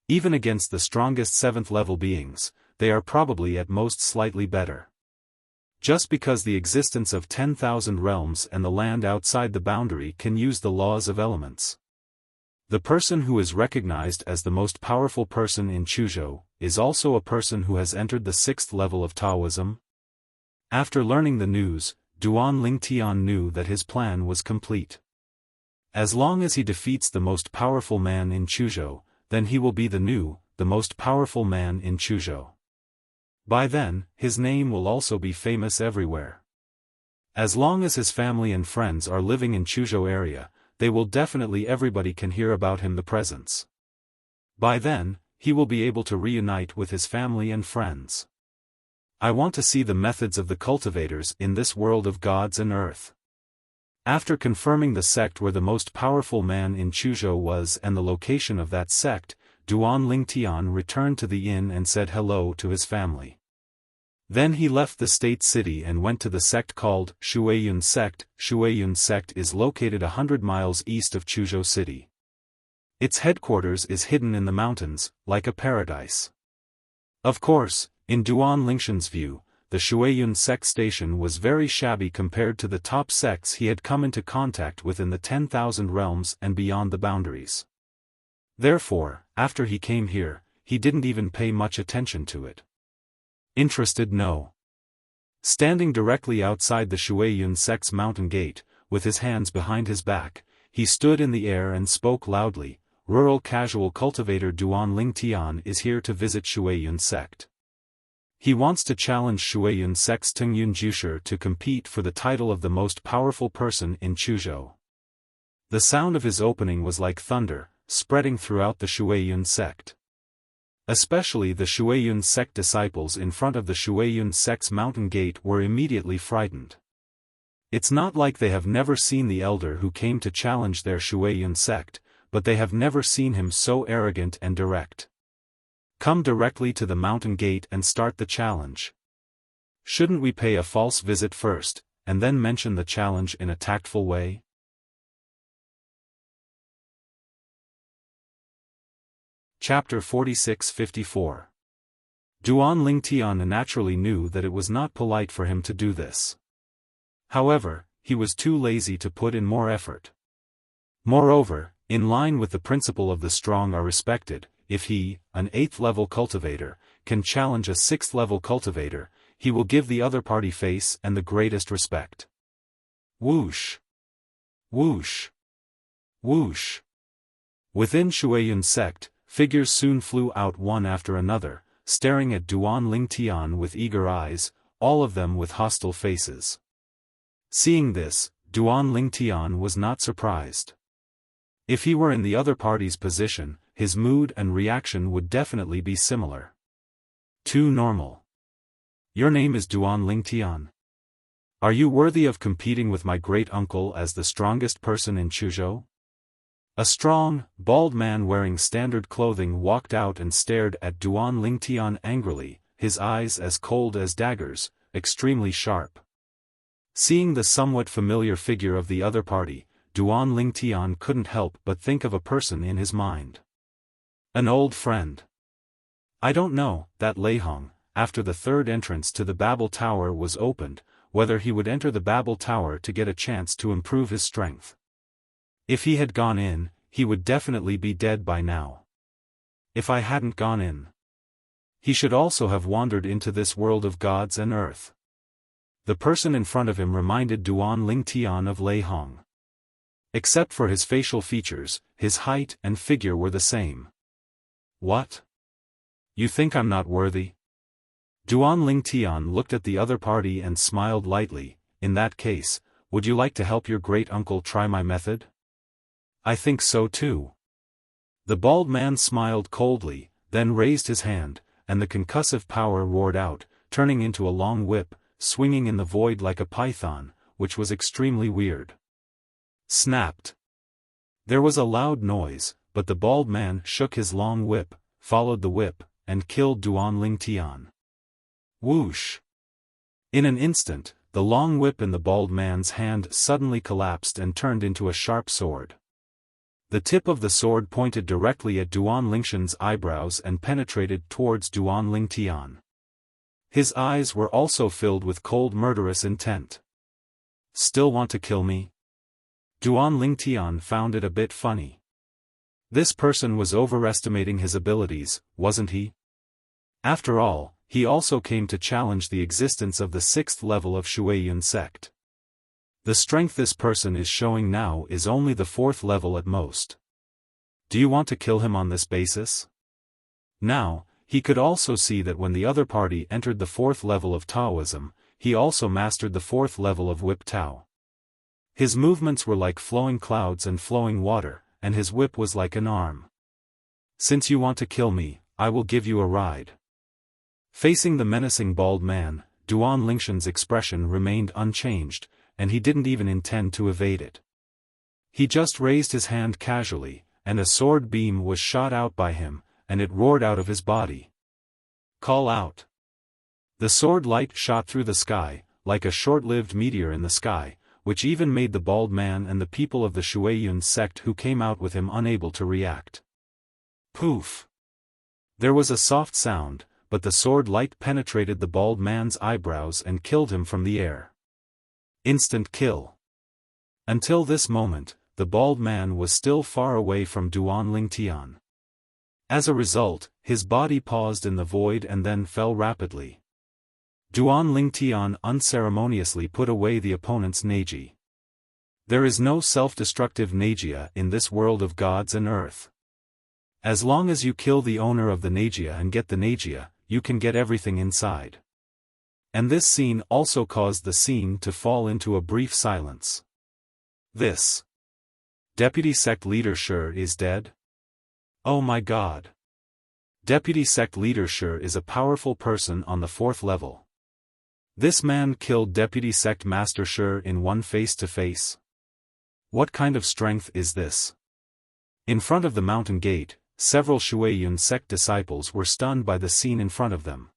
Even against the strongest 7th level beings, they are probably at most slightly better. Just because the existence of 10,000 realms and the land outside the boundary can use the laws of elements. The person who is recognized as the most powerful person in Chuzhou is also a person who has entered the 6th level of Taoism. After learning the news, Duan Lingtian knew that his plan was complete. As long as he defeats the most powerful man in Chuzhou, then he will be the most powerful man in Chuzhou. By then, his name will also be famous everywhere. As long as his family and friends are living in Chuzhou area, they will definitely everybody can hear about him the presence. By then, he will be able to reunite with his family and friends. I want to see the methods of the cultivators in this world of gods and earth. After confirming the sect where the most powerful man in Chuzhou was and the location of that sect, Duan Lingtian returned to the inn and said hello to his family. Then he left the state city and went to the sect called Shuiyun sect. Shuiyun sect is located 100 miles east of Chuzhou city. Its headquarters is hidden in the mountains, like a paradise. Of course, in Duan Lingtian's view, the Shuiyun sect station was very shabby compared to the top sects he had come into contact with in the 10,000 realms and beyond the boundaries. Therefore, after he came here, he didn't even pay much attention to it. Interested? No. Standing directly outside the Shuiyun sect's mountain gate, with his hands behind his back, he stood in the air and spoke loudly. Rural casual cultivator Duan Lingtian is here to visit Shuiyun sect. He wants to challenge Shuiyun sect's Tingyun Jusher to compete for the title of the most powerful person in Chuzhou. The sound of his opening was like thunder, spreading throughout the Shuiyun sect. Especially the Shuiyun sect disciples in front of the Shuiyun sect's mountain gate were immediately frightened. It's not like they have never seen the elder who came to challenge their Shuiyun sect, but they have never seen him so arrogant and direct. Come directly to the mountain gate and start the challenge. Shouldn't we pay a false visit first, and then mention the challenge in a tactful way? Chapter 46-54. Duan Lingtian naturally knew that it was not polite for him to do this. However, he was too lazy to put in more effort. Moreover, in line with the principle of the strong are respected, if he, an 8th level cultivator, can challenge a 6th level cultivator, he will give the other party face and the greatest respect. Whoosh! Whoosh! Whoosh! Within Shuiyun sect, figures soon flew out one after another, staring at Duan Lingtian with eager eyes, all of them with hostile faces. Seeing this, Duan Lingtian was not surprised. If he were in the other party's position, his mood and reaction would definitely be similar. Too normal. Your name is Duan Lingtian. Are you worthy of competing with my great-uncle as the strongest person in Chuzhou? A strong, bald man wearing standard clothing walked out and stared at Duan Lingtian angrily, his eyes as cold as daggers, extremely sharp. Seeing the somewhat familiar figure of the other party, Duan Lingtian couldn't help but think of a person in his mind. An old friend. I don't know, that Lei Hong, after the third entrance to the Babel Tower was opened, whether he would enter the Babel Tower to get a chance to improve his strength. If he had gone in, he would definitely be dead by now. If I hadn't gone in, he should also have wandered into this world of gods and earth. The person in front of him reminded Duan Lingtian of Lei Hong. Except for his facial features, his height and figure were the same. What? You think I'm not worthy? Duan Lingtian looked at the other party and smiled lightly. In that case, would you like to help your great-uncle try my method? I think so too. The bald man smiled coldly, then raised his hand, and the concussive power roared out, turning into a long whip, swinging in the void like a python, which was extremely weird. Snapped. There was a loud noise, but the bald man shook his long whip, followed the whip, and killed Duan Lingtian. Whoosh! In an instant, the long whip in the bald man's hand suddenly collapsed and turned into a sharp sword. The tip of the sword pointed directly at Duan Lingshan's eyebrows and penetrated towards Duan Lingtian. His eyes were also filled with cold murderous intent. Still want to kill me? Duan Lingtian found it a bit funny. This person was overestimating his abilities, wasn't he? After all, he also came to challenge the existence of the 6th level of Shuiyun sect. The strength this person is showing now is only the 4th level at most. Do you want to kill him on this basis? Now, he could also see that when the other party entered the 4th level of Taoism, he also mastered the 4th level of Whip Tao. His movements were like flowing clouds and flowing water, and his whip was like an arm. Since you want to kill me, I will give you a ride. Facing the menacing bald man, Duan Lingshan's expression remained unchanged, and he didn't even intend to evade it. He just raised his hand casually, and a sword beam was shot out by him, and it roared out of his body. Call out! The sword light shot through the sky, like a short-lived meteor in the sky, which even made the bald man and the people of the Shuiyun sect who came out with him unable to react. Poof! There was a soft sound, but the sword light penetrated the bald man's eyebrows and killed him from the air. Instant kill. Until this moment, the bald man was still far away from Duan Lingtian. As a result, his body paused in the void and then fell rapidly. Duan Lingtian unceremoniously put away the opponent's Neji. There is no self-destructive Nejia in this world of gods and earth. As long as you kill the owner of the Nejia and get the Nejia, you can get everything inside. And this scene also caused the scene to fall into a brief silence. This Deputy Sect Leader Shi is dead? Oh my god. Deputy Sect Leader Shi is a powerful person on the 4th level. This man killed Deputy Sect Master Shi in one face-to-face. What kind of strength is this? In front of the mountain gate, several Shuiyun sect disciples were stunned by the scene in front of them.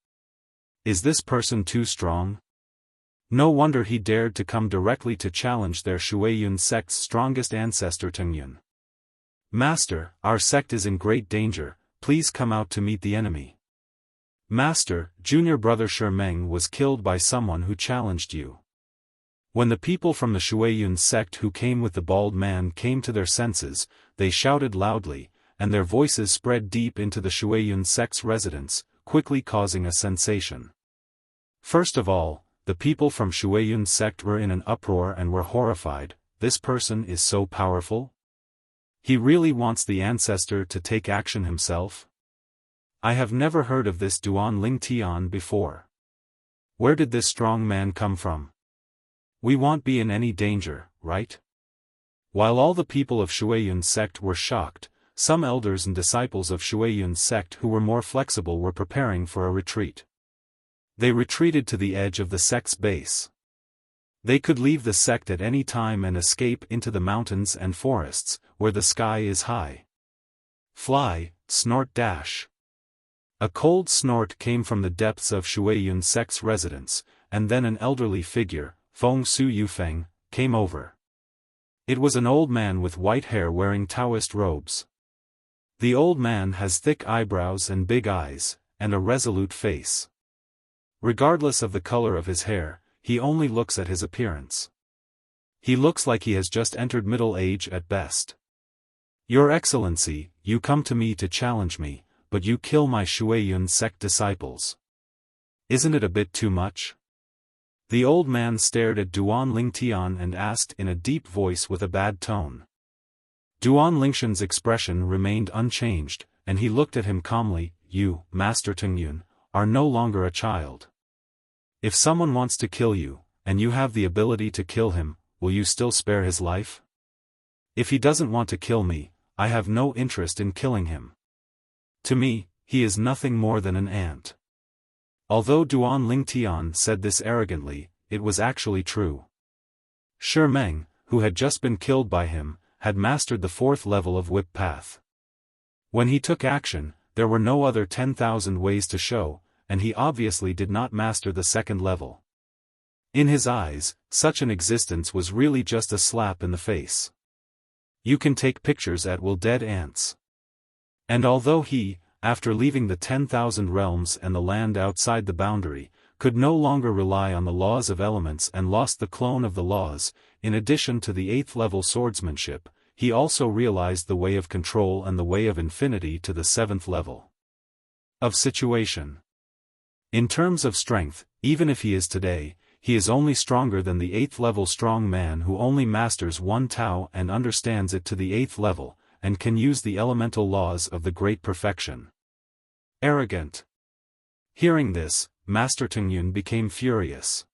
Is this person too strong? No wonder he dared to come directly to challenge their Shuiyun sect's strongest ancestor Tengyun. Master, our sect is in great danger, please come out to meet the enemy. Master, junior brother Shi Meng was killed by someone who challenged you. When the people from the Shuiyun sect who came with the bald man came to their senses, they shouted loudly, and their voices spread deep into the Shuiyun sect's residence, quickly causing a sensation. First of all, the people from Shuiyun sect were in an uproar and were horrified. This person is so powerful? He really wants the ancestor to take action himself? I have never heard of this Duan Lingtian before. Where did this strong man come from? We won't be in any danger, right? While all the people of Shuiyun sect were shocked, some elders and disciples of Shuiyun sect who were more flexible were preparing for a retreat. They retreated to the edge of the sect's base. They could leave the sect at any time and escape into the mountains and forests, where the sky is high. Fly, snort dash. A cold snort came from the depths of Shuiyun sect's residence, and then an elderly figure, Feng Su Yufeng, came over. It was an old man with white hair wearing Taoist robes. The old man has thick eyebrows and big eyes, and a resolute face. Regardless of the color of his hair, he only looks at his appearance. He looks like he has just entered middle age at best. Your Excellency, you come to me to challenge me, but you kill my Shuiyun sect disciples. Isn't it a bit too much? The old man stared at Duan Lingtian and asked in a deep voice with a bad tone. Duan Lingshan's expression remained unchanged, and he looked at him calmly. You, Master Tengyun, are no longer a child. If someone wants to kill you, and you have the ability to kill him, will you still spare his life? If he doesn't want to kill me, I have no interest in killing him. To me, he is nothing more than an ant. Although Duan Lingtian said this arrogantly, it was actually true. Shi Meng, who had just been killed by him, had mastered the 4th level of whip path. When he took action, there were no other 10,000 ways to show, and he obviously did not master the 2nd level. In his eyes, such an existence was really just a slap in the face. You can take pictures at will dead ants. And although he, after leaving the 10,000 realms and the land outside the boundary, could no longer rely on the laws of elements and lost the clone of the laws, in addition to the 8th level swordsmanship, he also realized the way of control and the way of infinity to the 7th level of situation. In terms of strength, even if he is today, he is only stronger than the 8th level strong man who only masters one Tao and understands it to the 8th level, and can use the elemental laws of the great perfection. Arrogant. Hearing this, Master Tengyun became furious.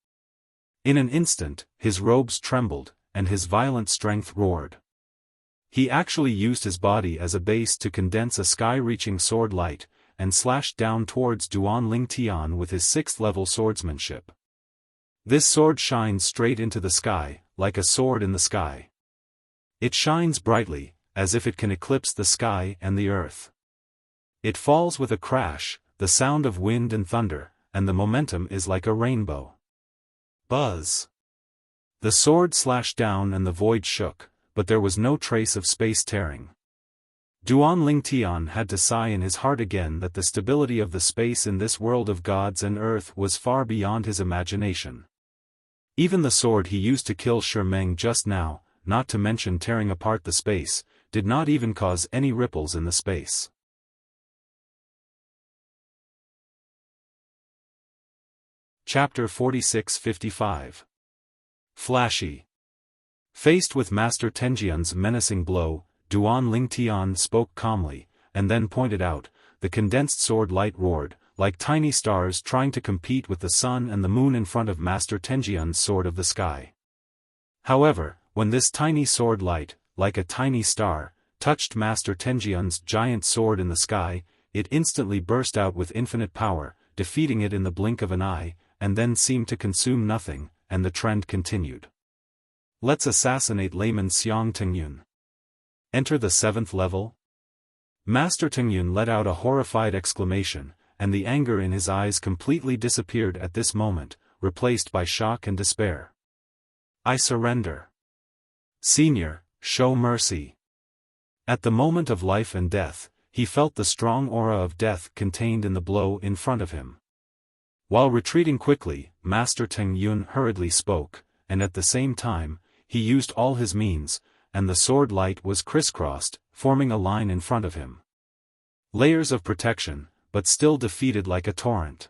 In an instant, his robes trembled, and his violent strength roared. He actually used his body as a base to condense a sky-reaching sword light, and slashed down towards Duan Lingtian with his 6th level swordsmanship. This sword shines straight into the sky, like a sword in the sky. It shines brightly, as if it can eclipse the sky and the earth. It falls with a crash, the sound of wind and thunder, and the momentum is like a rainbow. Buzz! The sword slashed down and the void shook, but there was no trace of space tearing. Duan Lingtian had to sigh in his heart again that the stability of the space in this world of gods and earth was far beyond his imagination. Even the sword he used to kill Shi Meng just now, not to mention tearing apart the space, did not even cause any ripples in the space. Chapter 46-55. Flashy. Faced with Master Tenjian's menacing blow, Duan Lingtian spoke calmly, and then pointed out, the condensed sword light roared, like tiny stars trying to compete with the sun and the moon in front of Master Tenjian's sword of the sky. However, when this tiny sword light, like a tiny star, touched Master Tenjian's giant sword in the sky, it instantly burst out with infinite power, defeating it in the blink of an eye, and then seemed to consume nothing, and the trend continued. Let's assassinate layman Xiang Tengyun. Enter the 7th level? Master Tengyun let out a horrified exclamation, and the anger in his eyes completely disappeared at this moment, replaced by shock and despair. I surrender. Senior, show mercy. At the moment of life and death, he felt the strong aura of death contained in the blow in front of him. While retreating quickly, Master Tengyun hurriedly spoke, and at the same time, he used all his means, and the sword light was crisscrossed, forming a line in front of him. Layers of protection, but still defeated like a torrent.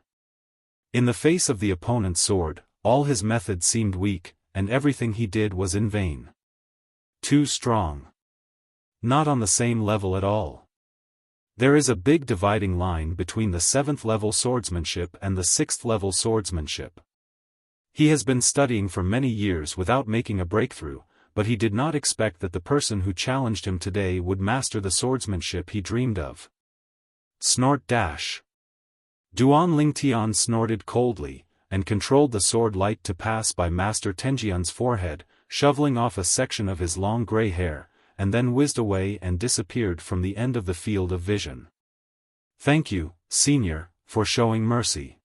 In the face of the opponent's sword, all his methods seemed weak, and everything he did was in vain. Too strong. Not on the same level at all. There is a big dividing line between the 7th level swordsmanship and the 6th level swordsmanship. He has been studying for many years without making a breakthrough, but he did not expect that the person who challenged him today would master the swordsmanship he dreamed of. Snort dash. Duan Lingtian snorted coldly, and controlled the sword light to pass by Master Tenjian's forehead, shoveling off a section of his long gray hair, and then whizzed away and disappeared from the end of the field of vision. Thank you, Senior, for showing mercy.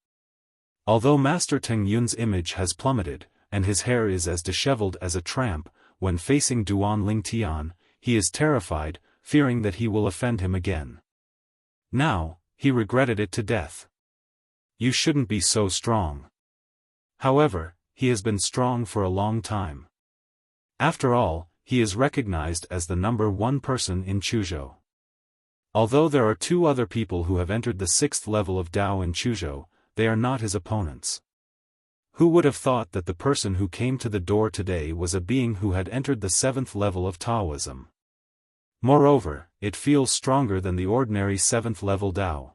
Although Master Tengyun's image has plummeted, and his hair is as disheveled as a tramp, when facing Duan Lingtian, he is terrified, fearing that he will offend him again. Now, he regretted it to death. You shouldn't be so strong. However, he has been strong for a long time. After all, he is recognized as the number 1 person in Chuzhou. Although there are 2 other people who have entered the 6th level of Dao in Chuzhou, they are not his opponents. Who would have thought that the person who came to the door today was a being who had entered the 7th level of Taoism? Moreover, it feels stronger than the ordinary 7th level Tao.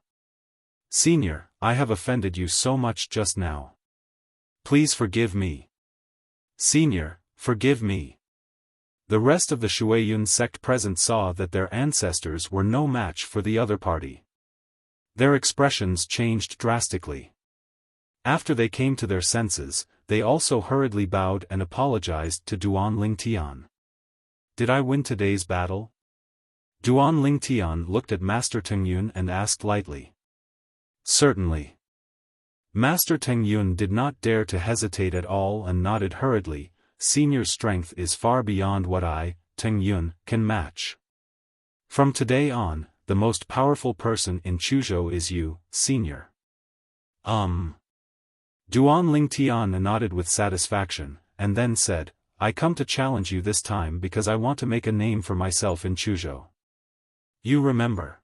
Senior, I have offended you so much just now. Please forgive me. Senior, forgive me. The rest of the Shuiyun sect present saw that their ancestors were no match for the other party. Their expressions changed drastically. After they came to their senses, they also hurriedly bowed and apologized to Duan Lingtian. Did I win today's battle? Duan Lingtian looked at Master Tengyun and asked lightly. Certainly. Master Tengyun did not dare to hesitate at all and nodded hurriedly. Senior's strength is far beyond what I, Tengyun, can match. From today on, the most powerful person in Chuzhou is you, Senior. Duan Lingtian nodded with satisfaction, and then said, I come to challenge you this time because I want to make a name for myself in Chuzhou. You remember.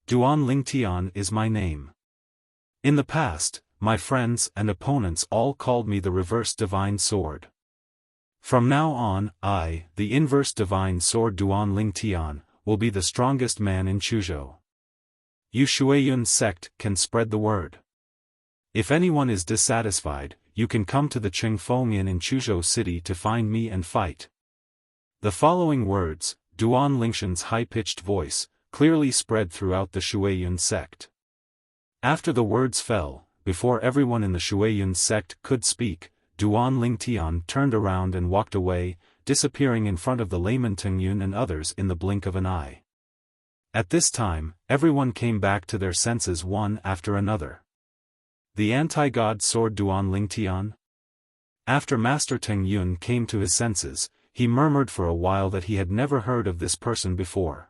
Duan Lingtian is my name. In the past, my friends and opponents all called me the Reverse Divine Sword. From now on, I, the Inverse Divine Sword Duan Lingtian, will be the strongest man in Chuzhou. You Shuiyun sect can spread the word. If anyone is dissatisfied, you can come to the Qingfeng Inn in Chuzhou City to find me and fight. The following words, Duan Lingshan's high-pitched voice, clearly spread throughout the Shuiyun sect. After the words fell, before everyone in the Shuiyun sect could speak, Duan Lingtian turned around and walked away, disappearing in front of the layman Tengyun and others in the blink of an eye. At this time, everyone came back to their senses one after another. The anti-god sword Duan Lingtian? After Master Tengyun came to his senses, he murmured for a while that he had never heard of this person before.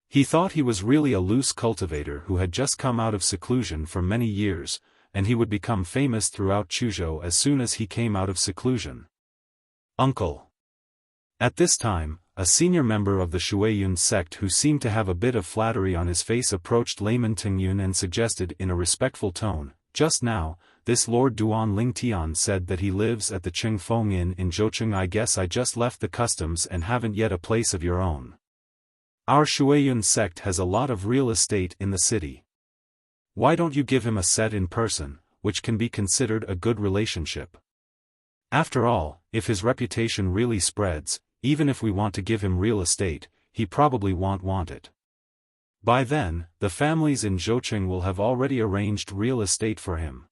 He thought he was really a loose cultivator who had just come out of seclusion for many years, and he would become famous throughout Chuzhou as soon as he came out of seclusion. Uncle. At this time, a senior member of the Shuiyun sect who seemed to have a bit of flattery on his face approached layman Tengyun and suggested in a respectful tone, just now, this Lord Duan Lingtian said that he lives at the Qingfeng Inn in Zhoucheng. I guess I just left the customs and haven't yet a place of your own. Our Shuiyun sect has a lot of real estate in the city. Why don't you give him a set in person, which can be considered a good relationship? After all, if his reputation really spreads, even if we want to give him real estate, he probably won't want it. By then, the families in Zhoucheng will have already arranged real estate for him.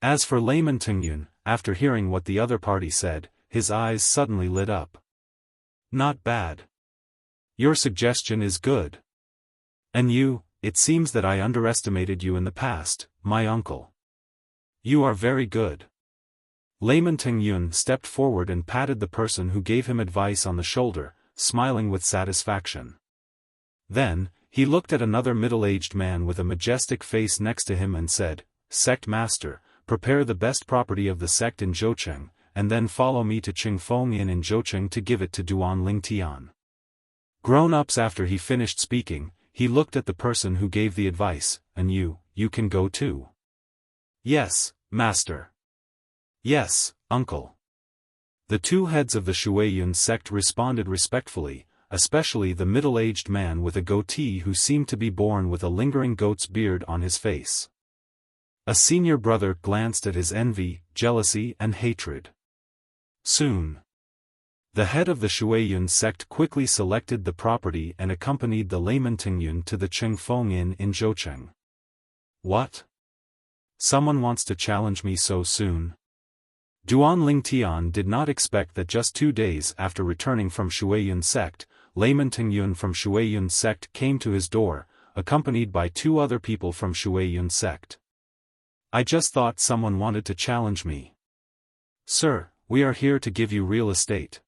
As for layman Tengyun, after hearing what the other party said, his eyes suddenly lit up. Not bad. Your suggestion is good. And you, it seems that I underestimated you in the past, my uncle. You are very good. Layman Tengyun stepped forward and patted the person who gave him advice on the shoulder, smiling with satisfaction. Then, he looked at another middle-aged man with a majestic face next to him and said, Sect Master, prepare the best property of the sect in Zhoucheng, and then follow me to Qingfeng Inn in Zhoucheng to give it to Duan Lingtian. Grown-ups. After he finished speaking, he looked at the person who gave the advice, and you can go too. Yes, Master. Yes, Uncle. The two heads of the Shuiyun sect responded respectfully, especially the middle-aged man with a goatee who seemed to be born with a lingering goat's beard on his face. A senior brother glanced at his envy, jealousy and hatred. Soon, the head of the Shuiyun sect quickly selected the property and accompanied the layman Tengyun to the Qingfeng Inn in Zhoucheng. What? Someone wants to challenge me so soon? Duan Lingtian did not expect that just 2 days after returning from Shuiyun sect, layman Tengyun from Shuiyun sect came to his door, accompanied by 2 other people from Shuiyun sect. I just thought someone wanted to challenge me. Sir, we are here to give you real estate.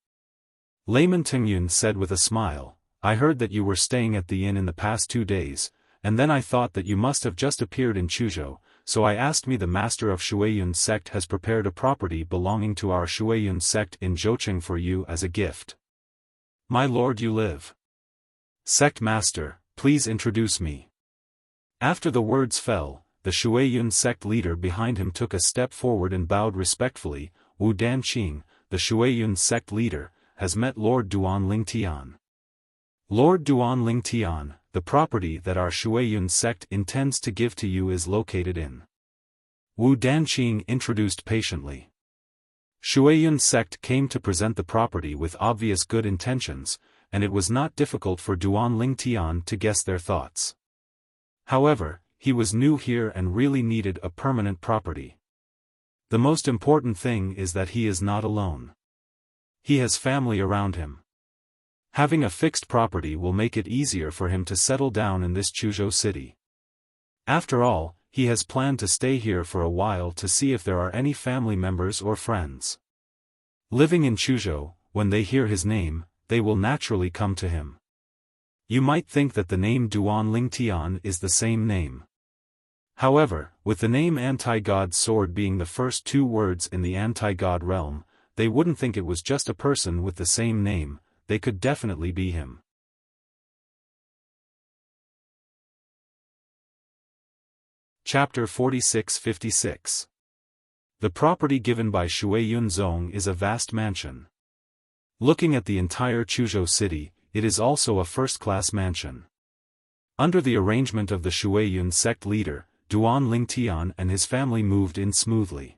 Layman Tengyun said with a smile, I heard that you were staying at the inn in the past 2 days, and then I thought that you must have just appeared in Chuzhou, so I asked me the master of Shuiyun sect has prepared a property belonging to our Shuiyun sect in Zhoucheng for you as a gift. My lord, you live. Sect master, please introduce me. After the words fell, the Shuiyun sect leader behind him took a step forward and bowed respectfully. Wu Danqing, the Shuiyun sect leader, has met Lord Duan Lingtian. Lord Duan Lingtian, the property that our Shuiyun sect intends to give to you is located in. Wu Danqing introduced patiently. Shuiyun sect came to present the property with obvious good intentions, and it was not difficult for Duan Lingtian to guess their thoughts. However, he was new here and really needed a permanent property. The most important thing is that he is not alone. He has family around him. Having a fixed property will make it easier for him to settle down in this Chuzhou city. After all, he has planned to stay here for a while to see if there are any family members or friends. Living in Chuzhou, when they hear his name, they will naturally come to him. You might think that the name Duan Lingtian is the same name. However, with the name Anti-God Sword being the first two words in the anti-God realm, they wouldn't think it was just a person with the same name. They could definitely be him. Chapter 46-56. The property given by Shuiyun Zong is a vast mansion. Looking at the entire Chuzhou city, it is also a first-class mansion. Under the arrangement of the Shuiyun sect leader, Duan Lingtian and his family moved in smoothly.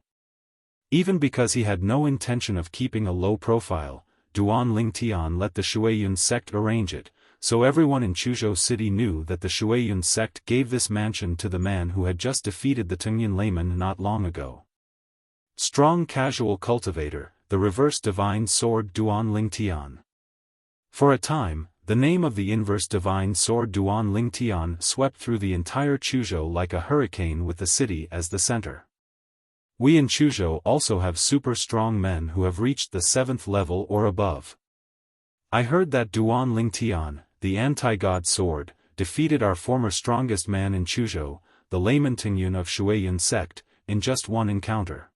Even because he had no intention of keeping a low profile, Duan Lingtian let the Shuiyun sect arrange it, so everyone in Chuzhou city knew that the Shuiyun sect gave this mansion to the man who had just defeated the Tengyan layman not long ago. Strong casual cultivator, the reverse divine sword Duan Lingtian. For a time, the name of the inverse divine sword Duan Lingtian swept through the entire Chuzhou like a hurricane with the city as the center. We in Chuzhou also have super strong men who have reached the 7th level or above. I heard that Duan Lingtian, the anti-God sword, defeated our former strongest man in Chuzhou, the layman Tingyun of Shuiyun sect, in just one encounter.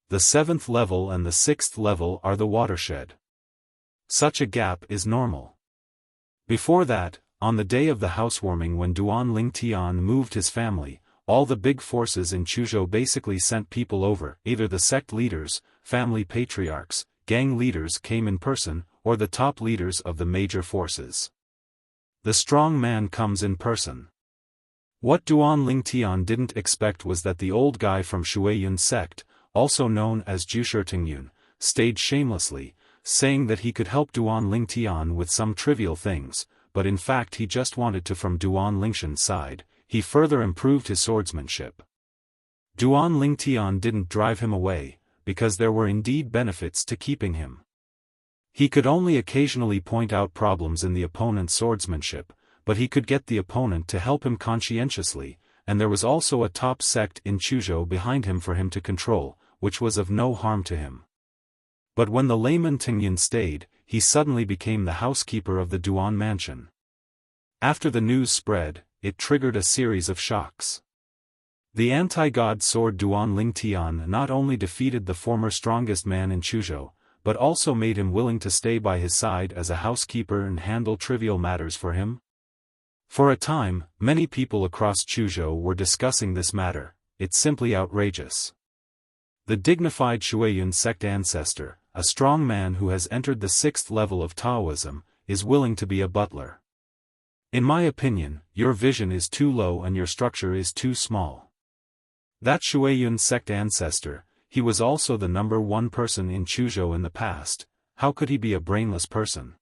The 7th level and the 6th level are the watershed. Such a gap is normal. Before that, on the day of the housewarming when Duan Lingtian moved his family, all the big forces in Chuzhou basically sent people over. Either the sect leaders, family patriarchs, gang leaders came in person, or the top leaders of the major forces. The strong man comes in person. What Duan Lingtian didn't expect was that the old guy from Shuiyun sect, also known as Jusher Tingyun, stayed shamelessly, saying that he could help Duan Lingtian with some trivial things, but in fact he just wanted to from Duan Lingshan's side. He further improved his swordsmanship. Duan Lingtian didn't drive him away, because there were indeed benefits to keeping him. He could only occasionally point out problems in the opponent's swordsmanship, but he could get the opponent to help him conscientiously, and there was also a top sect in Chuzhou behind him for him to control, which was of no harm to him. But when the layman Tingyun stayed, he suddenly became the housekeeper of the Duan mansion. After the news spread, it triggered a series of shocks. The anti-God sword Duan Lingtian not only defeated the former strongest man in Chuzhou, but also made him willing to stay by his side as a housekeeper and handle trivial matters for him. For a time, many people across Chuzhou were discussing this matter. It's simply outrageous. The dignified Shuiyun sect ancestor, a strong man who has entered the 6th level of Taoism, is willing to be a butler. In my opinion, your vision is too low and your structure is too small. That Shuiyun sect ancestor, he was also the #1 person in Chuzhou in the past. How could he be a brainless person?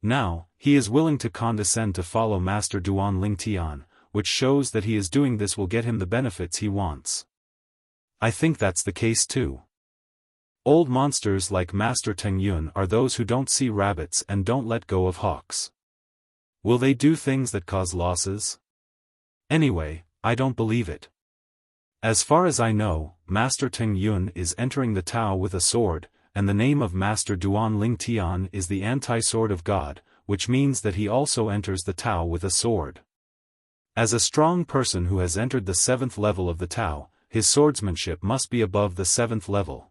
Now, he is willing to condescend to follow Master Duan Lingtian, which shows that he is doing this will get him the benefits he wants. I think that's the case too. Old monsters like Master Tengyun are those who don't see rabbits and don't let go of hawks. Will they do things that cause losses? Anyway, I don't believe it. As far as I know, Master Tengyun is entering the Tao with a sword, and the name of Master Duan Lingtian is the anti-sword of God, which means that he also enters the Tao with a sword. As a strong person who has entered the 7th level of the Tao, his swordsmanship must be above the 7th level.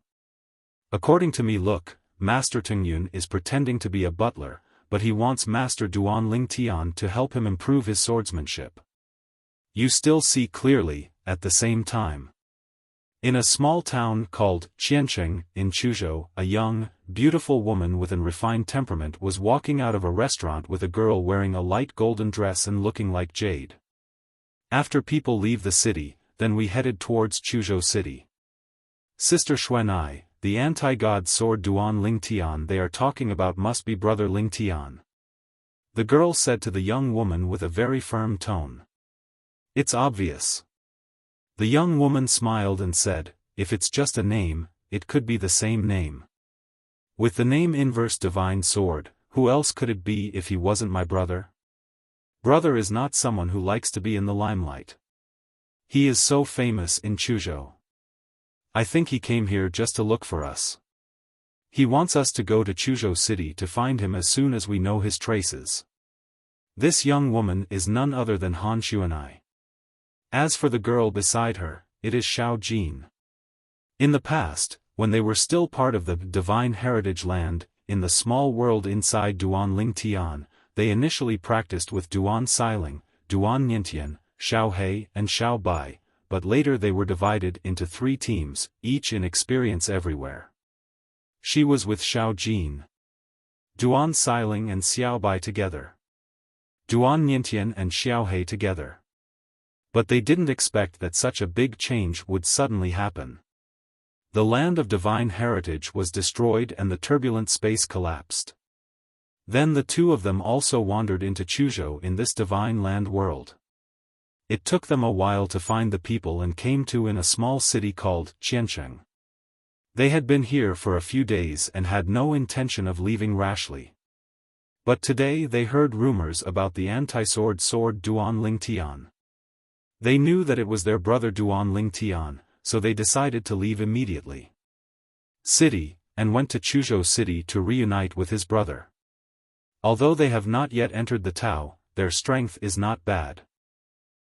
According to me, look, Master Tengyun is pretending to be a butler, but he wants Master Duan Lingtian to help him improve his swordsmanship. You still see clearly, at the same time. In a small town called Qiancheng, in Chuzhou, a young, beautiful woman with an refined temperament was walking out of a restaurant with a girl wearing a light golden dress and looking like jade. After people leave the city, then we headed towards Chuzhou city. Sister Xuanai, the anti-god sword Duan Lingtian they are talking about must be brother Lingtian. The girl said to the young woman with a very firm tone. It's obvious. The young woman smiled and said, if it's just a name, it could be the same name. With the name inverse divine sword, who else could it be if he wasn't my brother? Brother is not someone who likes to be in the limelight. He is so famous in Chuzhou. I think he came here just to look for us. He wants us to go to Chuzhou city to find him as soon as we know his traces. This young woman is none other than Han Xuanai. As for the girl beside her, it is Xiao Jin. In the past, when they were still part of the divine heritage land, in the small world inside Duan Lingtian, they initially practiced with Duan Siling, Duan Niantian, Xiao He and Xiao Bai, but later they were divided into 3 teams, each in experience everywhere. She was with Xiao Jin. Duan Siling and Xiao Bai together. Duan Niantian and Xiao He together. But they didn't expect that such a big change would suddenly happen. The land of divine heritage was destroyed and the turbulent space collapsed. Then the 2 of them also wandered into Chuzhou in this divine land world. It took them a while to find the people and came to in a small city called Qiancheng. They had been here for a few days and had no intention of leaving rashly. But today they heard rumors about the anti-sword Duan Lingtian. They knew that it was their brother Duan Lingtian, so they decided to leave immediately. City, and went to Chuzhou city to reunite with his brother. Although they have not yet entered the Tao, their strength is not bad.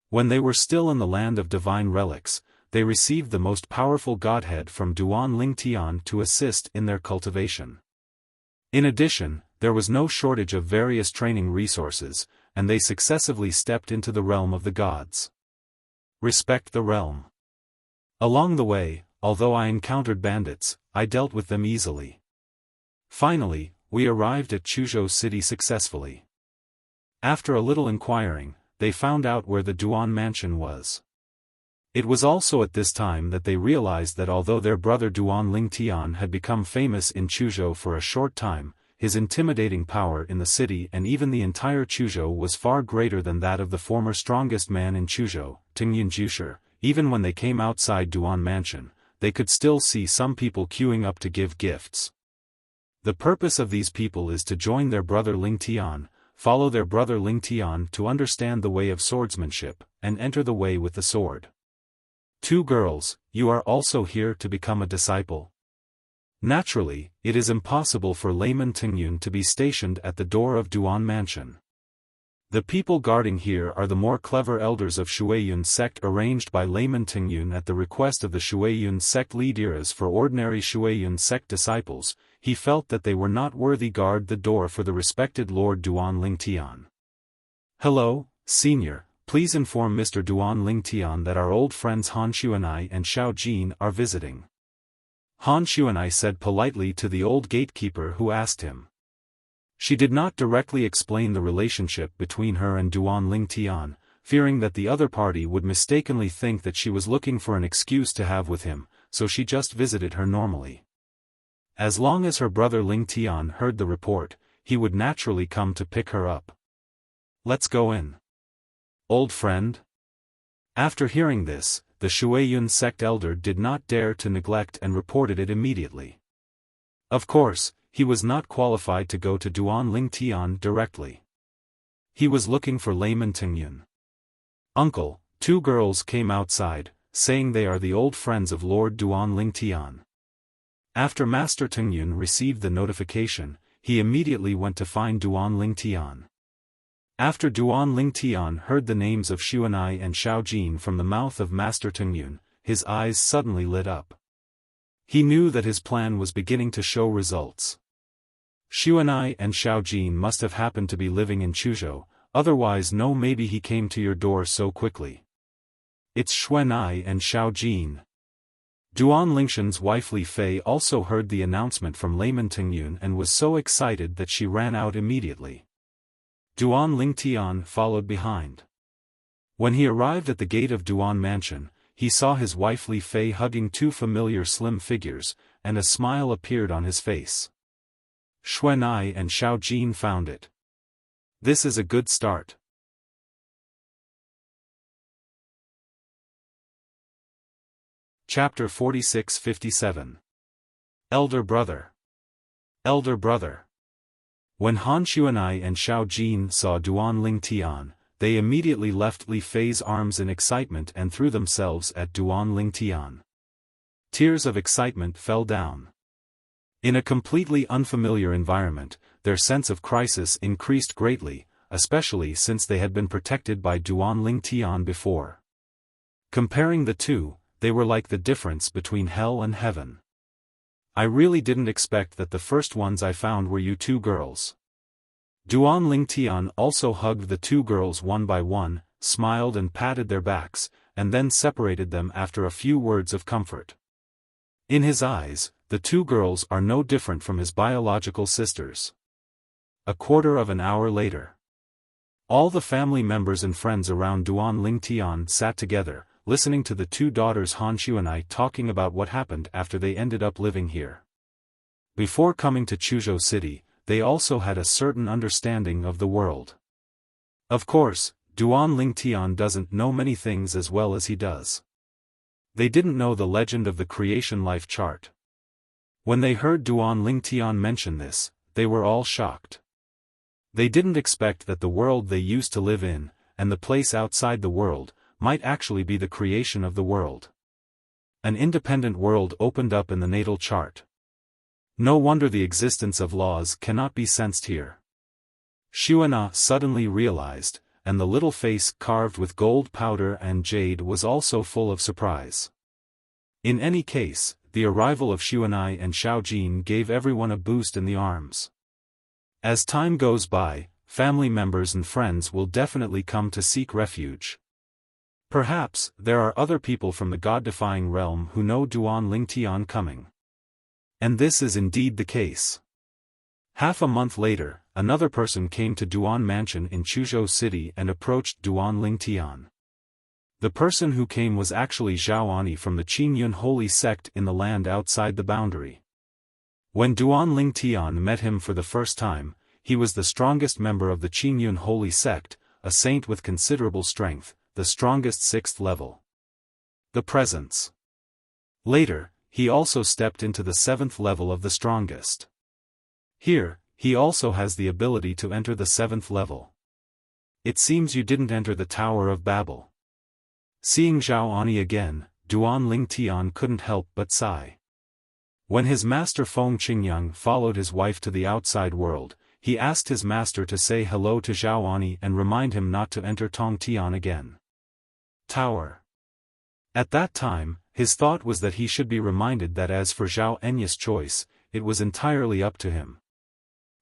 When they were still in the land of divine relics, they received the most powerful godhead from Duan Lingtian to assist in their cultivation. In addition, there was no shortage of various training resources, and they successively stepped into the realm of the gods. Respect the realm. Along the way, although I encountered bandits, I dealt with them easily. Finally, we arrived at Chuzhou city successfully. After a little inquiring, they found out where the Duan mansion was. It was also at this time that they realized that although their brother Duan Lingtian had become famous in Chuzhou for a short time, his intimidating power in the city and even the entire Chuzhou was far greater than that of the former strongest man in Chuzhou, Tingyun Jusher. Even when they came outside Duan Mansion, they could still see some people queuing up to give gifts. The purpose of these people is to join their brother Lingtian, follow their brother Lingtian to understand the way of swordsmanship, and enter the way with the sword. 2 girls, you are also here to become a disciple. Naturally, it is impossible for layman Tingyun to be stationed at the door of Duan Mansion. The people guarding here are the more clever elders of Shuiyun sect arranged by layman Tingyun at the request of the Shuiyun sect leaders for ordinary Shuiyun sect disciples. He felt that they were not worthy guard the door for the respected Lord Duan Lingtian. Hello, senior, please inform Mr. Duan Lingtian that our old friends Han Xuanai and Xiao Jin are visiting. Han Xuanai said politely to the old gatekeeper who asked him. She did not directly explain the relationship between her and Duan Lingtian, fearing that the other party would mistakenly think that she was looking for an excuse to have with him, so she just visited her normally. As long as her brother Lingtian heard the report, he would naturally come to pick her up. Let's go in. Old friend? After hearing this, the Shuiyun sect elder did not dare to neglect and reported it immediately. Of course, he was not qualified to go to Duan Lingtian directly. He was looking for layman Tingyun. Uncle, 2 girls came outside, saying they are the old friends of Lord Duan Lingtian. After Master Tingyun received the notification, he immediately went to find Duan Lingtian. After Duan Lingtian heard the names of Xuanai and Xiao Jin from the mouth of Master Tingyun, his eyes suddenly lit up. He knew that his plan was beginning to show results. Xuanai and Xiao Jin must have happened to be living in Chuzhou, otherwise no maybe he came to your door so quickly. It's Xuanai and Xiao Jin. Duan Lingshan's wife Li Fei also heard the announcement from Layman Tingyun and was so excited that she ran out immediately. Duan Lingtian followed behind. When he arrived at the gate of Duan Mansion, he saw his wife Li Fei hugging two familiar slim figures, and a smile appeared on his face. Xuanai and Xiao Jin found it. This is a good start. Chapter 46-57. Elder Brother. Elder Brother. When Han Xuanai and Xiao Jin saw Duan Lingtian, they immediately left Li Fei's arms in excitement and threw themselves at Duan Lingtian. Tears of excitement fell down. In a completely unfamiliar environment, their sense of crisis increased greatly, especially since they had been protected by Duan Lingtian before. Comparing the two, they were like the difference between hell and heaven. I really didn't expect that the first ones I found were you two girls. Duan Lingtian also hugged the two girls one by one, smiled and patted their backs, and then separated them after a few words of comfort. In his eyes, the two girls are no different from his biological sisters. A quarter of an hour later. All the family members and friends around Duan Lingtian sat together, listening to the two daughters Han Xuanai talking about what happened after they ended up living here. Before coming to Chuzhou City, they also had a certain understanding of the world. Of course, Duan Lingtian doesn't know many things as well as he does. They didn't know the legend of the creation life chart. When they heard Duan Lingtian mention this, they were all shocked. They didn't expect that the world they used to live in, and the place outside the world, might actually be the creation of the world. An independent world opened up in the natal chart. No wonder the existence of laws cannot be sensed here. Xuana suddenly realized, and the little face carved with gold powder and jade was also full of surprise. In any case, the arrival of Xuanai and Xiao Jin gave everyone a boost in the arms. As time goes by, family members and friends will definitely come to seek refuge. Perhaps, there are other people from the god-defying realm who know Duan Lingtian coming. And this is indeed the case. Half a month later, another person came to Duan Mansion in Chuzhou City and approached Duan Lingtian. The person who came was actually Xiaoani from the Qingyun holy sect in the land outside the boundary. When Duan Lingtian met him for the first time, he was the strongest member of the Qingyun holy sect, a saint with considerable strength, the strongest 6th level. The presence. Later, he also stepped into the 7th level of the strongest. Here, he also has the ability to enter the 7th level. It seems you didn't enter the Tower of Babel. Seeing Xiaoani again, Duan Lingtian couldn't help but sigh. When his master Feng Qingyang followed his wife to the outside world, he asked his master to say hello to Xiaoani and remind him not to enter Tongtian again. Tower. At that time, his thought was that he should be reminded that as for Zhao Enya's choice, it was entirely up to him.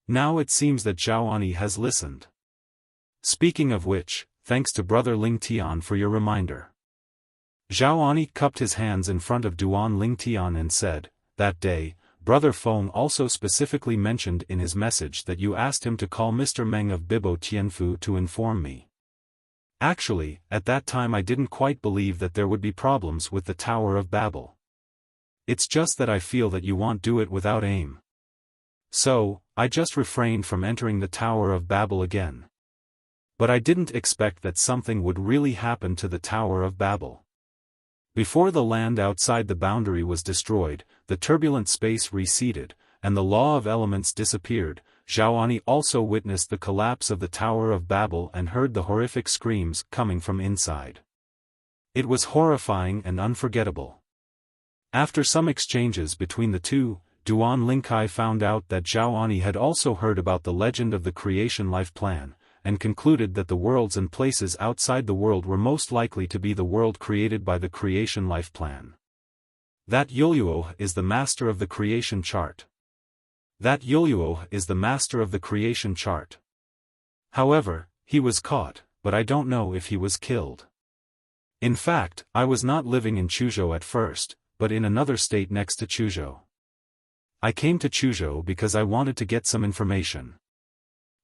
Now it seems that Xiaoani has listened. Speaking of which, thanks to brother Lingtian for your reminder. Xiaoani cupped his hands in front of Duan Lingtian and said, that day, brother Feng also specifically mentioned in his message that you asked him to call Mr. Meng of Bibo Tianfu to inform me. Actually, at that time I didn't quite believe that there would be problems with the Tower of Babel. It's just that I feel that you won't do it without aim. So, I just refrained from entering the Tower of Babel again. But I didn't expect that something would really happen to the Tower of Babel. Before the land outside the boundary was destroyed, the turbulent space receded, and the law of elements disappeared. Xiaoani also witnessed the collapse of the Tower of Babel and heard the horrific screams coming from inside. It was horrifying and unforgettable. After some exchanges between the two, Duan Lingkai found out that Xiaoani had also heard about the legend of the creation life plan, and concluded that the worlds and places outside the world were most likely to be the world created by the creation life plan. That Yuluo is the master of the creation chart. However, he was caught, but I don't know if he was killed. In fact, I was not living in Chuzhou at first, but in another state next to Chuzhou. I came to Chuzhou because I wanted to get some information.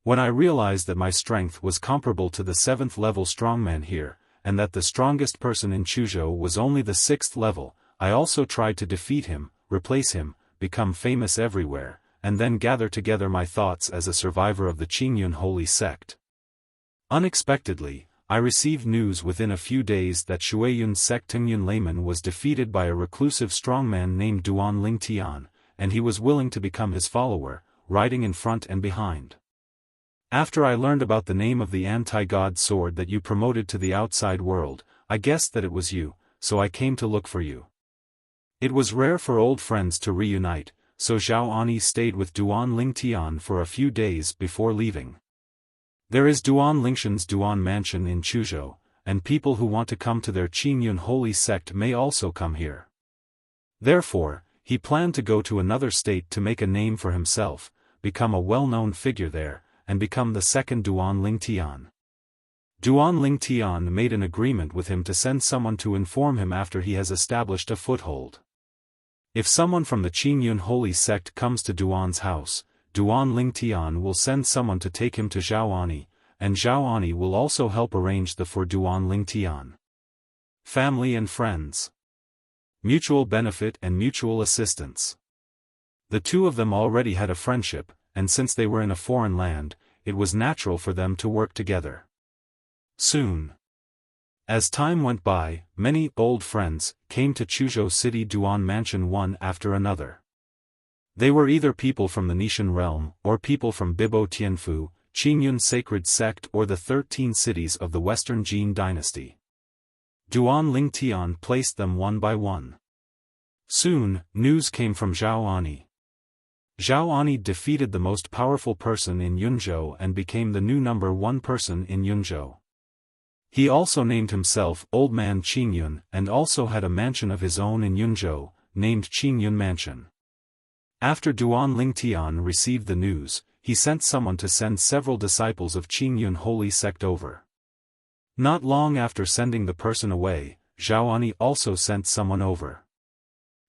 When I realized that my strength was comparable to the 7th level strongman here, and that the strongest person in Chuzhou was only the 6th level, I also tried to defeat him, replace him, become famous everywhere, and then gather together my thoughts as a survivor of the Qingyun holy sect. Unexpectedly, I received news within a few days that Shuiyun's sect Tingyun layman was defeated by a reclusive strongman named Duan Lingtian, and he was willing to become his follower, riding in front and behind. After I learned about the name of the anti-god sword that you promoted to the outside world, I guessed that it was you, so I came to look for you. It was rare for old friends to reunite, so Zhao Ani stayed with Duan Lingtian for a few days before leaving. There is Duan Lingshan's Duan Mansion in Chuzhou, and people who want to come to their Qingyun holy sect may also come here. Therefore, he planned to go to another state to make a name for himself, become a well-known figure there, and become the second Duan Lingtian. Duan Lingtian made an agreement with him to send someone to inform him after he has established a foothold. If someone from the Qingyun holy sect comes to Duan's house, Duan Lingtian will send someone to take him to Zhao Ani, and Zhao Ani will also help arrange the for Duan Lingtian. Family and friends. Mutual benefit and mutual assistance. The two of them already had a friendship, and since they were in a foreign land, it was natural for them to work together. Soon. As time went by, many old friends came to Chuzhou City Duan Mansion one after another. They were either people from the Nishan realm, or people from Bibo Tianfu, Qingyun sacred sect, or the 13 cities of the Western Jin dynasty. Duan Lingtian placed them one by one. Soon, news came from Zhao Ani. Zhao Ani defeated the most powerful person in Yunzhou and became the new number 1 person in Yunzhou. He also named himself Old Man Qingyun and also had a mansion of his own in Yunzhou, named Qingyun Mansion. After Duan Lingtian received the news, he sent someone to send several disciples of Qingyun holy sect over. Not long after sending the person away, Zhao Ani also sent someone over.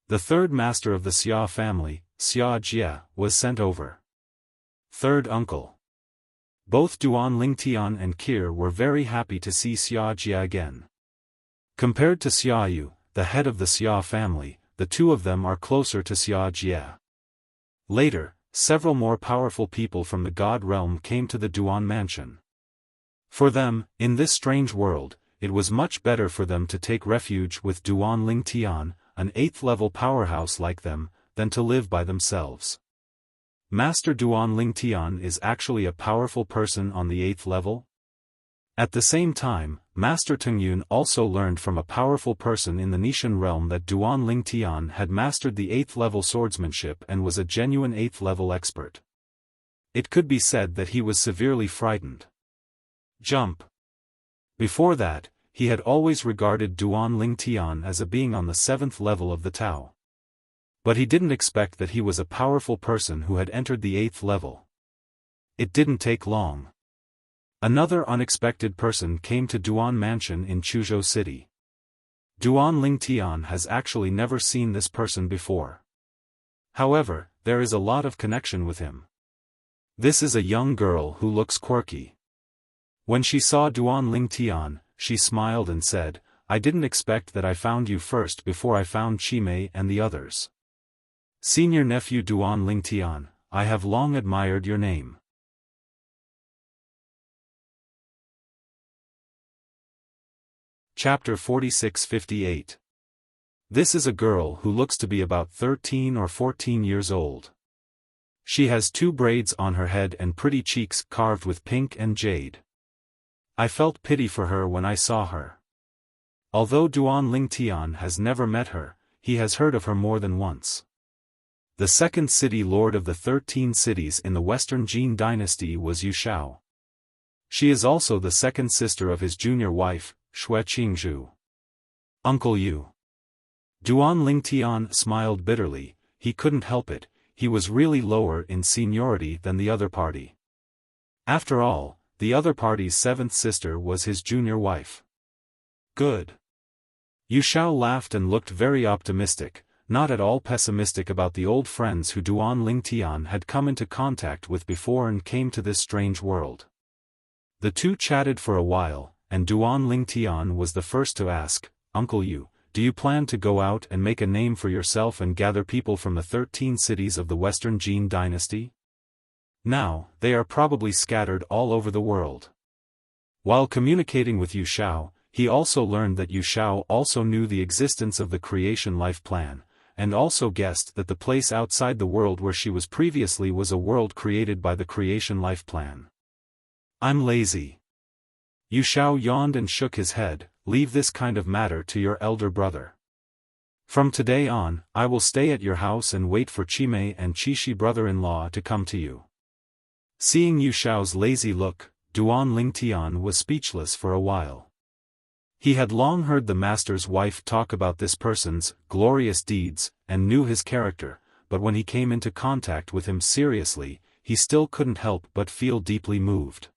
The third master of the Xia family, Xia Jie, was sent over. Third uncle. Both Duan Lingtian and Kir were very happy to see Xia Jie again. Compared to Xia Yu, the head of the Xia family, the two of them are closer to Xia Jie. Later, several more powerful people from the God realm came to the Duan mansion. For them, in this strange world, it was much better for them to take refuge with Duan Lingtian, an 8th-level powerhouse like them, than to live by themselves. Master Duan Lingtian is actually a powerful person on the 8th level? At the same time, Master Tingyun also learned from a powerful person in the Nishan realm that Duan Lingtian had mastered the 8th-level swordsmanship and was a genuine 8th-level expert. It could be said that he was severely frightened. Jump. Before that, he had always regarded Duan Lingtian as a being on the 7th level of the Tao. But he didn't expect that he was a powerful person who had entered the 8th level. It didn't take long. Another unexpected person came to Duan Mansion in Chuzhou City. Duan Lingtian has actually never seen this person before. However, there is a lot of connection with him. This is a young girl who looks quirky. When she saw Duan Lingtian, she smiled and said, "I didn't expect that I found you first before I found Qimei and the others. Senior nephew Duan Lingtian, I have long admired your name." Chapter 46-58. This is a girl who looks to be about 13 or 14 years old. She has 2 braids on her head and pretty cheeks carved with pink and jade. I felt pity for her when I saw her. Although Duan Lingtian has never met her, he has heard of her more than once. The second city lord of the 13 cities in the Western Jin dynasty was Yu Shao. She is also the second sister of his junior wife, Xue Qingzhu. Uncle Yu. Duan Lingtian smiled bitterly. He couldn't help it, he was really lower in seniority than the other party. After all, the other party's 7th sister was his junior wife. Good. Yu Xiao laughed and looked very optimistic, not at all pessimistic about the old friends who Duan Lingtian had come into contact with before and came to this strange world. The two chatted for a while, and Duan Lingtian was the first to ask, "Uncle Yu, do you plan to go out and make a name for yourself and gather people from the 13 cities of the Western Jin dynasty? Now, they are probably scattered all over the world." While communicating with Yu Xiao, he also learned that Yu Xiao also knew the existence of the creation life plan, and also guessed that the place outside the world where she was previously was a world created by the creation life plan. "I'm lazy." Yu Xiao yawned and shook his head. "Leave this kind of matter to your elder brother. From today on, I will stay at your house and wait for Chimei and Chishi brother-in-law to come to you." Seeing Yu Xiao's lazy look, Duan Lingtian was speechless for a while. He had long heard the master's wife talk about this person's glorious deeds, and knew his character, but when he came into contact with him seriously, he still couldn't help but feel deeply moved.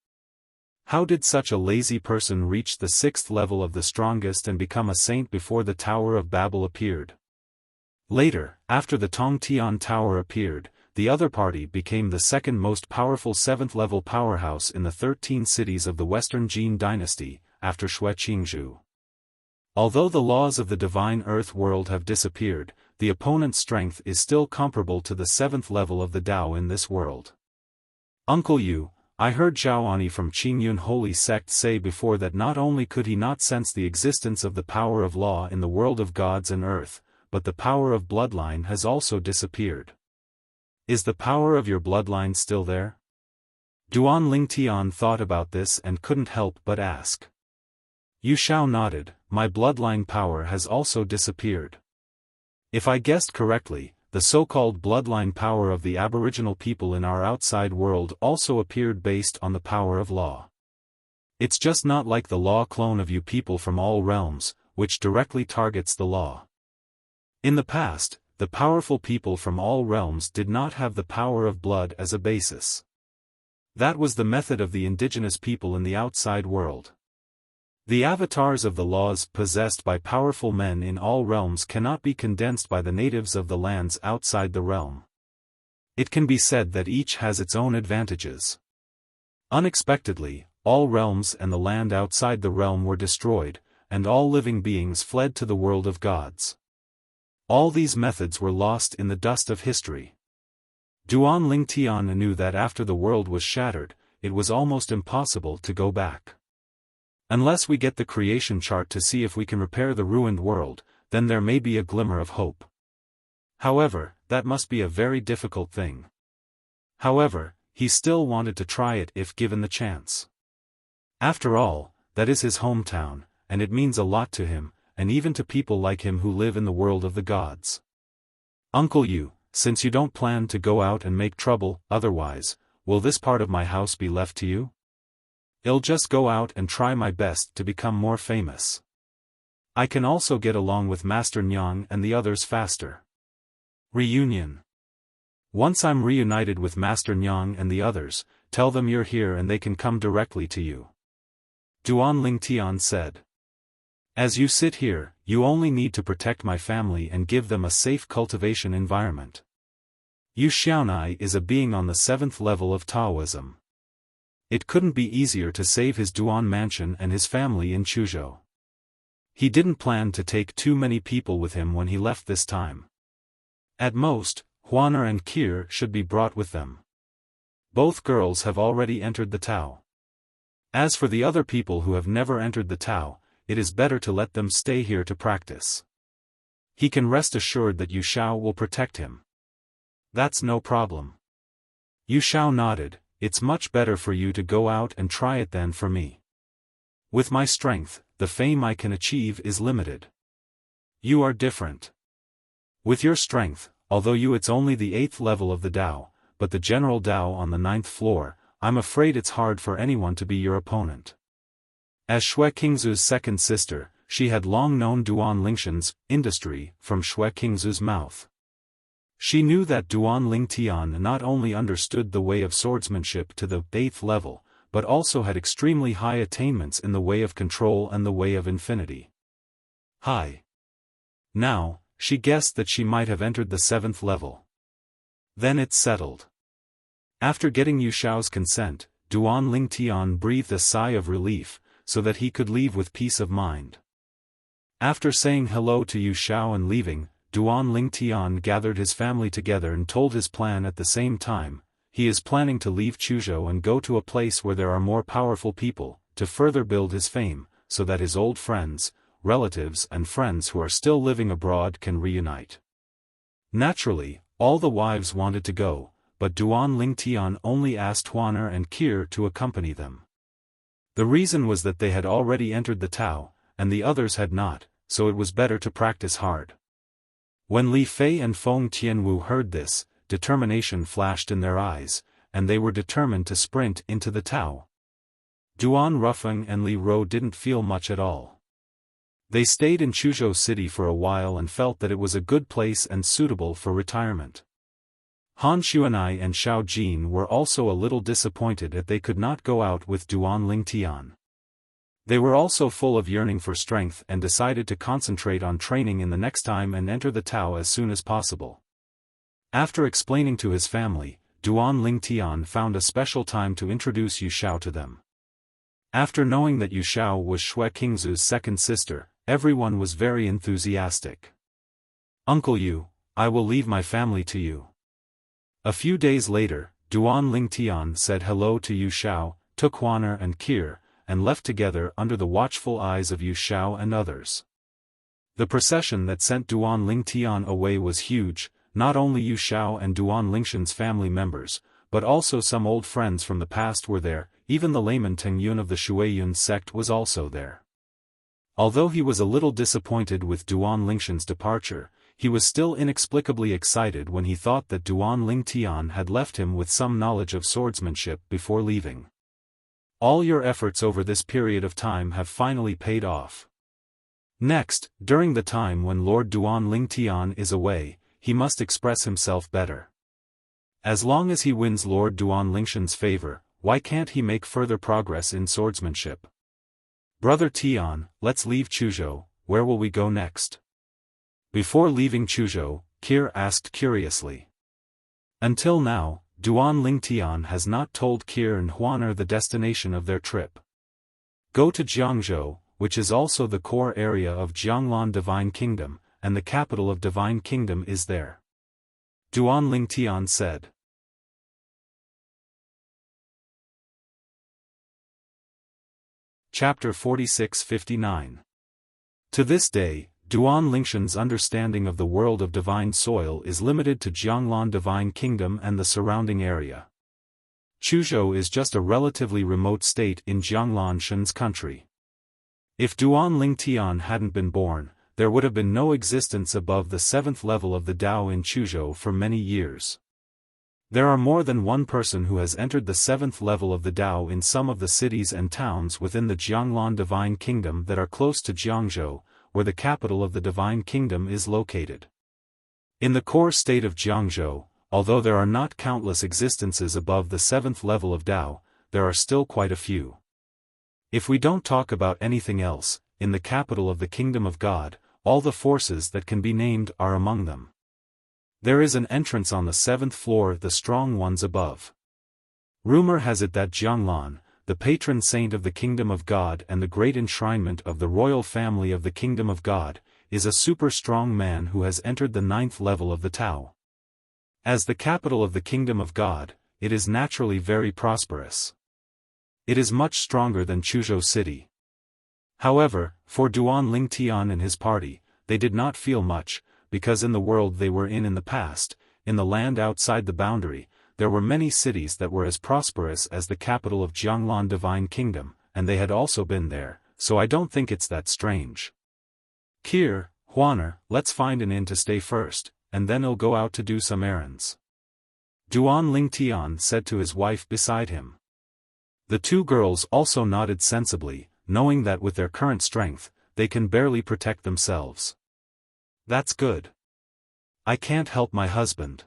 How did such a lazy person reach the 6th level of the strongest and become a saint before the Tower of Babel appeared? Later, after the Tongtian Tower appeared, the other party became the second most powerful 7th-level powerhouse in the 13 cities of the Western Jin dynasty, after Shui Qingzhu. Although the laws of the divine earth world have disappeared, the opponent's strength is still comparable to the 7th level of the Tao in this world. "Uncle Yu, I heard Zhaoani from Qingyun Holy Sect say before that not only could he not sense the existence of the power of law in the world of gods and earth, but the power of bloodline has also disappeared. Is the power of your bloodline still there?" Duan Lingtian thought about this and couldn't help but ask. Yu Xiao nodded. "My bloodline power has also disappeared. If I guessed correctly, the so-called bloodline power of the aboriginal people in our outside world also appeared based on the power of law. It's just not like the law clone of you people from all realms, which directly targets the law. In the past, the powerful people from all realms did not have the power of blood as a basis. That was the method of the indigenous people in the outside world. The avatars of the laws possessed by powerful men in all realms cannot be condensed by the natives of the lands outside the realm. It can be said that each has its own advantages. Unexpectedly, all realms and the land outside the realm were destroyed, and all living beings fled to the world of gods. All these methods were lost in the dust of history. Duan Lingtian knew that after the world was shattered, it was almost impossible to go back. Unless we get the creation chart to see if we can repair the ruined world, then there may be a glimmer of hope. However, that must be a very difficult thing. However, he still wanted to try it if given the chance. After all, that is his hometown, and it means a lot to him, and even to people like him who live in the world of the gods. "Uncle Yu, since you don't plan to go out and make trouble, otherwise, will this part of my house be left to you? I'll just go out and try my best to become more famous. I can also get along with Master Nyang and the others faster." Reunion. "Once I'm reunited with Master Nyang and the others, tell them you're here and they can come directly to you," Duan Lingtian said. "As you sit here, you only need to protect my family and give them a safe cultivation environment. Yu Xiaonai is a being on the 7th level of Taoism. It couldn't be easier to save his Duan mansion and his family in Chuzhou. He didn't plan to take too many people with him when he left this time. At most, Huaner and Kier should be brought with them. Both girls have already entered the Tao. As for the other people who have never entered the Tao, it is better to let them stay here to practice. He can rest assured that Yu Xiao will protect him." "That's no problem." Yu Xiao nodded. "It's much better for you to go out and try it than for me. With my strength, the fame I can achieve is limited. You are different. With your strength, although it's only the 8th level of the Tao, but the general Tao on the 9th floor, I'm afraid it's hard for anyone to be your opponent." As Shui Qingzu's second sister, she had long known Duan Lingshan's industry from Shui Qingzu's mouth. She knew that Duan Lingtian not only understood the way of swordsmanship to the 8th level, but also had extremely high attainments in the way of control and the way of infinity. Hi. Now, she guessed that she might have entered the 7th level. Then it's settled. After getting Yu Xiao's consent, Duan Lingtian breathed a sigh of relief, so that he could leave with peace of mind. After saying hello to Yu Xiao and leaving, Duan Lingtian gathered his family together and told his plan at the same time. He is planning to leave Chuzhou and go to a place where there are more powerful people, to further build his fame, so that his old friends, relatives and friends who are still living abroad can reunite. Naturally, all the wives wanted to go, but Duan Lingtian only asked Huaner and Kir to accompany them. The reason was that they had already entered the Tao, and the others had not, so it was better to practice hard. When Li Fei and Feng Tianwu heard this, determination flashed in their eyes, and they were determined to sprint into the Tao. Duan Rufeng and Li Ro didn't feel much at all. They stayed in Chuzhou City for a while and felt that it was a good place and suitable for retirement. Han Xuanai and Xiao Jin were also a little disappointed that they could not go out with Duan Lingtian. They were also full of yearning for strength and decided to concentrate on training in the next time and enter the Tao as soon as possible. After explaining to his family, Duan Lingtian found a special time to introduce Yu Xiao to them. After knowing that Yu Xiao was Xue Qingzu's second sister, everyone was very enthusiastic. "Uncle Yu, I will leave my family to you." A few days later, Duan Lingtian said hello to Yu Xiao, took Huaner and Kir, and left together under the watchful eyes of Yu Xiao and others. The procession that sent Duan Lingtian away was huge. Not only Yu Xiao and Duan Lingshan's family members, but also some old friends from the past were there. Even the layman Teng Yun of the Shuiyun sect was also there. Although he was a little disappointed with Duan Lingshan's departure, he was still inexplicably excited when he thought that Duan Lingtian had left him with some knowledge of swordsmanship before leaving. All your efforts over this period of time have finally paid off. Next, during the time when Lord Duan Lingtian is away, he must express himself better. As long as he wins Lord Duan Lingshan's favor, why can't he make further progress in swordsmanship? Brother Tian, let's leave Chuzhou. Where will we go next? Before leaving Chuzhou, Kir asked curiously. Until now, Duan Lingtian has not told Kir and Huaner the destination of their trip. Go to Jiangzhou, which is also the core area of Jianglan Divine Kingdom, and the capital of Divine Kingdom is there. Duan Lingtian said. Chapter 46-59. To this day, Duan Lingshan's understanding of the world of divine soil is limited to Jianglan Divine Kingdom and the surrounding area. Chuzhou is just a relatively remote state in Jianglan Shan's country. If Duan Lingtian hadn't been born, there would have been no existence above the 7th level of the Tao in Chuzhou for many years. There are more than one person who has entered the 7th level of the Tao in some of the cities and towns within the Jianglan Divine Kingdom that are close to Jiangzhou, where the capital of the Divine Kingdom is located. In the core state of Jiangzhou, although there are not countless existences above the 7th level of Tao, there are still quite a few. If we don't talk about anything else, in the capital of the Kingdom of God, all the forces that can be named are among them. There is an entrance on the 7th floor, the strong ones above. Rumor has it that Jianglan, the patron saint of the Kingdom of God and the great enshrinement of the royal family of the Kingdom of God, is a super strong man who has entered the 9th level of the Tao. As the capital of the Kingdom of God, it is naturally very prosperous. It is much stronger than Chuzhou City. However, for Duan Lingtian and his party, they did not feel much, because in the world they were in the past, in the land outside the boundary, there were many cities that were as prosperous as the capital of Jianglan Divine Kingdom, and they had also been there, so I don't think it's that strange. Kir, Huaner, let's find an inn to stay first, and then I'll go out to do some errands. Duan Lingtian said to his wife beside him. The two girls also nodded sensibly, knowing that with their current strength, they can barely protect themselves. That's good. I can't help my husband.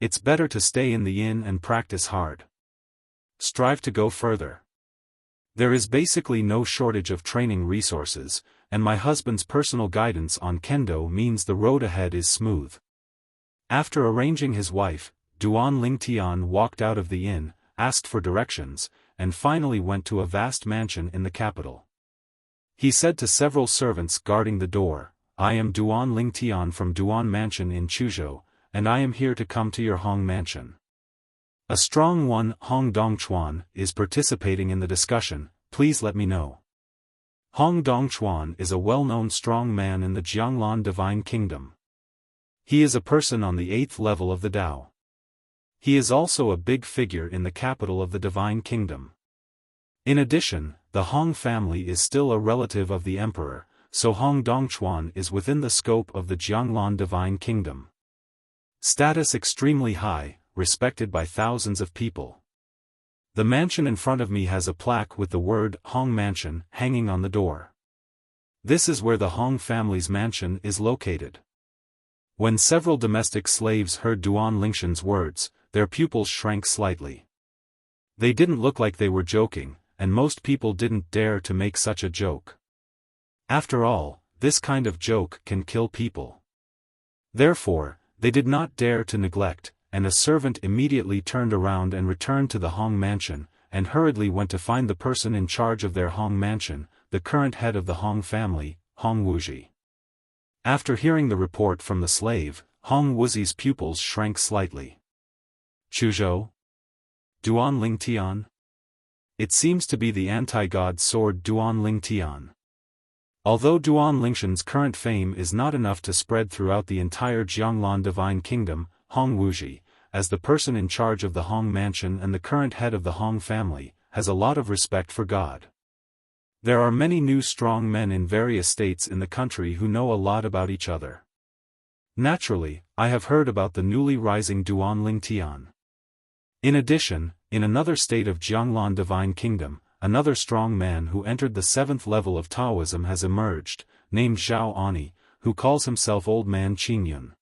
It's better to stay in the inn and practice hard. Strive to go further. There is basically no shortage of training resources, and my husband's personal guidance on kendo means the road ahead is smooth. After arranging his wife, Duan Lingtian walked out of the inn, asked for directions, and finally went to a vast mansion in the capital. He said to several servants guarding the door, "I am Duan Lingtian from Duan Mansion in Chuzhou, and I am here to come to your Hong Mansion. A strong one, Hong Dongchuan, is participating in the discussion, please let me know." Hong Dongchuan is a well-known strong man in the Jianglan Divine Kingdom. He is a person on the 8th level of the Tao. He is also a big figure in the capital of the Divine Kingdom. In addition, the Hong family is still a relative of the emperor, so Hong Dongchuan is within the scope of the Jianglan Divine Kingdom. Status extremely high, respected by thousands of people. The mansion in front of me has a plaque with the word Hong Mansion hanging on the door. This is where the Hong family's mansion is located. When several domestic slaves heard Duan Lingshan's words, their pupils shrank slightly. They didn't look like they were joking, and most people didn't dare to make such a joke. After all, this kind of joke can kill people. Therefore, they did not dare to neglect, and a servant immediately turned around and returned to the Hong Mansion, and hurriedly went to find the person in charge of their Hong Mansion, the current head of the Hong family, Hong Wuxia. After hearing the report from the slave, Hong Wuxia's pupils shrank slightly. Chuzhou? Duan Lingtian? It seems to be the anti-god sword Duan Lingtian. Although Duan Lingshan's current fame is not enough to spread throughout the entire Jianglan Divine Kingdom, Hong Wuxia, as the person in charge of the Hong Mansion and the current head of the Hong family, has a lot of respect for God. There are many new strong men in various states in the country who know a lot about each other. Naturally, I have heard about the newly rising Duan Lingtian. In addition, in another state of Jianglan Divine Kingdom, another strong man who entered the 7th level of Taoism has emerged, named Zhao Ani, who calls himself Old Man Qingyun.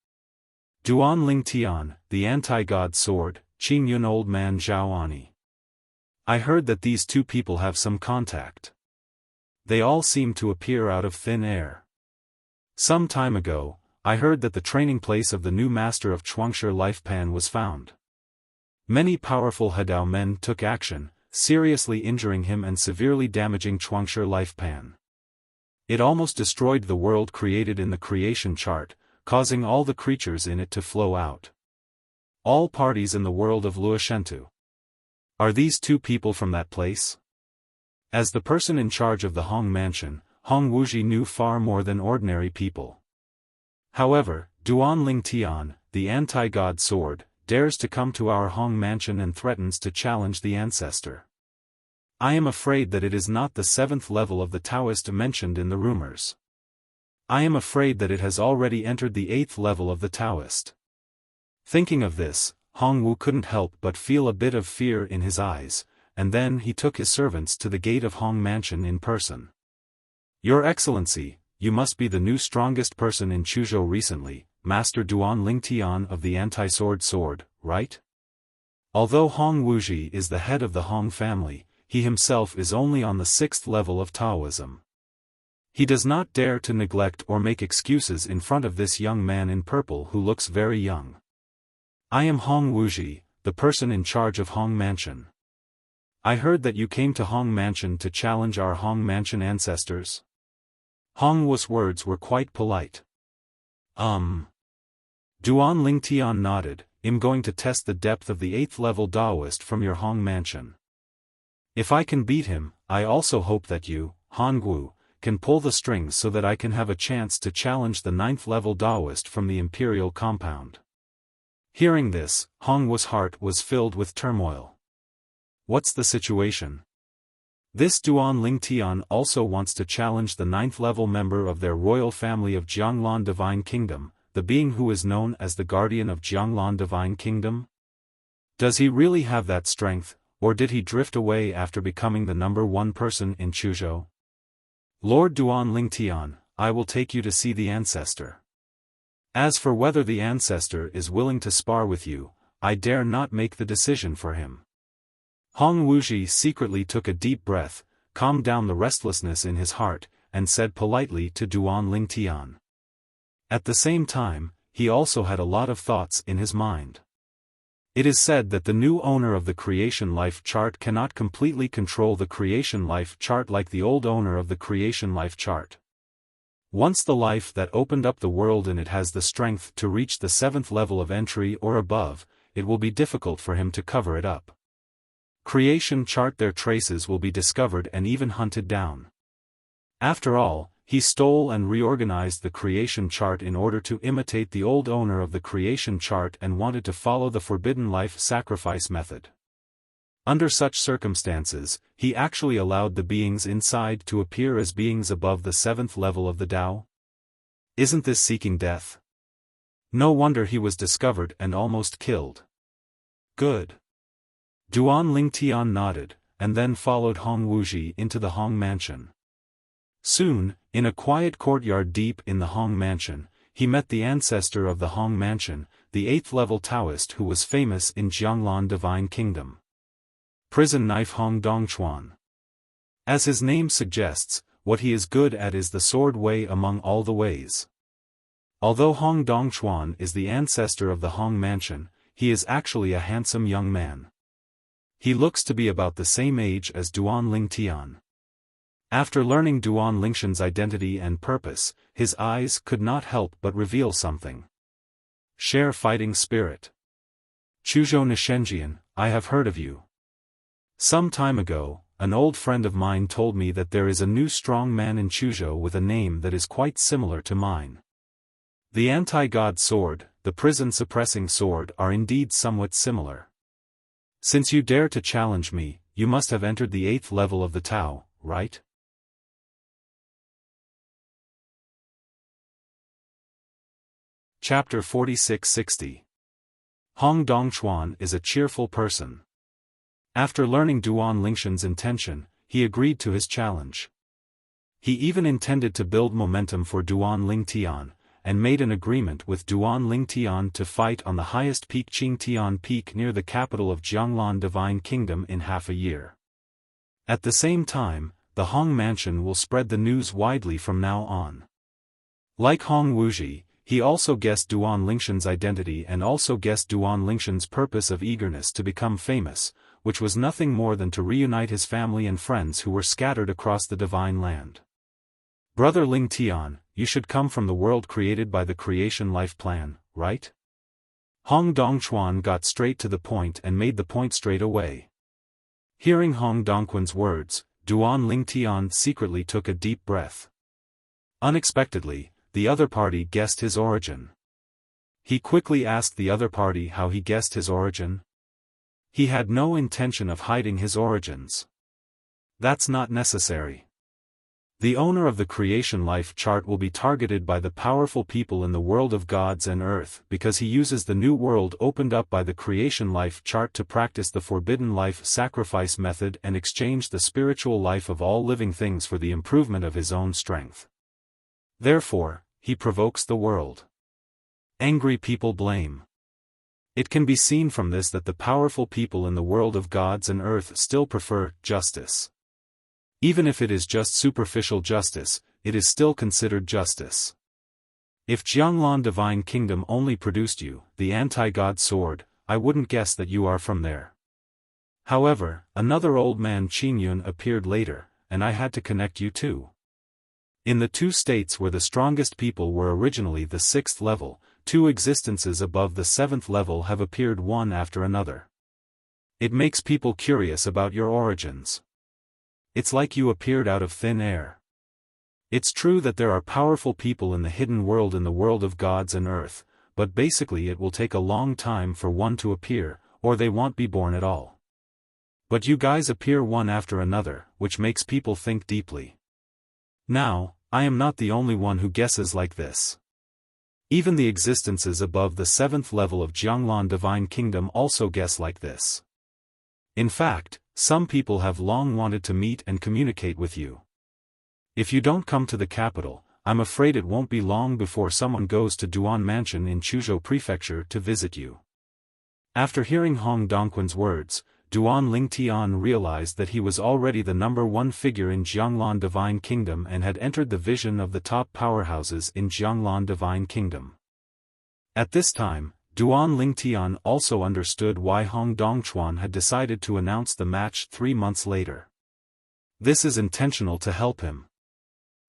Duan Lingtian, the anti-god sword, Qingyun Old Man Zhao Ani. I heard that these two people have some contact. They all seem to appear out of thin air. Some time ago, I heard that the training place of the new master of Chuangshi Lifepan was found. Many powerful Hadao men took action, seriously injuring him and severely damaging Chuangshi Lifepan. It almost destroyed the world created in the creation chart, causing all the creatures in it to flow out. All parties in the world of Luoshentu. Are these two people from that place? As the person in charge of the Hong Mansion, Hong Wuxia knew far more than ordinary people. However, Duan Lingtian, the anti-god sword, dares to come to our Hong Mansion and threatens to challenge the ancestor. I am afraid that it is not the 7th level of the Taoist mentioned in the rumors. I am afraid that it has already entered the 8th level of the Taoist. Thinking of this, Hong Wu couldn't help but feel a bit of fear in his eyes, and then he took his servants to the gate of Hong Mansion in person. Your Excellency, you must be the new strongest person in Chuzhou recently, Master Duan Lingtian of the anti-sword, right? Although Hong Wuxia is the head of the Hong family, he himself is only on the 6th level of Taoism. He does not dare to neglect or make excuses in front of this young man in purple who looks very young. I am Hong Wuxia, the person in charge of Hong Mansion. I heard that you came to Hong Mansion to challenge our Hong Mansion ancestors. Hong Wu's words were quite polite. Duan Lingtian nodded, I'm going to test the depth of the 8th level Taoist from your Hong Mansion. If I can beat him, I also hope that you, Hong Wu, can pull the strings so that I can have a chance to challenge the 9th level Taoist from the Imperial compound. Hearing this, Hong Wu's heart was filled with turmoil. What's the situation? This Duan Lingtian also wants to challenge the 9th level member of their royal family of Jianglan Divine Kingdom, the being who is known as the guardian of Jianglan Divine Kingdom? Does he really have that strength, or did he drift away after becoming the number 1 person in Chuzhou? Lord Duan Lingtian, I will take you to see the ancestor. As for whether the ancestor is willing to spar with you, I dare not make the decision for him. Hong Wuxia secretly took a deep breath, calmed down the restlessness in his heart, and said politely to Duan Lingtian. At the same time, he also had a lot of thoughts in his mind. It is said that the new owner of the creation life chart cannot completely control the creation life chart like the old owner of the creation life chart. Once the life that opened up the world in it has the strength to reach the 7th level of entry or above, it will be difficult for him to cover it up. Creation chart, their traces will be discovered and even hunted down. After all, he stole and reorganized the creation chart in order to imitate the old owner of the creation chart and wanted to follow the forbidden life sacrifice method. Under such circumstances, he actually allowed the beings inside to appear as beings above the 7th level of the Tao. Isn't this seeking death? No wonder he was discovered and almost killed. Good. Duan Lingtian nodded, and then followed Hong Wuxia into the Hong mansion. Soon, in a quiet courtyard deep in the Hong mansion, he met the ancestor of the Hong mansion, the 8th-level Taoist who was famous in Jianglan Divine Kingdom. Prison Knife Hong Dongchuan. As his name suggests, what he is good at is the sword way among all the ways. Although Hong Dongchuan is the ancestor of the Hong mansion, he is actually a handsome young man. He looks to be about the same age as Duan Lingtian. After learning Duan Lingshan's identity and purpose, his eyes could not help but reveal something. Share fighting spirit. Chuzhou Nishenjian, I have heard of you. Some time ago, an old friend of mine told me that there is a new strong man in Chuzhou with a name that is quite similar to mine. The anti-god sword, the prison-suppressing sword are indeed somewhat similar. Since you dare to challenge me, you must have entered the 8th level of the Tao, right? Chapter 4660. Hong Dongchuan is a cheerful person. After learning Duan Lingshan's intention, he agreed to his challenge. He even intended to build momentum for Duan Lingtian, and made an agreement with Duan Lingtian to fight on the highest peak Qingtian Peak near the capital of Jianglan Divine Kingdom in half a year. At the same time, the Hong mansion will spread the news widely from now on. Like Hong Wuxia, he also guessed Duan Lingshan's identity and also guessed Duan Lingshan's purpose of eagerness to become famous, which was nothing more than to reunite his family and friends who were scattered across the divine land. Brother Lingtian, you should come from the world created by the creation life plan, right? Hong Dongchuan got straight to the point and made the point straight away. Hearing Hong Dongquan's words, Duan Lingtian secretly took a deep breath. Unexpectedly, the other party guessed his origin. He quickly asked the other party how he guessed his origin. He had no intention of hiding his origins. That's not necessary. The owner of the creation life chart will be targeted by the powerful people in the world of gods and earth because he uses the new world opened up by the creation life chart to practice the forbidden life sacrifice method and exchange the spiritual life of all living things for the improvement of his own strength. Therefore, he provokes the world. Angry people blame. It can be seen from this that the powerful people in the world of gods and earth still prefer justice. Even if it is just superficial justice, it is still considered justice. If Jianglan Divine Kingdom only produced you, the anti-god sword, I wouldn't guess that you are from there. However, another old man Qingyun appeared later, and I had to connect you too. In the two states where the strongest people were originally the 6th level, 2 existences above the 7th level have appeared one after another. It makes people curious about your origins. It's like you appeared out of thin air. It's true that there are powerful people in the hidden world in the world of gods and earth, but basically it will take a long time for one to appear, or they won't be born at all. But you guys appear one after another, which makes people think deeply. Now, I am not the only one who guesses like this. Even the existences above the 7th level of Jianglan Divine Kingdom also guess like this. In fact, some people have long wanted to meet and communicate with you. If you don't come to the capital, I'm afraid it won't be long before someone goes to Duan Mansion in Chuzhou Prefecture to visit you. After hearing Hong Dongquan's words, Duan Lingtian realized that he was already the #1 figure in Jianglan Divine Kingdom and had entered the vision of the top powerhouses in Jianglan Divine Kingdom. At this time, Duan Lingtian also understood why Hong Dongchuan had decided to announce the match 3 months later. This is intentional to help him.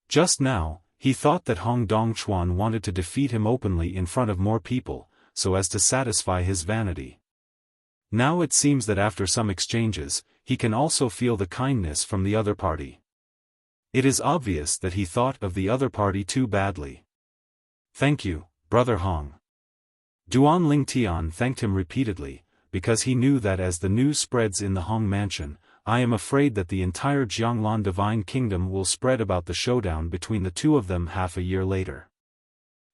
Just now, he thought that Hong Dongchuan wanted to defeat him openly in front of more people, so as to satisfy his vanity. Now it seems that after some exchanges, he can also feel the kindness from the other party. It is obvious that he thought of the other party too badly. "Thank you, Brother Hong." Duan Lingtian thanked him repeatedly, because he knew that as the news spreads in the Hong mansion, I am afraid that the entire Jianglan Divine Kingdom will spread about the showdown between the two of them half a year later.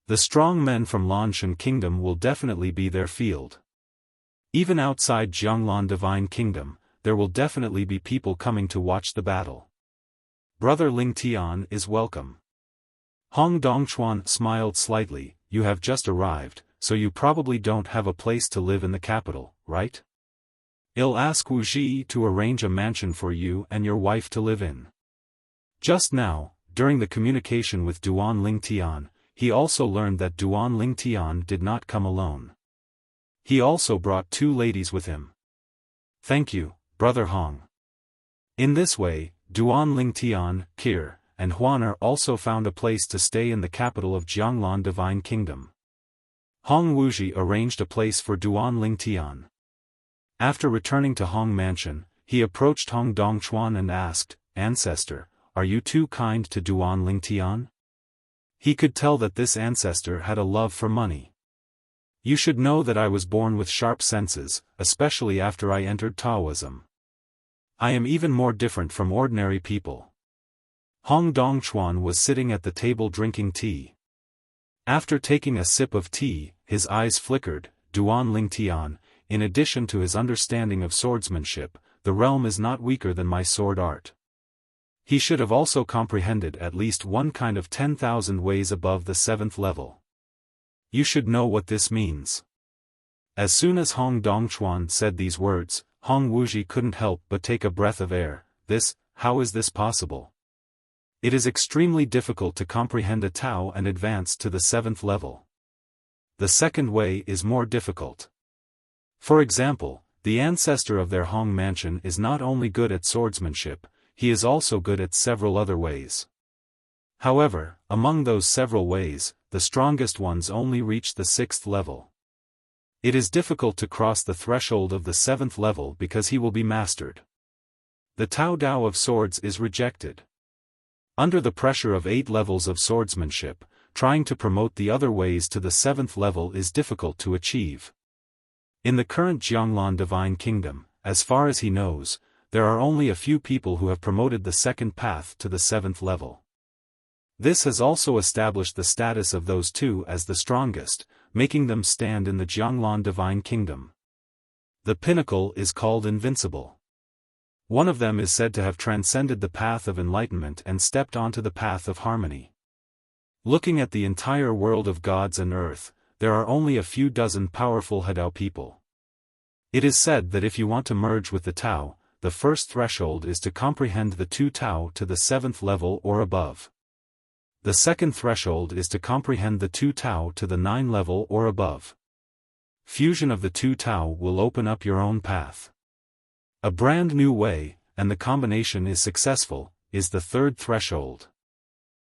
The strong men from Lanshan Kingdom will definitely be their field. Even outside Jianglan Divine Kingdom, there will definitely be people coming to watch the battle. Brother Lingtian is welcome. Hong Dongchuan smiled slightly. "You have just arrived, so you probably don't have a place to live in the capital, right? I'll ask Wuxia to arrange a mansion for you and your wife to live in." Just now, during the communication with Duan Lingtian, he also learned that Duan Lingtian did not come alone. He also brought 2 ladies with him. "Thank you, Brother Hong." In this way, Duan Lingtian, Kir, and Huaner also found a place to stay in the capital of Jianglan Divine Kingdom. Hong Wuxia arranged a place for Duan Lingtian. After returning to Hong Mansion, he approached Hong Dongchuan and asked, "Ancestor, are you too kind to Duan Lingtian?" He could tell that this ancestor had a love for money. "You should know that I was born with sharp senses, especially after I entered Taoism. I am even more different from ordinary people." Hong Dongchuan was sitting at the table drinking tea. After taking a sip of tea, his eyes flickered. "Duan Lingtian, in addition to his understanding of swordsmanship, the realm is not weaker than my sword art." He should have also comprehended at least one kind of 10,000 ways above the 7th level. You should know what this means. As soon as Hong Dongchuan said these words, Hong Wuxia couldn't help but take a breath of air. How is this possible? It is extremely difficult to comprehend a Tao and advance to the 7th level. The second way is more difficult. For example, the ancestor of their Hong mansion is not only good at swordsmanship, he is also good at several other ways. However, among those several ways, the strongest ones only reach the 6th level. It is difficult to cross the threshold of the 7th level because he will be mastered. The Tao Dao of swords is rejected. Under the pressure of 8 levels of swordsmanship, trying to promote the other ways to the 7th level is difficult to achieve. In the current Jianglan Divine Kingdom, as far as he knows, there are only a few people who have promoted the second path to the 7th level. This has also established the status of those 2 as the strongest, making them stand in the Jianglan Divine Kingdom. The pinnacle is called invincible. One of them is said to have transcended the path of enlightenment and stepped onto the path of harmony. Looking at the entire world of gods and earth, there are only a few dozen powerful Hadao people. It is said that if you want to merge with the Tao, the first threshold is to comprehend the 2 Tao to the 7th level or above. The second threshold is to comprehend the 2 Tao to the 9th level or above. Fusion of the 2 Tao will open up your own path. A brand new way, and the combination is successful, is the 3rd threshold.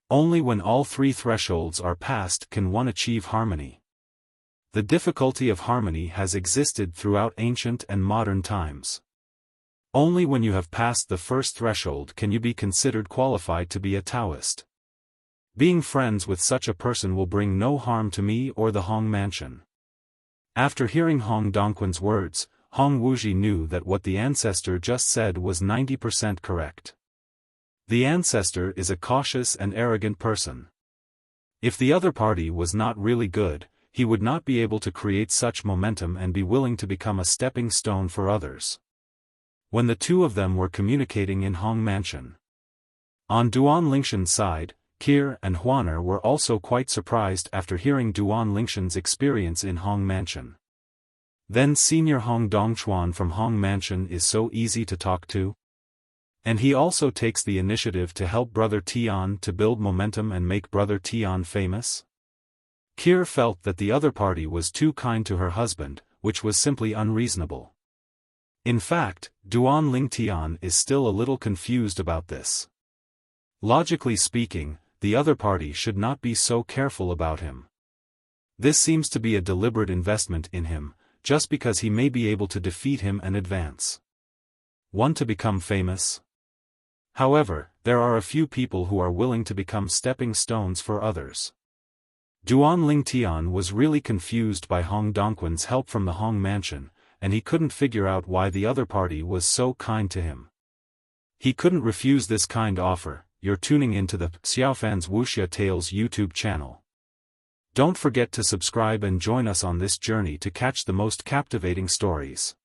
Only when all 3 thresholds are passed can one achieve harmony. The difficulty of harmony has existed throughout ancient and modern times. Only when you have passed the first threshold can you be considered qualified to be a Taoist. Being friends with such a person will bring no harm to me or the Hong mansion. After hearing Hong Dongquan's words, Hong Wuxia knew that what the ancestor just said was 90% correct. The ancestor is a cautious and arrogant person. If the other party was not really good, he would not be able to create such momentum and be willing to become a stepping stone for others. When the 2 of them were communicating in Hong Mansion, on Duan Lingshan's side, Kir and Huaner were also quite surprised after hearing Duan Lingshan's experience in Hong Mansion. Then Senior Hong Dongchuan from Hong Mansion is so easy to talk to? And he also takes the initiative to help Brother Tian to build momentum and make Brother Tian famous? Kir felt that the other party was too kind to her husband, which was simply unreasonable. In fact, Duan Lingtian is still a little confused about this. Logically speaking, the other party should not be so careful about him. This seems to be a deliberate investment in him, just because he may be able to defeat him and advance. Want to become famous? However, there are a few people who are willing to become stepping stones for others. Duan Lingtian was really confused by Hong Dongquan's help from the Hong Mansion, and he couldn't figure out why the other party was so kind to him. He couldn't refuse this kind offer. You're tuning into the Xiaofan's Wuxia Tales YouTube channel. Don't forget to subscribe and join us on this journey to catch the most captivating stories.